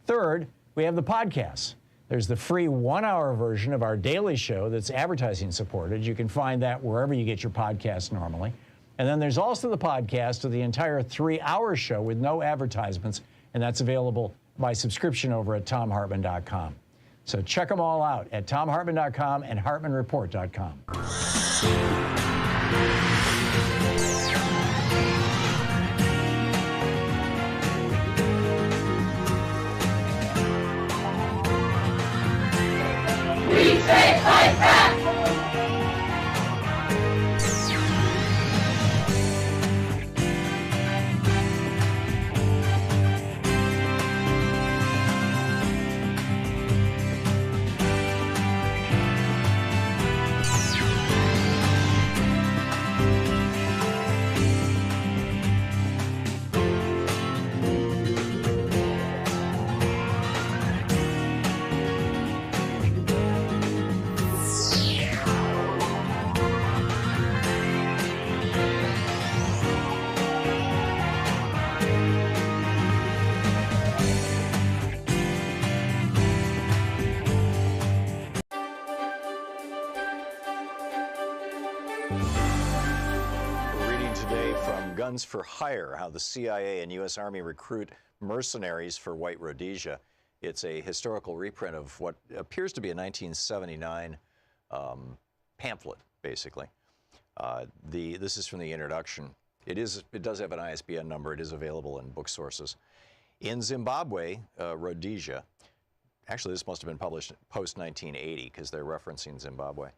Speaker 1: Third, we have the podcasts. There's the free 1-hour version of our daily show that's advertising supported. You can find that wherever you get your podcasts normally. And then there's also the podcast of the entire 3-hour show with no advertisements, and that's available by subscription over at thomhartmann.com. So check them all out at thomhartmann.com and hartmannreport.com.
Speaker 14: We take life back!
Speaker 20: Guns for Hire, how the CIA and U.S. Army recruit mercenaries for white Rhodesia. It's a historical reprint of what appears to be a 1979 pamphlet, basically. This is from the introduction. It does have an ISBN number. It is available in book sources. In Zimbabwe, Rhodesia, actually this must have been published post-1980 because they're referencing Zimbabwe.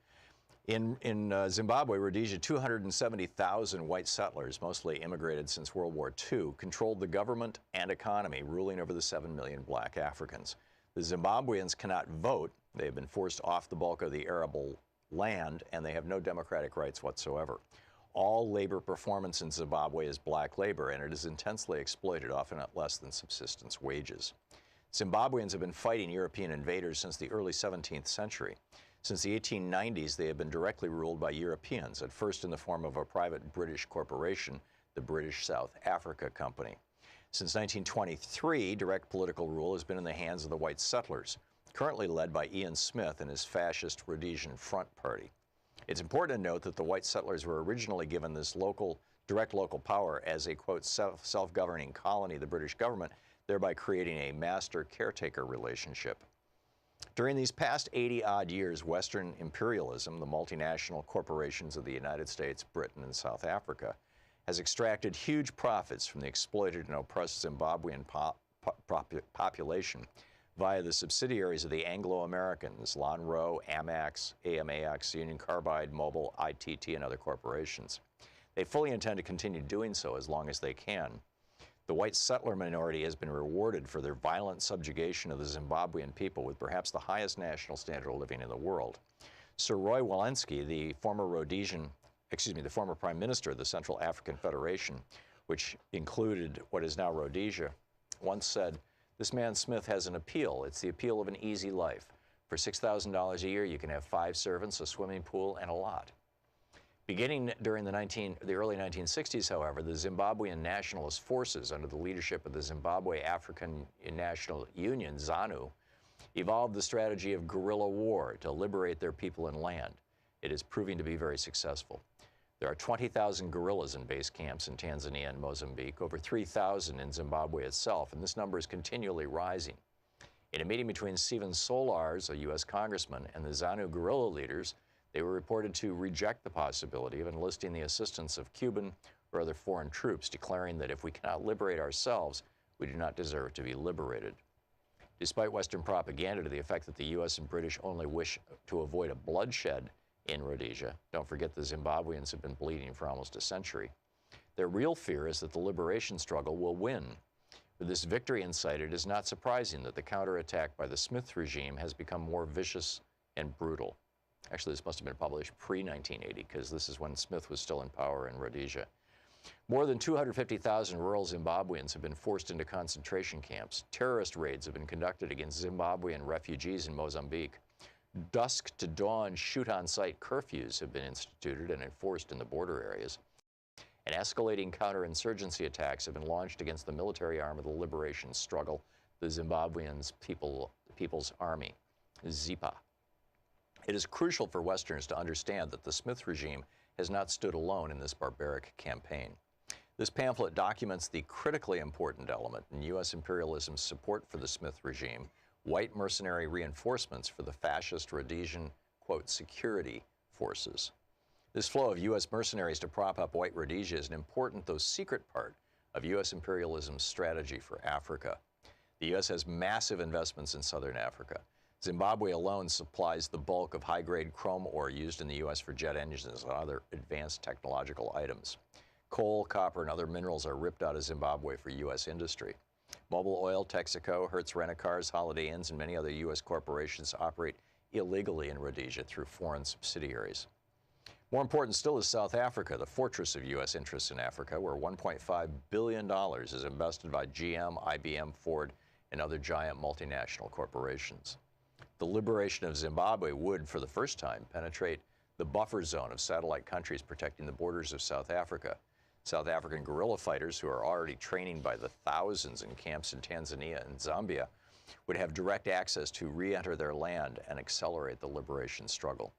Speaker 20: In Zimbabwe, Rhodesia, 270,000 white settlers, mostly immigrated since World War II, controlled the government and economy, ruling over the 7 million black Africans. The Zimbabweans cannot vote. They have been forced off the bulk of the arable land, and they have no democratic rights whatsoever. All labor performance in Zimbabwe is black labor, and it is intensely exploited, often at less than subsistence wages. Zimbabweans have been fighting European invaders since the early 17th century. Since the 1890s, they have been directly ruled by Europeans, at first in the form of a private British corporation, the British South Africa Company. Since 1923, direct political rule has been in the hands of the white settlers, currently led by Ian Smith and his fascist Rhodesian Front Party. It's important to note that the white settlers were originally given this direct local power as a, quote, self-governing colony of the British government, thereby creating a master-caretaker relationship. During these past 80-odd years, Western imperialism, the multinational corporations of the United States, Britain, and South Africa, has extracted huge profits from the exploited and oppressed Zimbabwean population via the subsidiaries of the Anglo-Americans, Lonrho, AMAX, Union Carbide, Mobil, ITT, and other corporations. They fully intend to continue doing so as long as they can. The white settler minority has been rewarded for their violent subjugation of the Zimbabwean people with perhaps the highest national standard of living in the world. Sir Roy Walensky, the former Prime Minister of the Central African Federation, which included what is now Rhodesia, once said, "This man Smith has an appeal. It's the appeal of an easy life. For $6,000 a year, you can have 5 servants, a swimming pool, and a lot." Beginning during the early 1960s, however, the Zimbabwean nationalist forces under the leadership of the Zimbabwe African National Union, ZANU, evolved the strategy of guerrilla war to liberate their people and land. It is proving to be very successful. There are 20,000 guerrillas in base camps in Tanzania and Mozambique, over 3,000 in Zimbabwe itself, and this number is continually rising. In a meeting between Stephen Solars, a U.S. congressman, and the ZANU guerrilla leaders, they were reported to reject the possibility of enlisting the assistance of Cuban or other foreign troops, declaring that if we cannot liberate ourselves, we do not deserve to be liberated. Despite Western propaganda to the effect that the U.S. and British only wish to avoid a bloodshed in Rhodesia, don't forget the Zimbabweans have been bleeding for almost a century, their real fear is that the liberation struggle will win. With this victory in sight, it is not surprising that the counterattack by the Smith regime has become more vicious and brutal. Actually, this must have been published pre-1980 because this is when Smith was still in power in Rhodesia. More than 250,000 rural Zimbabweans have been forced into concentration camps. Terrorist raids have been conducted against Zimbabwean refugees in Mozambique. Dusk to dawn shoot-on-sight curfews have been instituted and enforced in the border areas. And escalating counterinsurgency attacks have been launched against the military arm of the liberation struggle, the Zimbabwean People's Army, ZIPA. It is crucial for Westerners to understand that the Smith regime has not stood alone in this barbaric campaign. This pamphlet documents the critically important element in U.S. imperialism's support for the Smith regime, white mercenary reinforcements for the fascist Rhodesian, quote, security forces. This flow of U.S. mercenaries to prop up white Rhodesia is an important, though secret, part of U.S. imperialism's strategy for Africa. The U.S. has massive investments in southern Africa. Zimbabwe alone supplies the bulk of high-grade chrome ore used in the U.S. for jet engines and other advanced technological items. Coal, copper, and other minerals are ripped out of Zimbabwe for U.S. industry. Mobil Oil, Texaco, Hertz Rent-A-Cars, Holiday Inns, and many other U.S. corporations operate illegally in Rhodesia through foreign subsidiaries. More important still is South Africa, the fortress of U.S. interests in Africa, where $1.5 billion is invested by GM, IBM, Ford, and other giant multinational corporations. The liberation of Zimbabwe would, for the first time, penetrate the buffer zone of satellite countries protecting the borders of South Africa. South African guerrilla fighters, who are already training by the thousands in camps in Tanzania and Zambia, would have direct access to re-enter their land and accelerate the liberation struggle.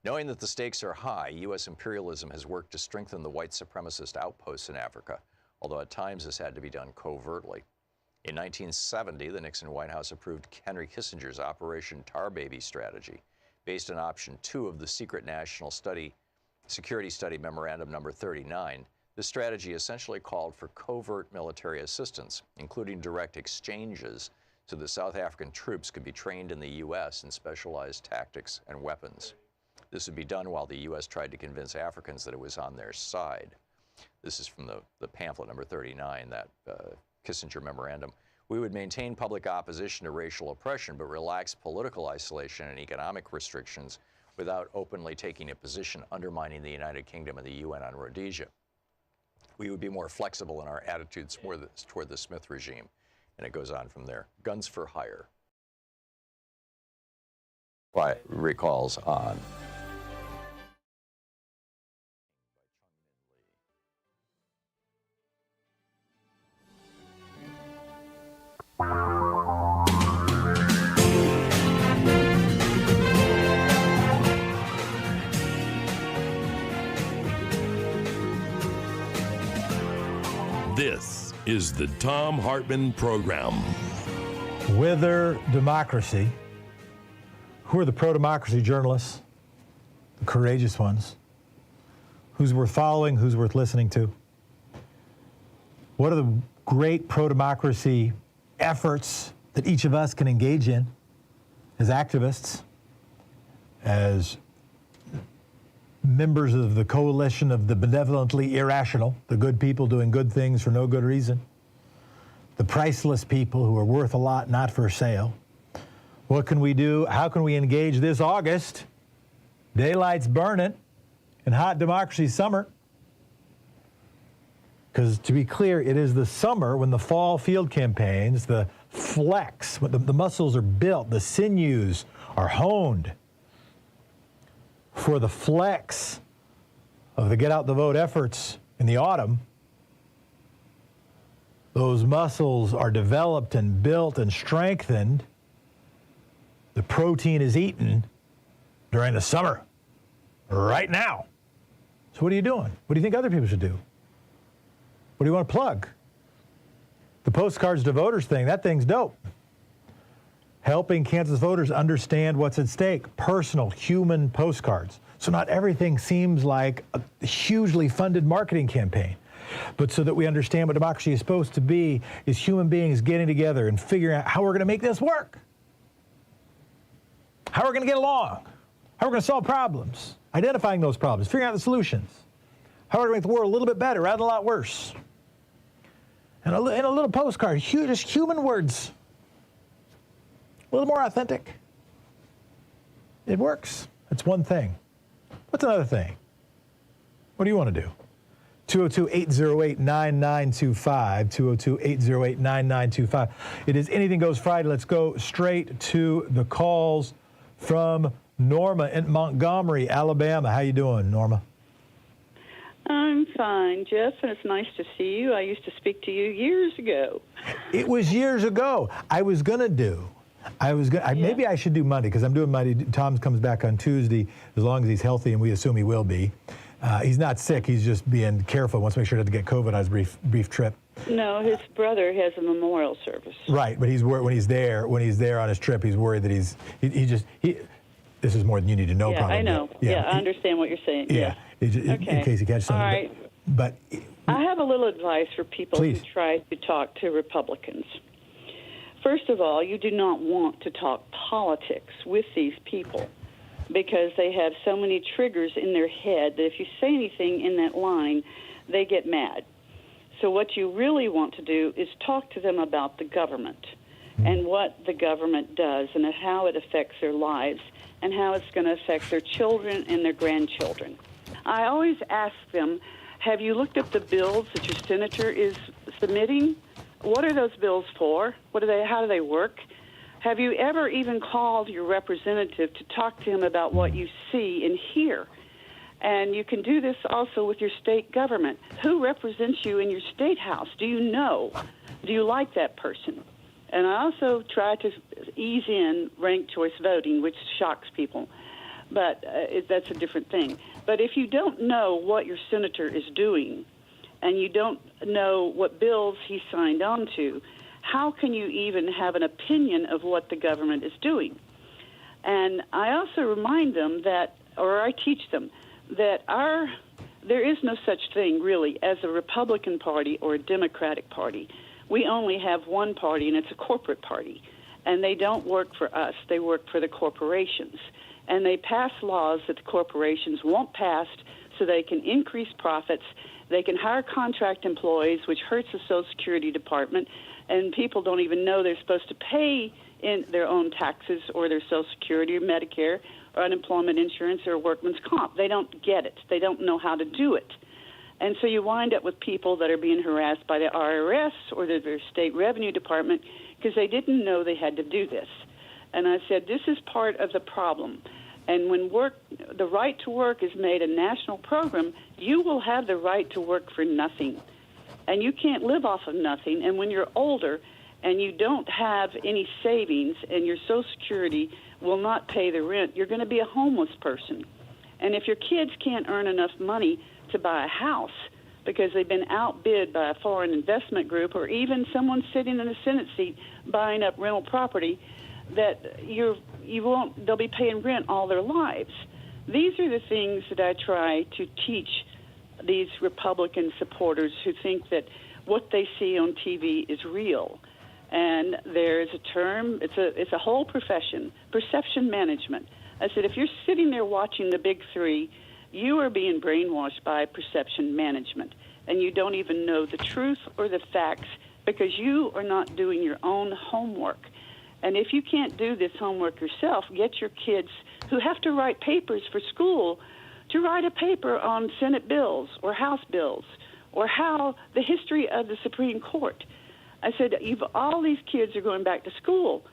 Speaker 20: Knowing that the stakes are high, U.S. imperialism has worked to strengthen the white supremacist outposts in Africa, although at times this had to be done covertly. In 1970, the Nixon White House approved Henry Kissinger's Operation Tar Baby strategy, based on Option 2 of the secret national study Security Study Memorandum number 39, this strategy essentially called for covert military assistance, including direct exchanges, so the South African troops could be trained in the U.S. in specialized tactics and weapons. This would be done while the U.S. tried to convince Africans that it was on their side. This is from the pamphlet number 39, that Kissinger memorandum. We would maintain public opposition to racial oppression, but relax political isolation and economic restrictions without openly taking a position undermining the United Kingdom and the UN on Rhodesia. We would be more flexible in our attitudes toward the Smith regime. And it goes on from there. Guns for hire. Recalls on.
Speaker 2: This is the Thom Hartmann Program.
Speaker 3: Wither democracy. Who are the pro-democracy journalists? The courageous ones. Who's worth following? Who's worth listening to? What are the great pro-democracy efforts that each of us can engage in as activists, as members of the coalition of the benevolently irrational, the good people doing good things for no good reason, the priceless people who are worth a lot, not for sale? What can we do? How can we engage this August? Daylight's burning in hot democracy summer. Because to be clear, it is the summer when the fall field campaigns, the flex, when the muscles are built, the sinews are honed for the flex of the get out the vote efforts in the autumn. Those muscles are developed and built and strengthened. The protein is eaten during the summer, right now. So what are you doing? What do you think other people should do? What do you want to plug? The postcards to voters thing, that thing's dope. Helping Kansas voters understand what's at stake. Personal, human postcards. So not everything seems like a hugely funded marketing campaign, but so that we understand what democracy is supposed to be is human beings getting together and figuring out how we're going to make this work. How we're going to get along. How we're going to solve problems. Identifying those problems. Figuring out the solutions. How we're going to make the world a little bit better rather than a lot worse. And a little postcard, just human words. A little more authentic. It works. That's one thing. What's another thing? What do you want to do? 202-808-9925, 202-808-9925. It is Anything Goes Friday. Let's go straight to the calls from Norma in Montgomery, Alabama. How you doing, Norma?
Speaker 9: I'm fine, Jeff, and it's nice to see you. I used to speak to you years ago.
Speaker 3: It was years ago. Maybe I should do Monday, because I'm doing Monday. Tom comes back on Tuesday, as long as he's healthy, and we assume he will be. He's not sick. He's just being careful. Wants to make sure not to get COVID on his brief trip.
Speaker 9: No, his brother has a memorial service.
Speaker 3: Right, but he's worried when he's there on his trip. He's worried that this is more than you need to know.
Speaker 9: Yeah,
Speaker 3: probably.
Speaker 9: I know. I understand what you're saying.
Speaker 3: Yeah. In case he catches something.
Speaker 9: All right.
Speaker 3: But
Speaker 9: I have a little advice for people who try to talk to Republicans. First of all, you do not want to talk politics with these people, because they have so many triggers in their head that if you say anything in that line, they get mad. So what you really want to do is talk to them about the government and what the government does and how it affects their lives and how it's going to affect their children and their grandchildren. I always ask them, have you looked at the bills that your senator is submitting? What are those bills for? How do they work? Have you ever even called your representative to talk to him about what you see and hear? And you can do this also with your state government. Who represents you in your state house? Do you know? Do you like that person? And I also try to ease in ranked choice voting, which shocks people. But that's a different thing. But if you don't know what your senator is doing and you don't know what bills he signed on to, how can you even have an opinion of what the government is doing? And I also remind them that, or I teach them, that there is no such thing really as a Republican Party or a Democratic Party. We only have one party, and it's a corporate party. And they don't work for us. They work for the corporations. And they pass laws that the corporations won't pass so they can increase profits. They can hire contract employees, which hurts the Social Security Department, and people don't even know they're supposed to pay in their own taxes or their Social Security or Medicare or unemployment insurance or workman's comp. They don't get it. They don't know how to do it. And so you wind up with people that are being harassed by the IRS or their state revenue department because they didn't know they had to do this. And I said, this is part of the problem. And when the right to work is made a national program, you will have the right to work for nothing. And you can't live off of nothing. And when you're older and you don't have any savings and your Social Security will not pay the rent, you're going to be a homeless person. And if your kids can't earn enough money to buy a house because they've been outbid by a foreign investment group or even someone sitting in a Senate seat buying up rental property, that they'll be paying rent all their lives. These are the things that I try to teach these Republican supporters who think that what they see on TV is real. And there's a term, it's a whole profession, perception management. I said, if you're sitting there watching the big three, you are being brainwashed by perception management, and you don't even know the truth or the facts because you are not doing your own homework. And if you can't do this homework yourself, get your kids who have to write papers for school to write a paper on Senate bills or House bills or how the history of the Supreme Court. I said, all these kids are going back to school.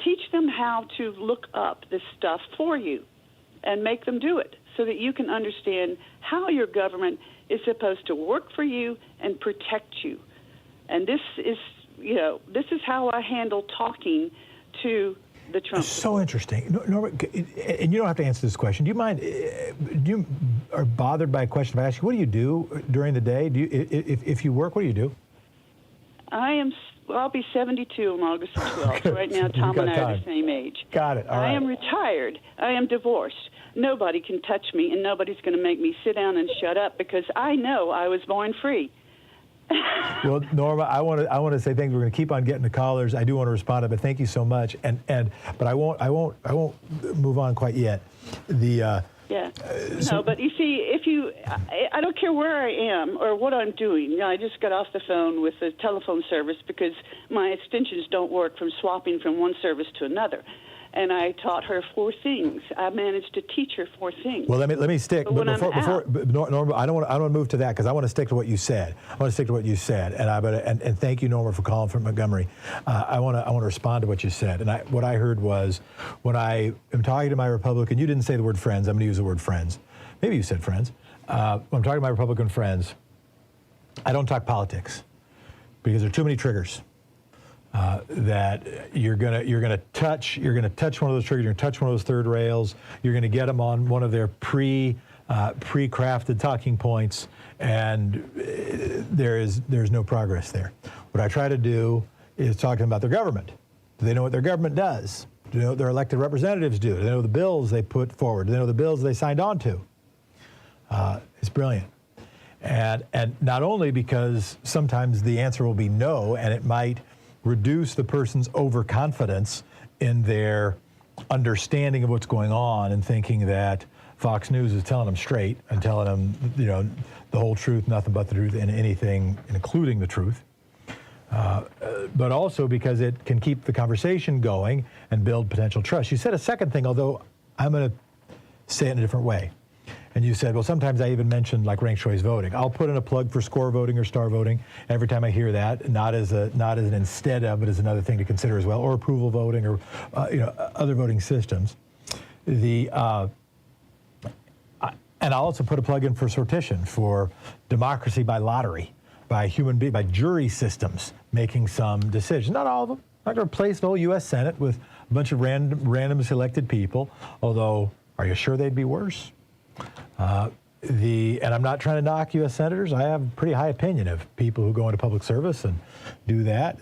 Speaker 9: Teach them how to look up this stuff for you and make them do it so that you can understand how your government is supposed to work for you and protect you. And this is how I handle talking to the Trump.
Speaker 3: So interesting. Norma, and you don't have to answer this question. Do you mind, you are bothered by a question if I ask you, what do you do during the day? If you work, what do you do?
Speaker 9: I'll be 72 on August 12th. Right now, Tom and I are the same age.
Speaker 3: Got it. All right.
Speaker 9: I am retired. I am divorced. Nobody can touch me, and nobody's going to make me sit down and shut up because I know I was born free.
Speaker 3: Well, Norma, I want to say thanks. We're going to keep on getting to callers. I do want to respond to it, but thank you so much. But I won't move on quite yet.
Speaker 9: But you see, I don't care where I am or what I'm doing. I just got off the phone with the telephone service because my extensions don't work from swapping from one service to another. And I taught her 4 things. I managed to teach her 4 things.
Speaker 3: Well, let me stick. But Norma, I don't want to move to that because I want to stick to what you said. And thank you, Norma, for calling from Montgomery. I want to respond to what you said. And what I heard was when I am talking to my Republican, you didn't say the word friends. I'm going to use the word friends. Maybe you said friends. When I'm talking to my Republican friends, I don't talk politics because there are too many triggers. That you're gonna touch one of those triggers. You're gonna touch one of those third rails. You're gonna get them on one of their pre-crafted talking points, and there's no progress there. What I try to do is talking about their government. Do they know what their government does? Do they know what their elected representatives do? Do they know the bills they put forward? Do they know the bills they signed on to? It's brilliant. And not only because sometimes the answer will be no, and it might reduce the person's overconfidence in their understanding of what's going on and thinking that Fox News is telling them straight and telling them, the whole truth, nothing but the truth, and anything, including the truth. But also because it can keep the conversation going and build potential trust. You said a second thing, although I'm going to say it in a different way. And you said, well, sometimes I even mentioned like ranked choice voting. I'll put in a plug for score voting or star voting every time I hear that, not as an instead of, but as another thing to consider as well, or approval voting or other voting systems. And I'll also put a plug in for sortition, for democracy by lottery, by jury systems making some decisions. Not all of them. I'm not going to replace the whole U.S. Senate with a bunch of random selected people. Although, are you sure they'd be worse? And I'm not trying to knock U.S. senators. I have a pretty high opinion of people who go into public service and do that.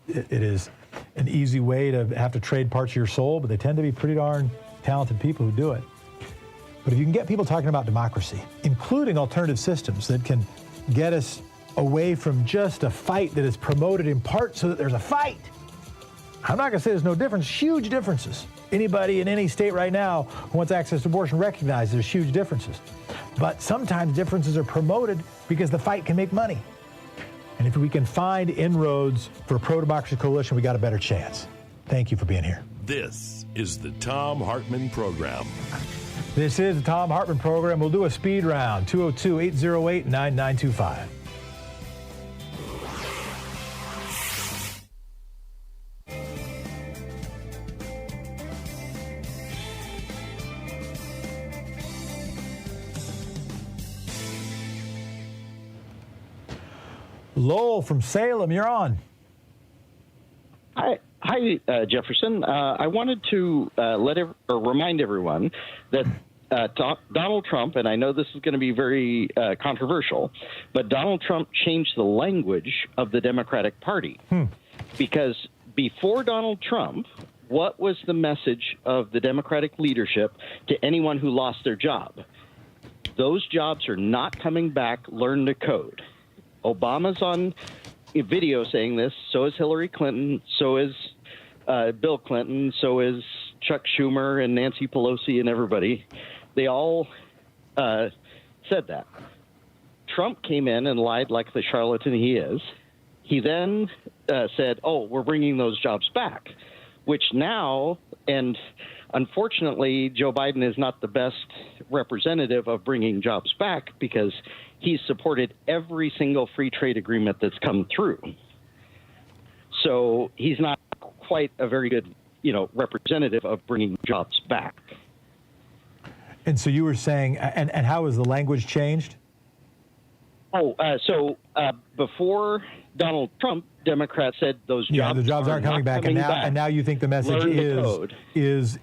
Speaker 3: It is an easy way to have to trade parts of your soul, but they tend to be pretty darn talented people who do it. But if you can get people talking about democracy, including alternative systems that can get us away from just a fight that is promoted in part so that there's a fight. I'm not going to say there's no difference, huge differences. Anybody in any state right now who wants access to abortion recognizes there's huge differences. But sometimes differences are promoted because the fight can make money. And if we can find inroads for a pro-democracy coalition, we got a better chance. Thank you for being here.
Speaker 2: This is the Thom Hartmann Program.
Speaker 3: This is the Thom Hartmann Program. We'll do a speed round, 202-808-9925. Lowell from Salem, you're on.
Speaker 10: Hi, Jefferson. I wanted to remind everyone that Donald Trump, and I know this is going to be very controversial, but Donald Trump changed the language of the Democratic Party. Because before Donald Trump, what was the message of the Democratic leadership to anyone who lost their job? Those jobs are not coming back. Learn to code. Obama's on video saying this. So is Hillary Clinton. So is Bill Clinton. So is Chuck Schumer and Nancy Pelosi and everybody. They all said that. Trump came in and lied like the charlatan he is. He then said, oh, we're bringing those jobs back, which now, and unfortunately, Joe Biden is not the best representative of bringing jobs back because he's supported every single free trade agreement that's come through. So he's not quite a very good, representative of bringing jobs back.
Speaker 3: And so you were saying, and how has the language changed?
Speaker 10: So before Donald Trump, Democrats said those jobs,
Speaker 3: the jobs aren't coming back, and now you think the message is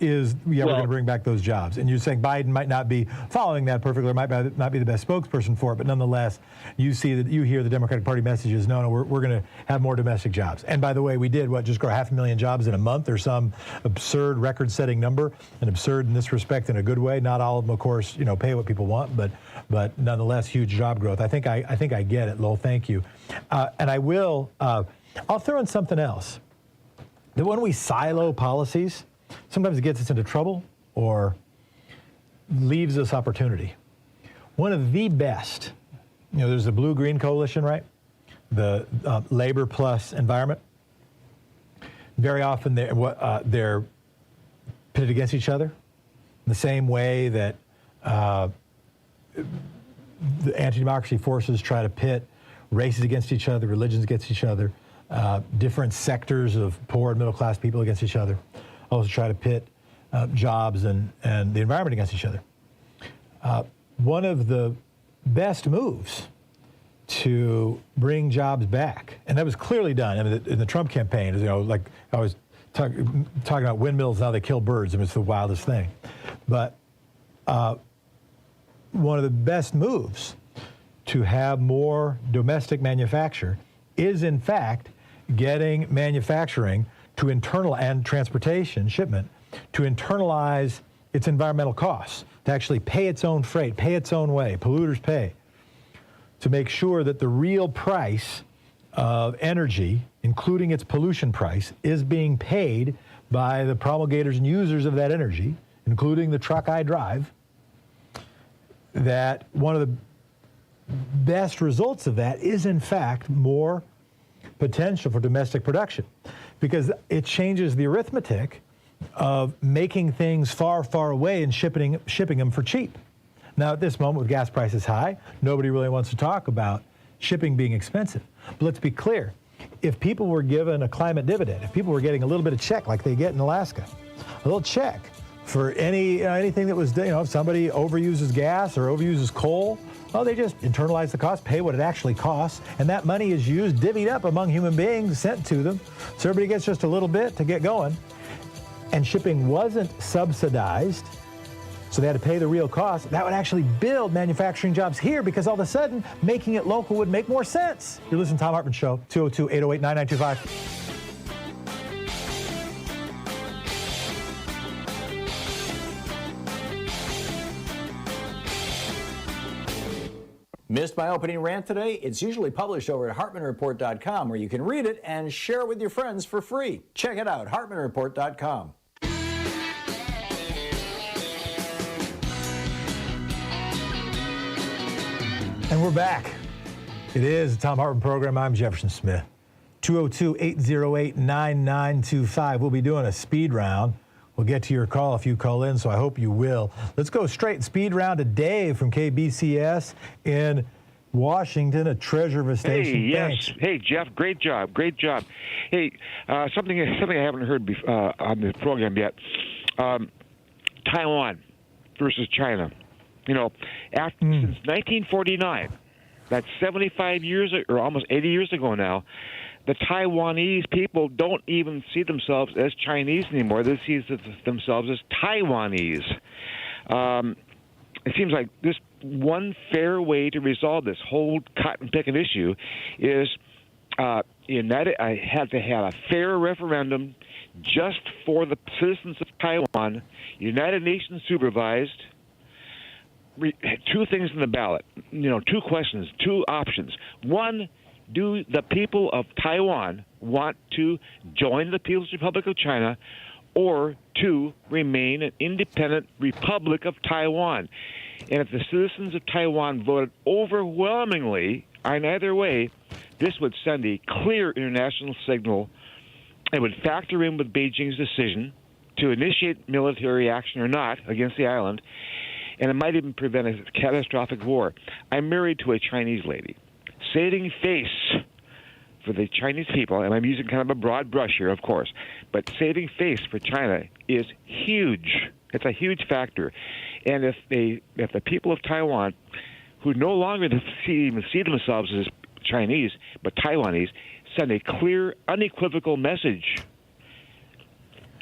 Speaker 3: we're going to bring back those jobs. And you're saying Biden might not be following that perfectly, or might not be the best spokesperson for it, but nonetheless, you hear the Democratic Party message is no, we're going to have more domestic jobs. And by the way, we did just grow 500,000 jobs in a month, or some absurd record-setting number, and absurd in this respect in a good way. Not all of them, of course, pay what people want, but nonetheless, huge job growth. I think I get it, Lowell. Thank you. And I will. I'll throw in something else. That when we silo policies, sometimes it gets us into trouble or leaves us opportunity. One of the best, there's the Blue-Green Coalition, right? The labor plus environment. Very often they're pitted against each other in the same way that the anti-democracy forces try to pit races against each other, religions against each other, different sectors of poor and middle-class people against each other. Also try to pit jobs and the environment against each other. One of the best moves to bring jobs back, and that was clearly done in the Trump campaign, like I was talking about windmills, now they kill birds, it's the wildest thing. But one of the best moves to have more domestic manufacture is, in fact, getting manufacturing to and transportation, shipment, to internalize its environmental costs, to actually pay its own freight, pay its own way, polluters pay, to make sure that the real price of energy, including its pollution price, is being paid by the promulgators and users of that energy, including the truck I drive. That one of the best results of that is, in fact, more potential for domestic production, because it changes the arithmetic of making things far, far away and shipping them for cheap. Now, at this moment, with gas prices high, nobody really wants to talk about shipping being expensive. But let's be clear. If people were given a climate dividend, if people were getting a little bit of check like they get in Alaska, a little check for anything that was, if somebody overuses gas or overuses coal, they just internalize the cost, pay what it actually costs, and that money is used, divvied up among human beings, sent to them, so everybody gets just a little bit to get going. And shipping wasn't subsidized, so they had to pay the real cost. That would actually build manufacturing jobs here, because all of a sudden, making it local would make more sense. You're listening to Thom Hartmann Show, 202-808-9925.
Speaker 1: Missed my opening rant today? It's usually published over at HartmannReport.com, where you can read it and share it with your friends for free. Check it out, HartmannReport.com.
Speaker 3: And we're back. It is the Thom Hartmann Program. I'm Jefferson Smith. 202-808-9925. We'll be doing a speed round. We'll get to your call if you call in, so I hope you will. Let's go straight speed round to Dave from KBCS in Washington, a treasure of a station.
Speaker 11: Hey, yes.
Speaker 3: Thanks.
Speaker 11: Hey, Jeff, great job. Hey, something I haven't heard on the program yet. Taiwan versus China. You know, since 1949, that's 75 years or almost 80 years ago now, the Taiwanese people don't even see themselves as Chinese anymore. They see themselves as Taiwanese. It seems like this one fair way to resolve this whole cotton-picking issue is I had to have a fair referendum just for the citizens of Taiwan, United Nations supervised. Two things in the ballot, two questions, two options. One, do the people of Taiwan want to join the People's Republic of China, or two, remain an independent Republic of Taiwan? And if the citizens of Taiwan voted overwhelmingly on either way, this would send a clear international signal. It would factor in with Beijing's decision to initiate military action or not against the island, and it might even prevent a catastrophic war. I'm married to a Chinese lady. Saving face for the Chinese people, and I'm using kind of a broad brush here, of course, but saving face for China is huge. It's a huge factor. And if the people of Taiwan, who no longer even see themselves as Chinese, but Taiwanese, send a clear, unequivocal message,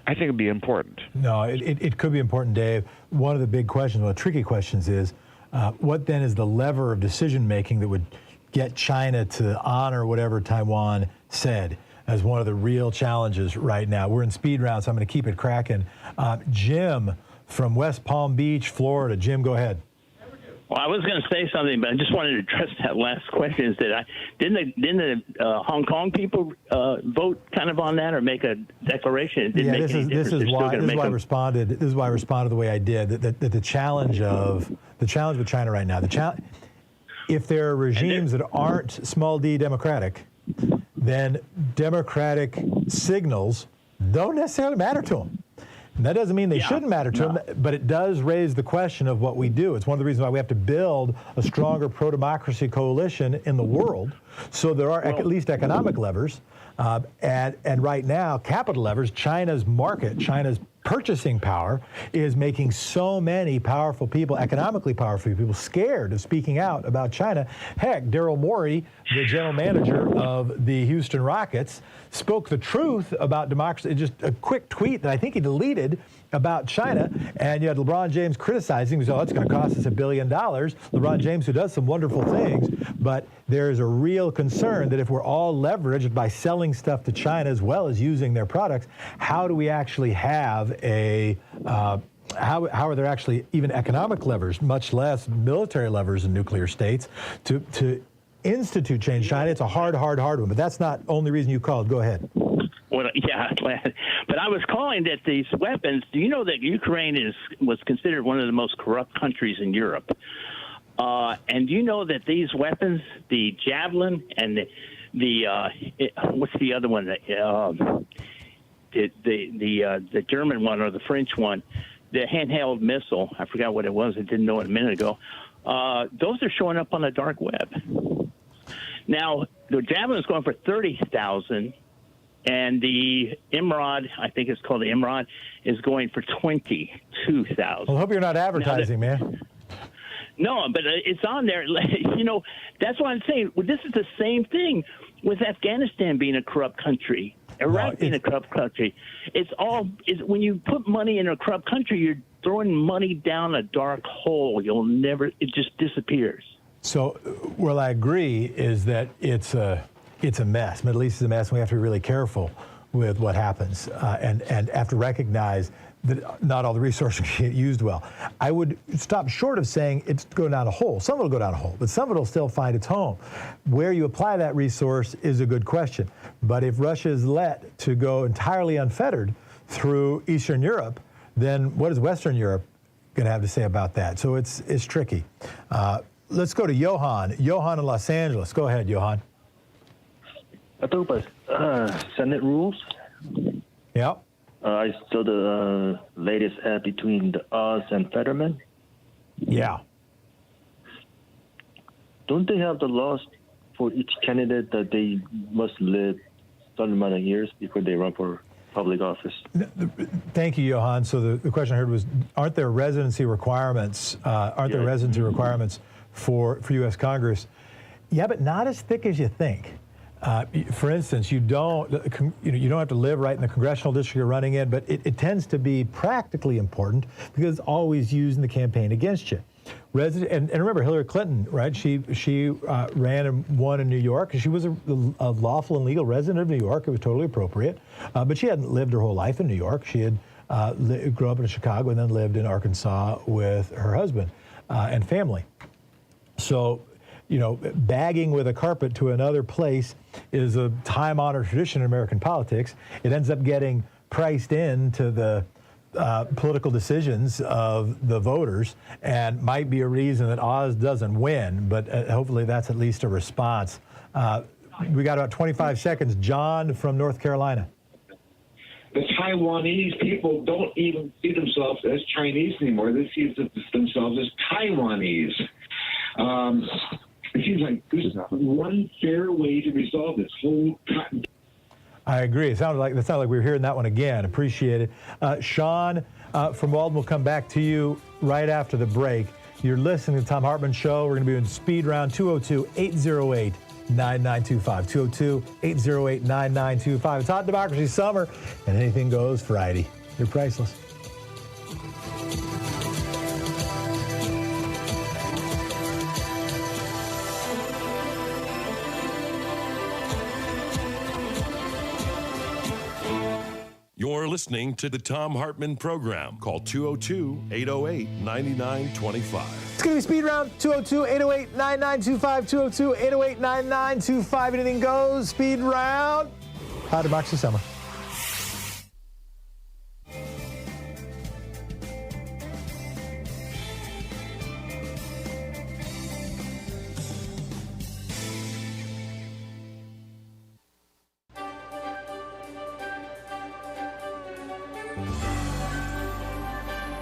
Speaker 11: I think it'd be important.
Speaker 3: No, it could be important, Dave. One of the big questions, one of the tricky questions is, what then is the lever of decision-making that would get China to honor whatever Taiwan said as one of the real challenges right now? We're in speed round, so I'm going to keep it cracking. Jim from West Palm Beach, Florida. Jim, go ahead.
Speaker 12: Well, I was going to say something, but I just wanted to address that last question. Is that didn't the Hong Kong people vote kind of on that or make a declaration?
Speaker 3: Yeah, this is why I responded. This is why I responded the way I did. That the challenge with China right now. If there are regimes that aren't small d democratic, then democratic signals don't necessarily matter to them. And that doesn't mean they shouldn't matter to them, but it does raise the question of what we do. It's one of the reasons why we have to build a stronger pro-democracy coalition in the world, so there are at least economic levers, and right now, capital levers. China's market, China's purchasing power is making so many powerful people, economically powerful people, scared of speaking out about China. Heck, Daryl Morey, the general manager of the Houston Rockets, spoke the truth about democracy. Just a quick tweet that I think he deleted about China, and you had LeBron James criticizing, so it's going to cost us $1 billion. LeBron James, who does some wonderful things, but there's a real concern that if we're all leveraged by selling stuff to China as well as using their products, how do we actually have how are there actually even economic levers, much less military levers in nuclear states, to institute change in China? It's a hard one, but that's not the only reason you called. Go ahead.
Speaker 12: Well, yeah, but I was calling that these weapons. Do you know that Ukraine was considered one of the most corrupt countries in Europe? And do you know that these weapons, the Javelin and what's the other one? The German one or the French one, the handheld missile. I forgot what it was. I didn't know it a minute ago. Those are showing up on the dark web. Now, the Javelin is going for $30,000. And the Imrod, I think it's called the Imrod, is going for $22,000.
Speaker 3: Well, I hope you're not advertising, man.
Speaker 12: No, but it's on there. That's why I'm saying this is the same thing with Afghanistan being a corrupt country, Iraq being a corrupt country. When you put money in a corrupt country, you're throwing money down a dark hole. It just disappears.
Speaker 3: So, where I agree is that it's a mess. Middle East is a mess, and we have to be really careful with what happens and have to recognize that not all the resources get used well. I would stop short of saying it's going down a hole. Some of it will go down a hole, but some of it will still find its home. Where you apply that resource is a good question. But if Russia is let to go entirely unfettered through Eastern Europe, then what is Western Europe going to have to say about that? So it's tricky. Let's go to Johan. Johan in Los Angeles. Go ahead, Johan.
Speaker 13: Senate rules.
Speaker 3: Yep.
Speaker 13: I saw the latest ad between the Oz and Fetterman.
Speaker 3: Yeah.
Speaker 13: Don't they have the laws for each candidate that they must live a certain amount of years before they run for public office?
Speaker 3: Thank you, Johan. So the question I heard was, aren't there residency requirements? There residency requirements for U.S. Congress? Yeah, but not as thick as you think. For instance, you don't have to live right in the congressional district you're running in, but it tends to be practically important because it's always used in the campaign against you. And remember, Hillary Clinton, right? She ran and won in New York. She was a lawful and legal resident of New York. It was totally appropriate. But she hadn't lived her whole life in New York. She had grew up in Chicago and then lived in Arkansas with her husband and family. So, bagging with a carpet to another place is a time-honored tradition in American politics. It ends up getting priced into the political decisions of the voters and might be a reason that Oz doesn't win, but hopefully that's at least a response. We got about 25 seconds. John from North Carolina.
Speaker 15: The Taiwanese people don't even see themselves as Chinese anymore. They see themselves as Taiwanese. It seems like there's one fair way to resolve this whole cotton.
Speaker 3: I agree. That sounded like we were hearing that one again. Appreciate it. Sean from Walden will come back to you right after the break. You're listening to the Thom Hartmann Show. We're going to be doing speed round 202-808-9925. 202-808-9925. It's Hot Democracy Summer, and anything goes Friday. They're priceless.
Speaker 2: You're listening to the Thom Hartmann Program. Call 202-808-9925.
Speaker 3: It's going to be speed round 202-808-9925. 202-808-9925. Anything goes. Speed round. Hot Democracy Summer.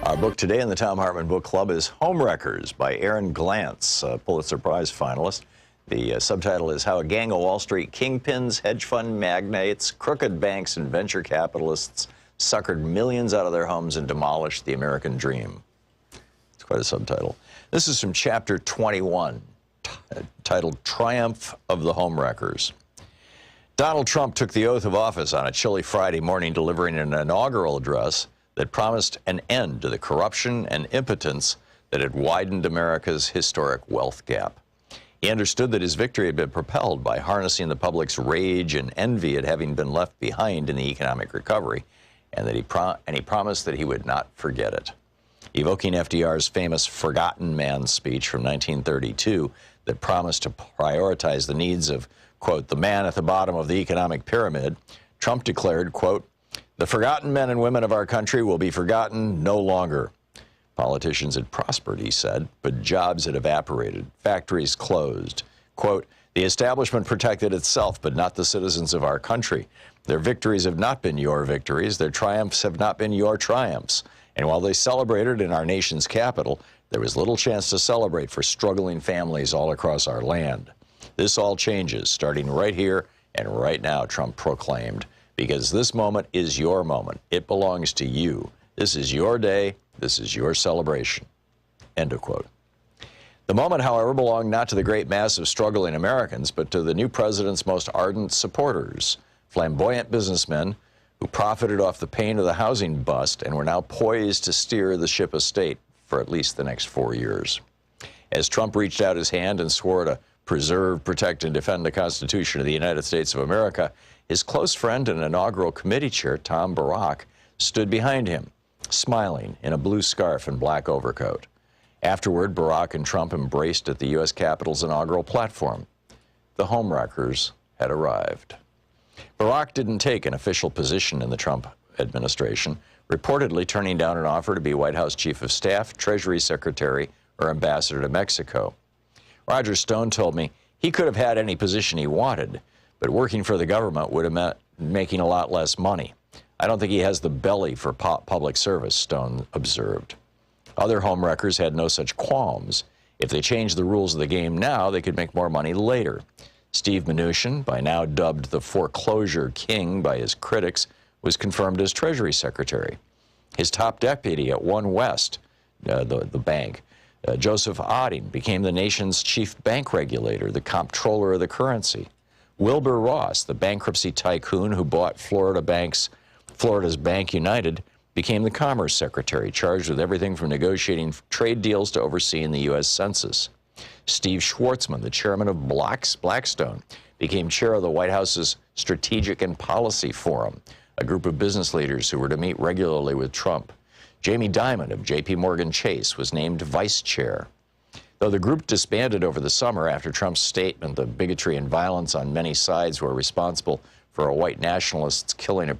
Speaker 20: Our book today in the Thom Hartmann Book Club is Homewreckers by Aaron Glantz, a Pulitzer Prize finalist. The subtitle is How a Gang of Wall Street Kingpins, Hedge Fund Magnates, Crooked Banks, and Venture Capitalists suckered millions out of their homes and demolished the American dream. It's quite a subtitle. This is from chapter 21, titled Triumph of the Homewreckers. Donald Trump took the oath of office on a chilly Friday morning, delivering an inaugural address that promised an end to the corruption and impotence that had widened America's historic wealth gap. He understood that his victory had been propelled by harnessing the public's rage and envy at having been left behind in the economic recovery, and that he promised that he would not forget it. Evoking FDR's famous Forgotten Man speech from 1932 that promised to prioritize the needs of, quote, the man at the bottom of the economic pyramid, Trump declared, quote, the forgotten men and women of our country will be forgotten no longer. Politicians had prospered, he said, but jobs had evaporated, factories closed. Quote, the establishment protected itself, but not the citizens of our country. Their victories have not been your victories. Their triumphs have not been your triumphs. And while they celebrated in our nation's capital, there was little chance to celebrate for struggling families all across our land. This all changes, starting right here and right now, Trump proclaimed. Because this moment is your moment. It belongs to you. This is your day. This is your celebration. End of quote. The moment, however, belonged not to the great mass of struggling Americans, but to the new president's most ardent supporters, flamboyant businessmen who profited off the pain of the housing bust and were now poised to steer the ship of state for at least the next 4 years. As Trump reached out his hand and swore to preserve, protect, and defend the Constitution of the United States of America, his close friend and inaugural committee chair, Tom Barrack, stood behind him. smiling in a blue scarf and black overcoat. Afterward, Barack and Trump embraced at the U.S. Capitol's inaugural platform. The homewreckers had arrived. Barack didn't take an official position in the Trump administration, reportedly turning down an offer to be White House Chief of Staff, Treasury Secretary, or Ambassador to Mexico. Roger Stone told me he could have had any position he wanted, but working for the government would have meant making a lot less money. I don't think he has the belly for public service, Stone observed. Other homewreckers had no such qualms. If they changed the rules of the game now, they could make more money later. Steve Mnuchin, by now dubbed the foreclosure king by his critics, was confirmed as Treasury Secretary. His top deputy at One West, the bank, Joseph Otting, became the nation's chief bank regulator, the comptroller of the currency. Wilbur Ross, the bankruptcy tycoon who bought Florida's Bank United, became the Commerce Secretary, charged with everything from negotiating trade deals to overseeing the U.S. Census. Steve Schwarzman, the chairman of Blackstone, became chair of the White House's Strategic and Policy Forum, a group of business leaders who were to meet regularly with Trump. Jamie Dimon of J.P. Morgan Chase was named vice chair. Though the group disbanded over the summer after Trump's statement that bigotry and violence on many sides were responsible for a white nationalist's killing a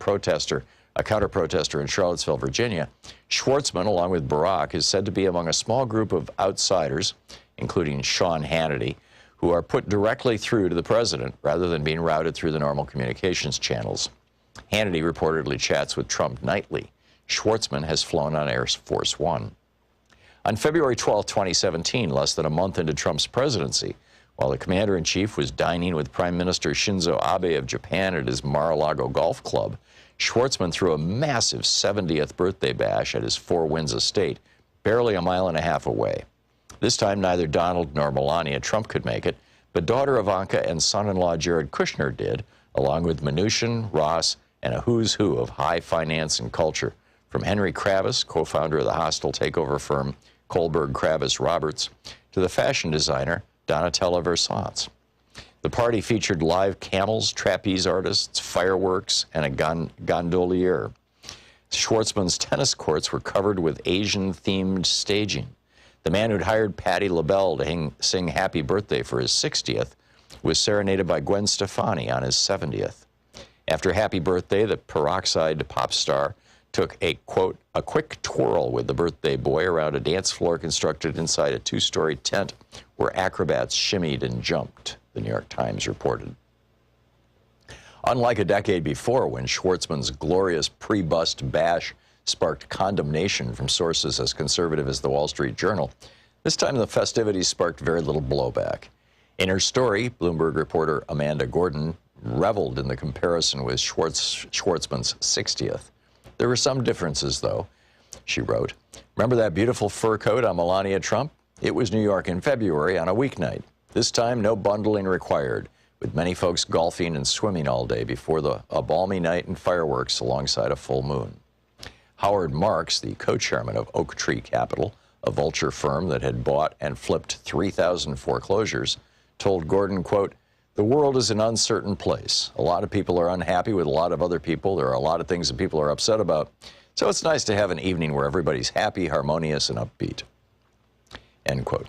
Speaker 20: counter-protester in Charlottesville, Virginia, Schwarzman, along with Barack, is said to be among a small group of outsiders, including Sean Hannity, who are put directly through to the president rather than being routed through the normal communications channels. Hannity reportedly chats with Trump nightly. Schwarzman has flown on Air Force One. On February 12, 2017, less than a month into Trump's presidency, while the commander-in-chief was dining with Prime Minister Shinzo Abe of Japan at his Mar-a-Lago golf club, Schwarzman threw a massive 70th birthday bash at his Four Winds estate, barely a mile and a half away. This time, neither Donald nor Melania Trump could make it, but daughter Ivanka and son-in-law Jared Kushner did, along with Mnuchin, Ross, and a who's who of high finance and culture, from Henry Kravis, co-founder of the hostile takeover firm Kohlberg Kravis Roberts, to the fashion designer Donatella Versace. The party featured live camels, trapeze artists, fireworks, and a gondolier. Schwarzman's tennis courts were covered with Asian-themed staging. The man who'd hired Patti LaBelle to sing Happy Birthday for his 60th was serenaded by Gwen Stefani on his 70th. After Happy Birthday, the peroxide pop star took a, quote, a quick twirl with the birthday boy around a dance floor constructed inside a two-story tent where acrobats shimmied and jumped, the New York Times reported. Unlike a decade before, when Schwarzman's glorious pre-bust bash sparked condemnation from sources as conservative as the Wall Street Journal, this time the festivities sparked very little blowback. In her story, Bloomberg reporter Amanda Gordon reveled in the comparison with Schwarzman's 60th. There were some differences, though, she wrote. Remember that beautiful fur coat on Melania Trump? It was New York in February on a weeknight. This time, no bundling required, with many folks golfing and swimming all day before a balmy night and fireworks alongside a full moon. Howard Marks, the co-chairman of Oak Tree Capital, a vulture firm that had bought and flipped 3,000 foreclosures, told Gordon, quote, "The world is an uncertain place. A lot of people are unhappy with a lot of other people. There are a lot of things that people are upset about. So it's nice to have an evening where everybody's happy, harmonious, and upbeat." End quote.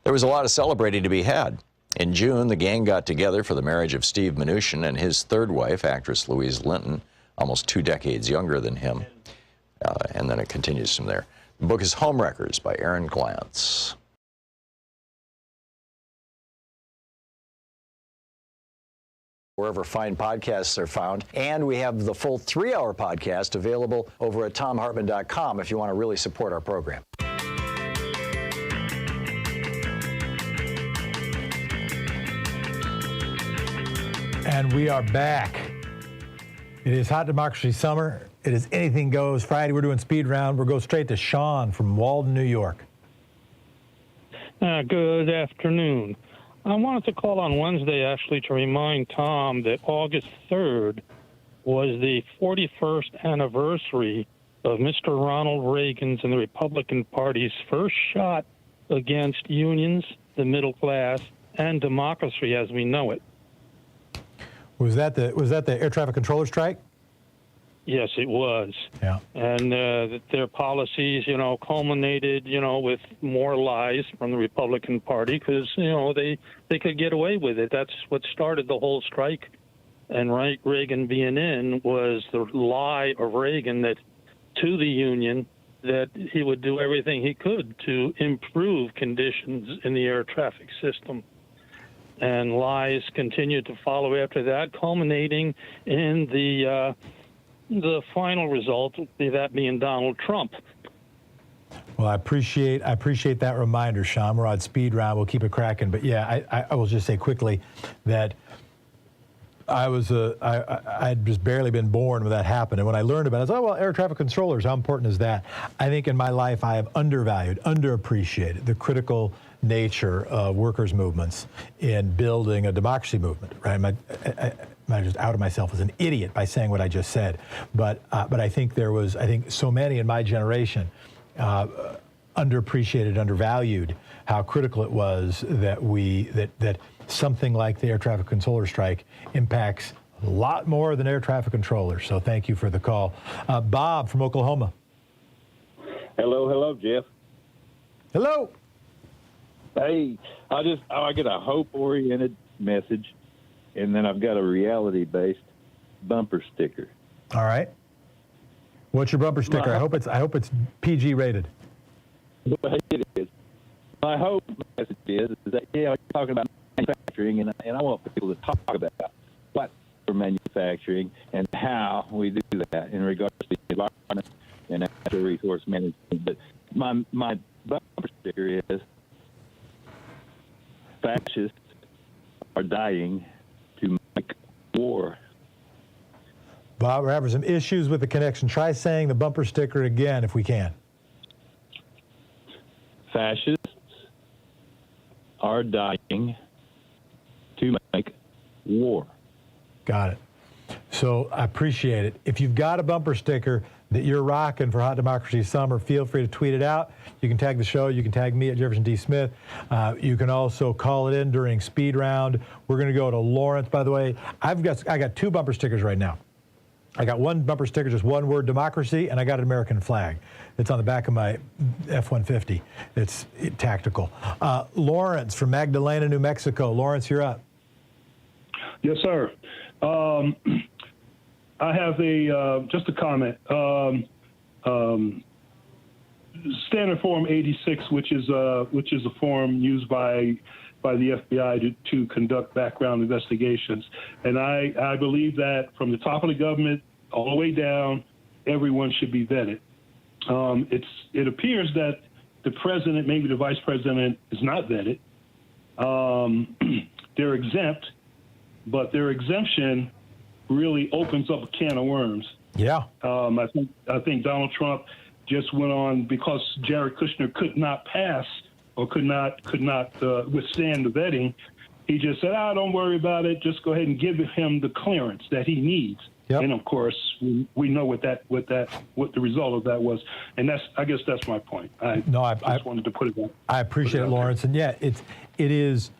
Speaker 20: There was a lot of celebrating to be had. In June, the gang got together for the marriage of Steve Mnuchin and his third wife, actress Louise Linton, almost 2 decades younger than him. And then it continues from there. The book is Homewreckers by Aaron Glantz. Wherever fine podcasts are found. And we have the full 3-hour podcast available over at thomhartmann.com if you want to really support our program.
Speaker 3: And we are back. It is Hot Democracy Summer. It is Anything Goes Friday. We're doing speed round. We'll go straight to Sean from Walden, New York.
Speaker 16: Good afternoon. I wanted to call on Wednesday, actually, to remind Tom that August 3rd was the 41st anniversary of Mr. Ronald Reagan's and the Republican Party's first shot against unions, the middle class, and democracy as we know it.
Speaker 3: Was that the air traffic controller strike?
Speaker 16: Yes, it was.
Speaker 1: Yeah.
Speaker 16: And their policies, culminated, with more lies from the Republican Party because, they could get away with it. That's what started the whole strike. And Reagan being in was the lie of Reagan that to the union that he would do everything he could to improve conditions in the air traffic system. And lies continued to follow after that, culminating in the final result, that being Donald Trump.
Speaker 3: Well, I appreciate that reminder, Sean. We're on speed round. We'll keep it cracking. But yeah, I will just say quickly that I had just barely been born when that happened. And when I learned about it, I was like, well, air traffic controllers, how important is that? I think in my life I have underappreciated the critical nature of workers' movements in building a democracy movement, right? I just outed myself as an idiot by saying what I just said. But I think so many in my generation underappreciated, undervalued how critical it was that something like the air traffic controller strike impacts a lot more than air traffic controllers. So thank you for the call. Bob from Oklahoma.
Speaker 17: Hello, Jeff.
Speaker 3: Hello.
Speaker 17: Hey, I get a hope-oriented message, and then I've got a reality-based bumper sticker.
Speaker 3: All right. What's your bumper sticker? I hope it's PG rated.
Speaker 17: It is. My hope message is that you're talking about manufacturing, and I want people to talk about what we're manufacturing and how we do that in regards to the environment and natural resource management. But my bumper sticker is fascists are dying to make war.
Speaker 3: Bob, we're having some issues with the connection. Try saying the bumper sticker again if we can.
Speaker 17: Fascists are dying to make war.
Speaker 3: Got it. So I appreciate it. If you've got a bumper sticker that you're rocking for Hot Democracy Summer, feel free to tweet it out. You can tag the show. You can tag me at Jefferson D. Smith. You can also call it in during speed round. We're going to go to Lawrence. By the way, I got two bumper stickers right now. I got one bumper sticker, just one word, democracy, and I got an American flag. It's on the back of my F-150. It's tactical. Lawrence from Magdalena, New Mexico. Lawrence, you're up.
Speaker 18: Yes, sir. I have just a comment. Standard Form 86, which is a form used by the FBI to conduct background investigations, and I believe that from the top of the government all the way down, everyone should be vetted. It appears that the president, maybe the vice president, is not vetted. They're exempt, but their exemption really opens up a can of worms.
Speaker 3: Yeah.
Speaker 18: I think Donald Trump just went on because Jared Kushner could not pass or could not withstand the vetting. He just said, don't worry about it. Just go ahead and give him the clearance that he needs. Yep. And of course, we know what the result of that was. And I guess that's my point. I just wanted to put it there.
Speaker 3: I appreciate it, Lawrence. And yeah, it is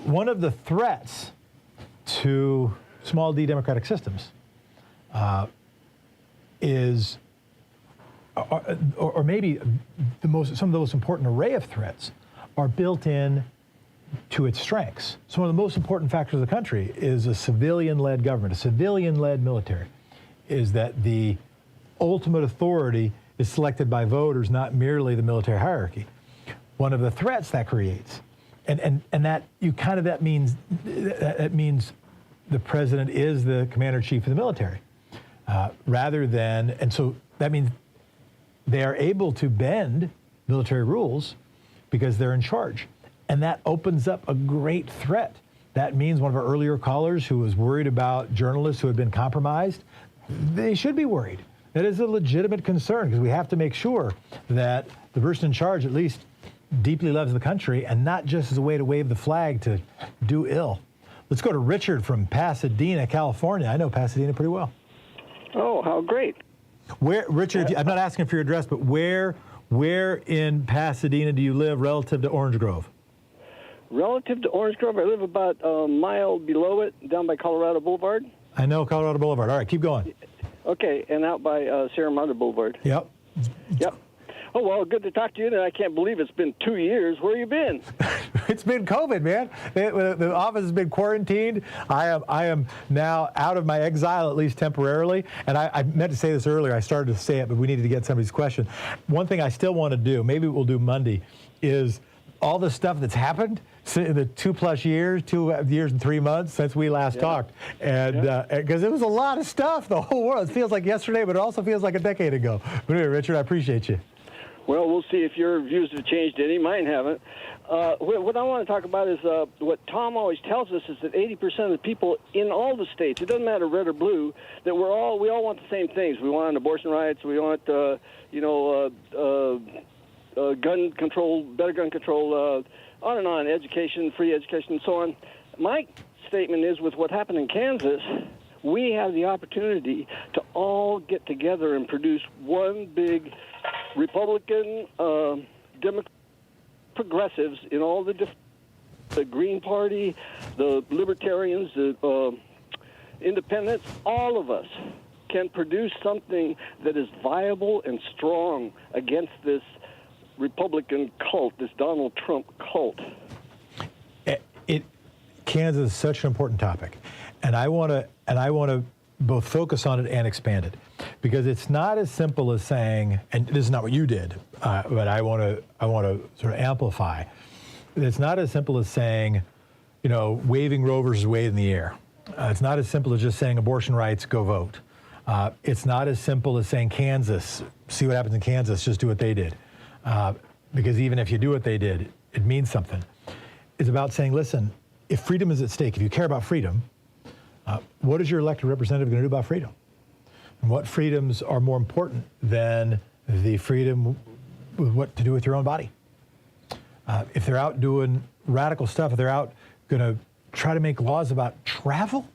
Speaker 3: one of the threats to small d democratic systems is, or maybe some of the most important array of threats are built in to its strengths. So one of the most important factors of the country is a civilian-led government, a civilian-led military, is that the ultimate authority is selected by voters, not merely the military hierarchy. One of the threats that creates, and that means the president is the commander-in-chief of the military, and so that means they are able to bend military rules because they're in charge. And that opens up a great threat. That means one of our earlier callers who was worried about journalists who had been compromised, they should be worried. That is a legitimate concern because we have to make sure that the person in charge at least deeply loves the country and not just as a way to wave the flag to do ill. Let's go to Richard from Pasadena, California. I know Pasadena pretty well.
Speaker 22: Oh, how great.
Speaker 3: Richard, I'm not asking for your address, but where in Pasadena do you live relative to Orange Grove?
Speaker 22: Relative to Orange Grove, I live about a mile below it, down by Colorado Boulevard.
Speaker 3: I know Colorado Boulevard. All right, keep going.
Speaker 22: Okay, and out by Sierra Madre Boulevard.
Speaker 3: Yep.
Speaker 22: Yep. Oh, well, good to talk to you. And I can't believe it's been 2 years. Where you been?
Speaker 3: It's been COVID, man. The office has been quarantined. I am now out of my exile, at least temporarily. And I meant to say this earlier. I started to say it, but we needed to get somebody's question. One thing I still want to do, maybe we'll do Monday, is all the stuff that's happened in the 2+ years, 2 years and 3 months since we last talked. And because it was a lot of stuff, the whole world. It feels like yesterday, but it also feels like a decade ago. But anyway, Richard, I appreciate you.
Speaker 22: Well, we'll see if your views have changed any. Mine haven't. What I want to talk about is what Tom always tells us is that 80% of the people in all the states, it doesn't matter red or blue, that we all want the same things. We want abortion rights. We want, gun control, better gun control, on and on, education, free education, and so on. My statement is, with what happened in Kansas, we have the opportunity to all get together and produce one big Republican, Democrat, progressives in all the Green Party, the Libertarians, the Independents, all of us can produce something that is viable and strong against this Republican cult, this Donald Trump cult.
Speaker 3: Kansas is such an important topic, and I want to both focus on it and expand it, because it's not as simple as saying, and this is not what you did, but I want to sort of amplify. It's not as simple as saying, waving Roe versus Wade in the air. It's not as simple as just saying abortion rights, go vote. It's not as simple as saying Kansas, see what happens in Kansas, just do what they did. Because even if you do what they did, it means something. It's about saying, listen, if freedom is at stake, if you care about freedom, what is your elected representative going to do about freedom? And what freedoms are more important than the freedom with what to do with your own body? If they're out doing radical stuff, if they're out going to try to make laws about travel,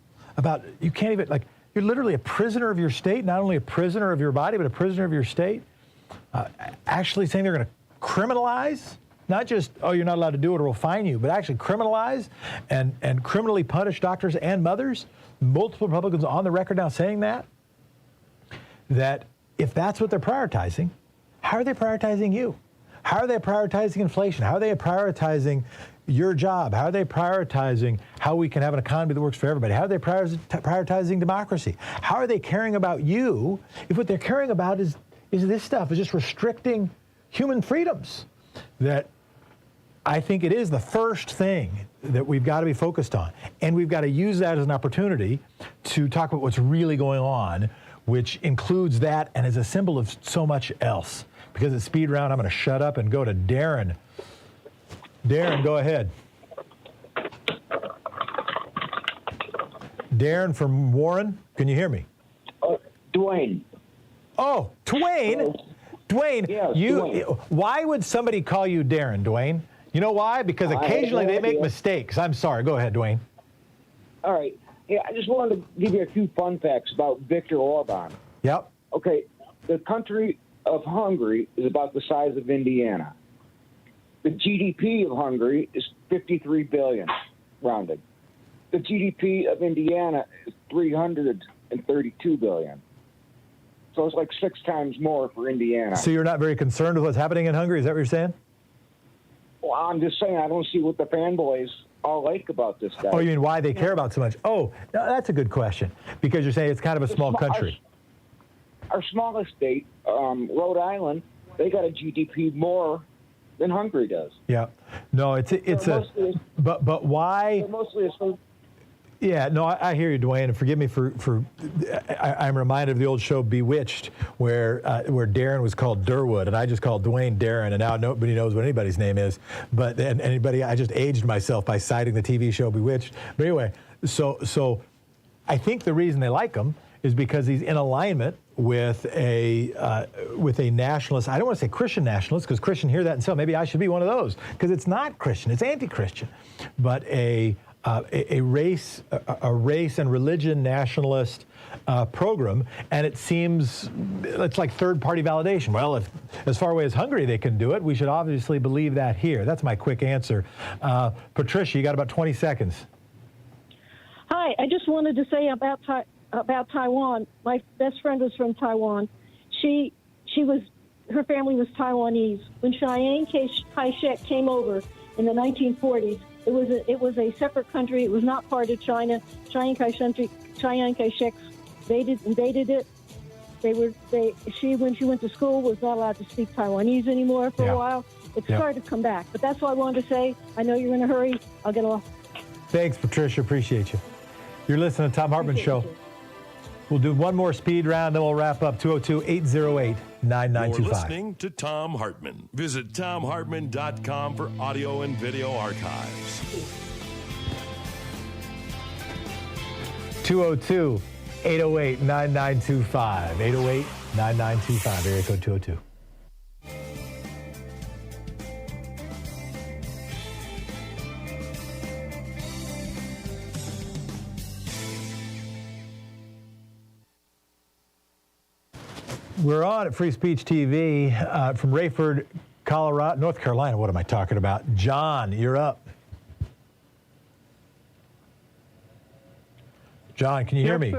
Speaker 3: you can't even, you're literally a prisoner of your state, not only a prisoner of your body, but a prisoner of your state. Actually saying they're going to criminalize, not just, you're not allowed to do it or we'll fine you, but actually criminalize and criminally punish doctors and mothers. Multiple Republicans on the record now saying that if that's what they're prioritizing, how are they prioritizing you? How are they prioritizing inflation? How are they prioritizing your job? How are they prioritizing how we can have an economy that works for everybody? How are they prioritizing democracy? How are they caring about you if what they're caring about is this stuff, is just restricting human freedoms? That I think it is the first thing that we've got to be focused on. And we've got to use that as an opportunity to talk about what's really going on, which includes that and is a symbol of so much else. Because it's Speed Round, I'm going to shut up and go to Darren. Darren, go ahead. Darren from Warren, can you hear me?
Speaker 19: Dwayne.
Speaker 3: Oh, Dwayne. Dwayne,
Speaker 19: Yes,
Speaker 3: Dwayne. Why would somebody call you Darren, Dwayne? You know why? Because occasionally they make mistakes. I'm sorry. Go ahead, Dwayne.
Speaker 19: All right. Yeah, I just wanted to give you a few fun facts about Viktor Orban.
Speaker 3: Yep.
Speaker 19: Okay, the country of Hungary is about the size of Indiana. The GDP of Hungary is $53 billion, rounded. The GDP of Indiana is $332 billion. So it's like 6 times more for Indiana.
Speaker 3: So you're not very concerned with what's happening in Hungary? Is that what you're saying?
Speaker 19: Well, I'm just saying I don't see what the fanboys all like about this guy.
Speaker 3: Oh, you mean why they care about so much? Oh, no, that's a good question. Because you're saying it's kind of a small country.
Speaker 19: Our smallest state, Rhode Island, they got a GDP more than Hungary does.
Speaker 3: Yeah. No, but why?
Speaker 19: Mostly a
Speaker 3: Yeah, no, I hear you, Dwayne, and forgive me I'm reminded of the old show Bewitched, where Darren was called Durwood, and I just called Dwayne Darren, and now nobody knows what anybody's name is. But I just aged myself by citing the TV show Bewitched. But anyway, so I think the reason they like him is because he's in alignment with a nationalist. I don't want to say Christian nationalist, because Christian hear that and so maybe I should be one of those, because it's not Christian, it's anti-Christian, but a race and religion nationalist program, and it seems it's like third-party validation. Well, if as far away as Hungary they can do it, we should obviously believe that here. That's my quick answer. Patricia, you got about 20 seconds.
Speaker 21: Hi, I just wanted to say about
Speaker 4: about Taiwan. My best friend was from Taiwan. Her family was Taiwanese. When Chiang Kai-shek came over in the 1940s, it was a separate country. It was not part of China. Chiang Kai-shek invaded it. When she went to school, was not allowed to speak Taiwanese anymore for a while. It started to come back. But that's what I wanted to say. I know you're in a hurry. I'll get off.
Speaker 3: Thanks, Patricia. Appreciate you. You're listening to Thom Hartmann Show. We'll do one more speed round, then we'll wrap up. 202-808-9925.
Speaker 2: You're listening to Thom Hartmann. Visit thomhartmann.com for audio and video archives.
Speaker 3: 202-808-9925. 808-9925. Area code 202. We're on at Free Speech TV from Rayford, North Carolina. What am I talking about? John, you're up. John, can you hear me?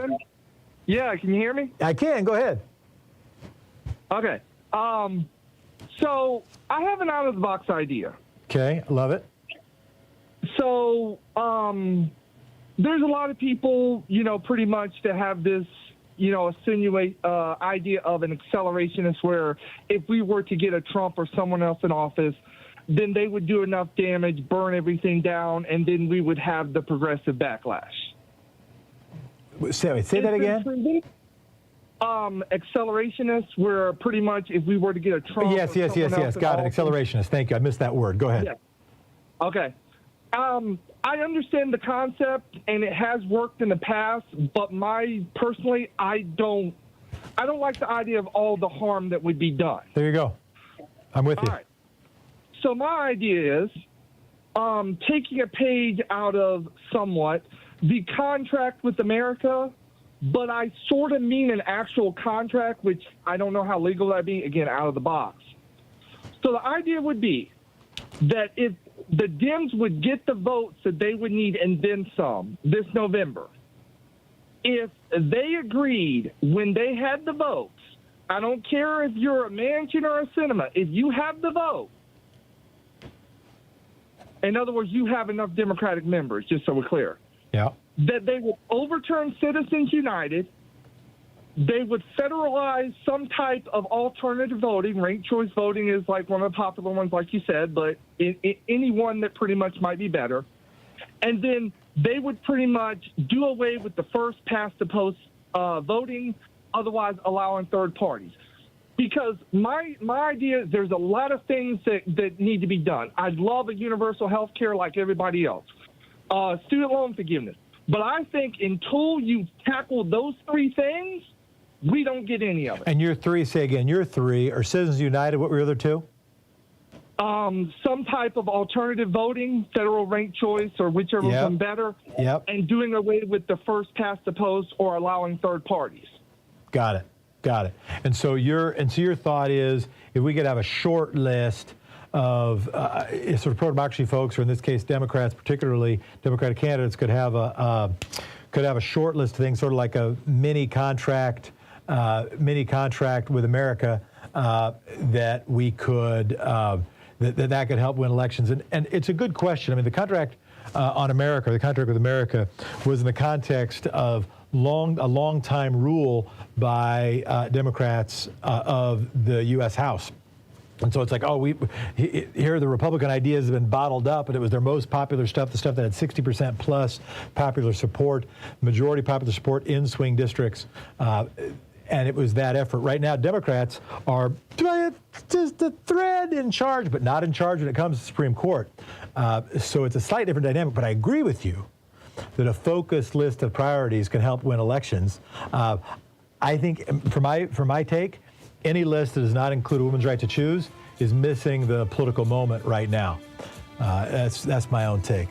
Speaker 21: Yeah, can you hear me?
Speaker 3: I can. Go ahead.
Speaker 21: Okay. So I have an out-of-the-box idea.
Speaker 3: Okay, I love it.
Speaker 21: So there's a lot of people, pretty much that have this, idea of an accelerationist where if we were to get a Trump or someone else in office, then they would do enough damage, burn everything down, and then we would have the progressive backlash.
Speaker 3: Say that again?
Speaker 21: Accelerationists, where pretty much if we were to get a Trump.
Speaker 3: Yes. Got it. Accelerationist. Thank you. I missed that word. Go ahead.
Speaker 21: Yeah. Okay. I understand the concept, and it has worked in the past. But personally, I don't like the idea of all the harm that would be done.
Speaker 3: There you go. I'm with you.
Speaker 21: All right. So my idea is taking a page out of somewhat the contract with America, but I sort of mean an actual contract, which I don't know how legal that'd be, again, out of the box. So the idea would be that if the Dems would get the votes that they would need and then some this November, if they agreed when they had the votes, I don't care if you're a Manchin or a Sinema, if you have the vote, in other words, you have enough Democratic members, just so we're clear.
Speaker 3: Yeah.
Speaker 21: That they would overturn Citizens United, they would federalize some type of alternative voting. Ranked choice voting is like one of the popular ones, like you said, but any one that pretty much might be better. And then they would pretty much do away with the first past the post voting, otherwise allowing third parties. Because my idea is there's a lot of things that need to be done. I'd love a universal health care like everybody else. Student loan forgiveness. But I think until you tackle those three things, we don't get any of it.
Speaker 3: And your three, say again, your three are Citizens United. What were your other two?
Speaker 21: Some type of alternative voting, federal ranked choice, or whichever one better.
Speaker 3: Yep.
Speaker 21: And doing away with the first past the post or allowing third parties.
Speaker 3: Got it. And so your thought is if we could have a short list of sort of pro-democracy folks, or in this case Democrats, particularly Democratic candidates, could have a short list of things, sort of like a mini contract with America that we could that could help win elections. And it's a good question. I mean, the contract on America, the contract with America, was in the context of a long time rule by Democrats of the U.S. House. And so it's like, here the Republican ideas have been bottled up, and it was their most popular stuff, the stuff that had 60% plus popular support, majority popular support in swing districts. And it was that effort. Right now, Democrats are just a thread in charge, but not in charge when it comes to the Supreme Court. So it's a slightly different dynamic, but I agree with you that a focused list of priorities can help win elections. I think, for my take, any list that does not include a woman's right to choose is missing the political moment right now. That's my own take.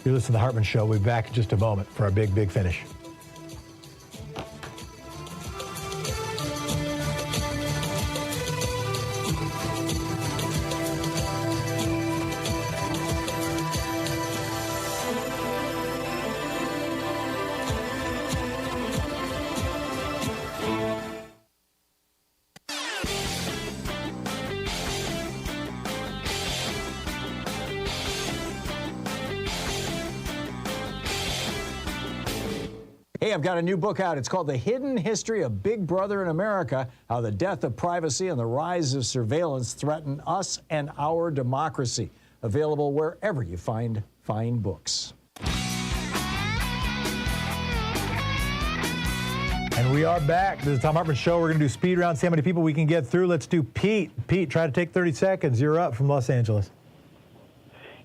Speaker 3: You're listening to The Hartmann Show. We'll be back in just a moment for our big finish.
Speaker 1: Hey, I've got a new book out. It's called The Hidden History of Big Brother in America, How the Death of Privacy and the Rise of Surveillance Threaten Us and Our Democracy. Available wherever you find fine books.
Speaker 3: And we are back. This is the Thom Hartmann Show. We're going to do speed round, see how many people we can get through. Let's do Pete. Pete, try to take 30 seconds. You're up from Los Angeles.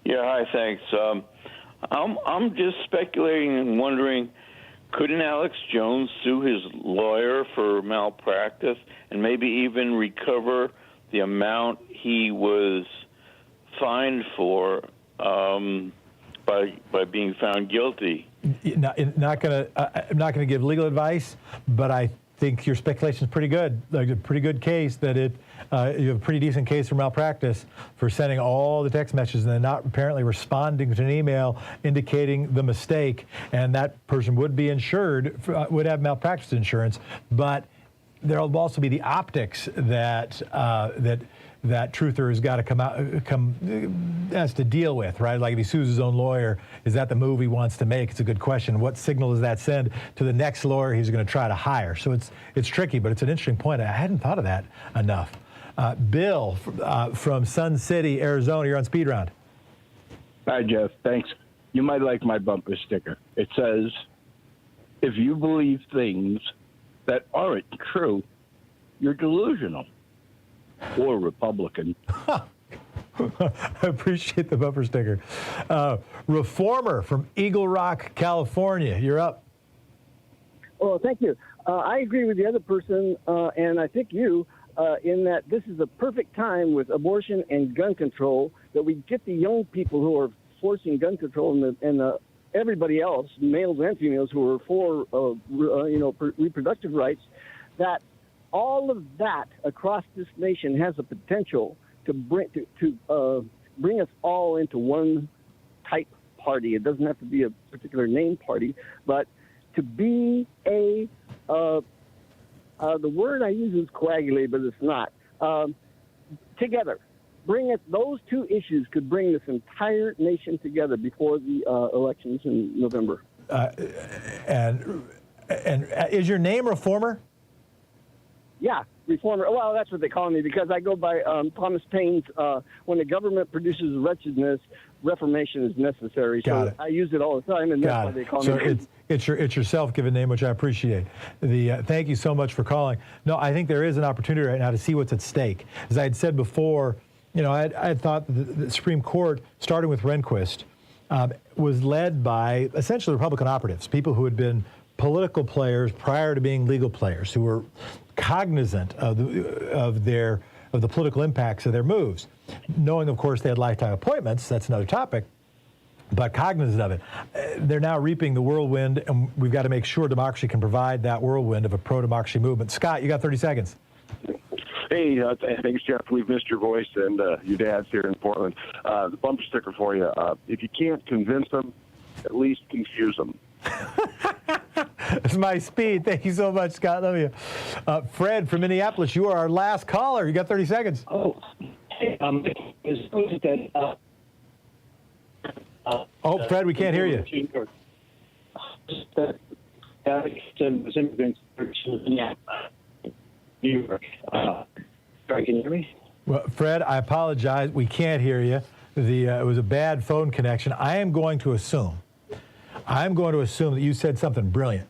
Speaker 5: Yeah, hi, thanks. I'm just speculating and wondering, couldn't Alex Jones sue his lawyer for malpractice and maybe even recover the amount he was fined for by being found guilty?
Speaker 3: I'm not going to give legal advice, but I think your speculation is pretty good. Like a pretty good case that you have a pretty decent case for malpractice for sending all the text messages and then not apparently responding to an email indicating the mistake, and that person would be insured, would have malpractice insurance, but there'll also be the optics that that truther has got to has to deal with, right? Like if he sues his own lawyer, is that the move he wants to make? It's a good question. What signal does that send to the next lawyer he's going to try to hire? So it's tricky, but it's an interesting point. I hadn't thought of that enough. Bill from Sun City, Arizona, you're on Speed Round.
Speaker 6: Hi, Jeff. Thanks. You might like my bumper sticker. It says, if you believe things that aren't true, you're delusional. Or Republican.
Speaker 3: I appreciate the bumper sticker. Reformer from Eagle Rock, California. You're up.
Speaker 23: Well, thank you. I agree with the other person, and I think you, in that this is a perfect time with abortion and gun control that we get the young people who are forcing gun control and everybody else, males and females, who are for reproductive rights, that all of that across this nation has the potential to bring us all into one type party. It doesn't have to be a particular name party, but to be the word I use is coagulate, but it's not. Together. Those two issues could bring this entire nation together before the elections in November.
Speaker 3: And is your name Reformer?
Speaker 23: Yeah, Reformer. Well, that's what they call me because I go by Thomas Paine's, when the government produces wretchedness, reformation is necessary. So I use it all the time, and that's why they call me.
Speaker 3: So it's your self-given name, which I appreciate. Thank you so much for calling. No, I think there is an opportunity right now to see what's at stake. As I had said before, I had thought the Supreme Court, starting with Rehnquist, was led by essentially Republican operatives, people who had been political players prior to being legal players, who were cognizant of the political impacts of their moves, knowing, of course, they had lifetime appointments. That's another topic, but cognizant of it. They're now reaping the whirlwind, and we've got to make sure democracy can provide that whirlwind of a pro-democracy movement. Scott, you got 30 seconds.
Speaker 24: Hey, thanks, Jeff. We've missed your voice, and your dad's here in Portland. The bumper sticker for you. If you can't convince them, at least confuse them.
Speaker 3: That's my speed. Thank you so much, Scott. Love you. Fred from Minneapolis, you are our last caller. You got 30 seconds.
Speaker 25: Oh,
Speaker 3: Fred, we can't hear you.
Speaker 25: Sorry, can you hear me?
Speaker 3: Well, Fred, I apologize. We can't hear you. It was a bad phone connection. I am going to assume that you said something brilliant,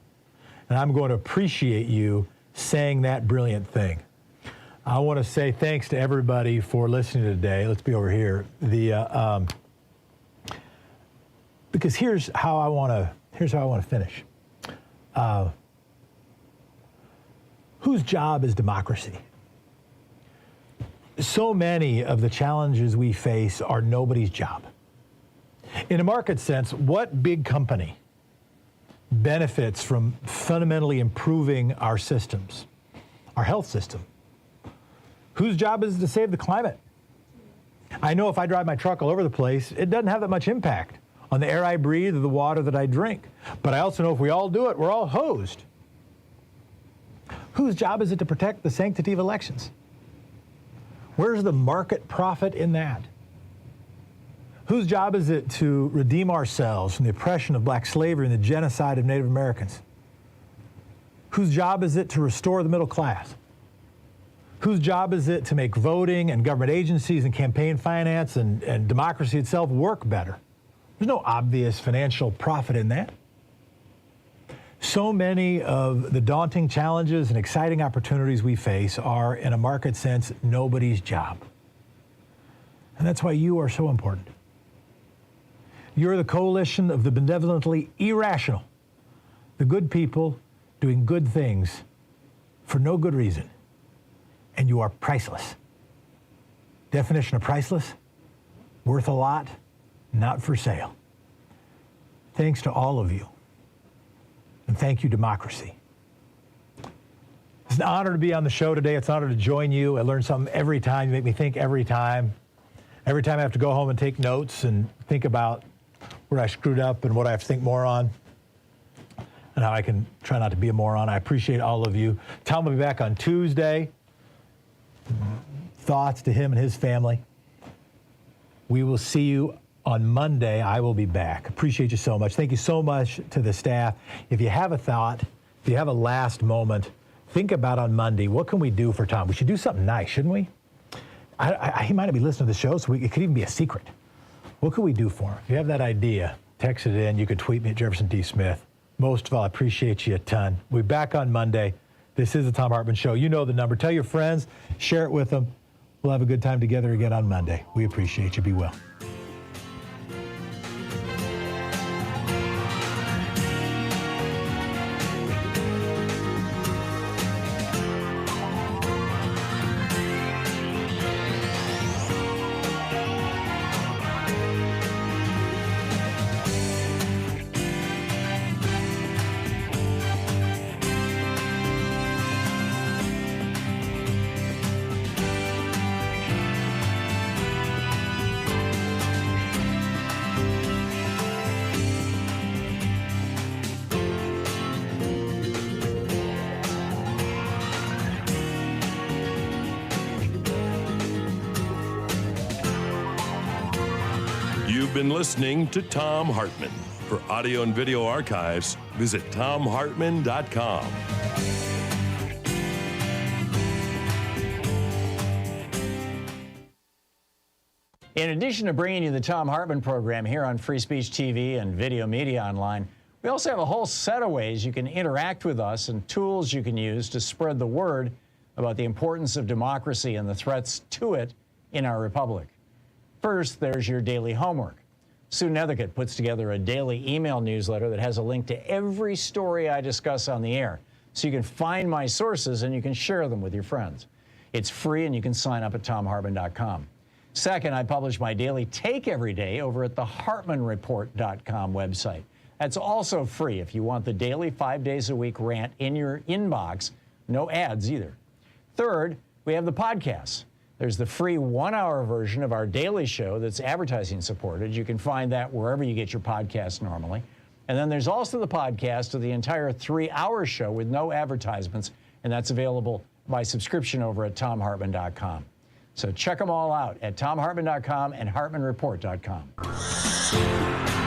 Speaker 3: and I'm going to appreciate you saying that brilliant thing. I want to say thanks to everybody for listening today. Let's be over here. Because here's how I want to finish. Whose job is democracy? So many of the challenges we face are nobody's job. In a market sense, what big company benefits from fundamentally improving our systems, our health system? Whose job is it to save the climate? I know if I drive my truck all over the place, it doesn't have that much impact on the air I breathe or the water that I drink. But I also know if we all do it, we're all hosed. Whose job is it to protect the sanctity of elections? Where's the market profit in that? Whose job is it to redeem ourselves from the oppression of black slavery and the genocide of Native Americans? Whose job is it to restore the middle class? Whose job is it to make voting and government agencies and campaign finance and democracy itself work better? There's no obvious financial profit in that. So many of the daunting challenges and exciting opportunities we face are, in a market sense, nobody's job. And that's why you are so important. You're the coalition of the benevolently irrational, the good people doing good things for no good reason. And you are priceless. Definition of priceless: worth a lot, not for sale. Thanks to all of you. And thank you, democracy. It's an honor to be on the show today. It's an honor to join you. I learn something every time. You make me think every time. Every time I have to go home and take notes and think about where I screwed up and what I have to think more on and how I can try not to be a moron. I appreciate all of you. Tom will be back on Tuesday. Thoughts to him and his family. We will see you on Monday. I will be back. Appreciate you so much. Thank you so much to the staff. If you have a thought, if you have a last moment, think about on Monday, what can we do for Tom? We should do something nice, shouldn't we? He might not be listening to the show, so it could even be a secret. What could we do for him? If you have that idea, text it in. You could tweet me at Jefferson D. Smith. Most of all, I appreciate you a ton. We'll be back on Monday. This is the Thom Hartmann Show. You know the number. Tell your friends. Share it with them. We'll have a good time together again on Monday. We appreciate you. Be well.
Speaker 2: You've been listening to Thom Hartmann. For audio and video archives, visit thomhartmann.com.
Speaker 1: In addition to bringing you the Thom Hartmann Program here on Free Speech TV and Video Media Online, we also have a whole set of ways you can interact with us and tools you can use to spread the word about the importance of democracy and the threats to it in our republic. First, there's your daily homework. Sue Nethercutt puts together a daily email newsletter that has a link to every story I discuss on the air, so you can find my sources and you can share them with your friends. It's free and you can sign up at thomhartmann.com. Second, I publish my daily take every day over at the hartmannreport.com website. That's also free if you want the daily 5 days a week rant in your inbox. No ads either. Third, we have the podcasts. There's the free 1-hour version of our daily show that's advertising supported. You can find that wherever you get your podcasts normally. And then there's also the podcast of the entire 3-hour show with no advertisements, and that's available by subscription over at thomhartmann.com. So check them all out at thomhartmann.com and hartmannreport.com.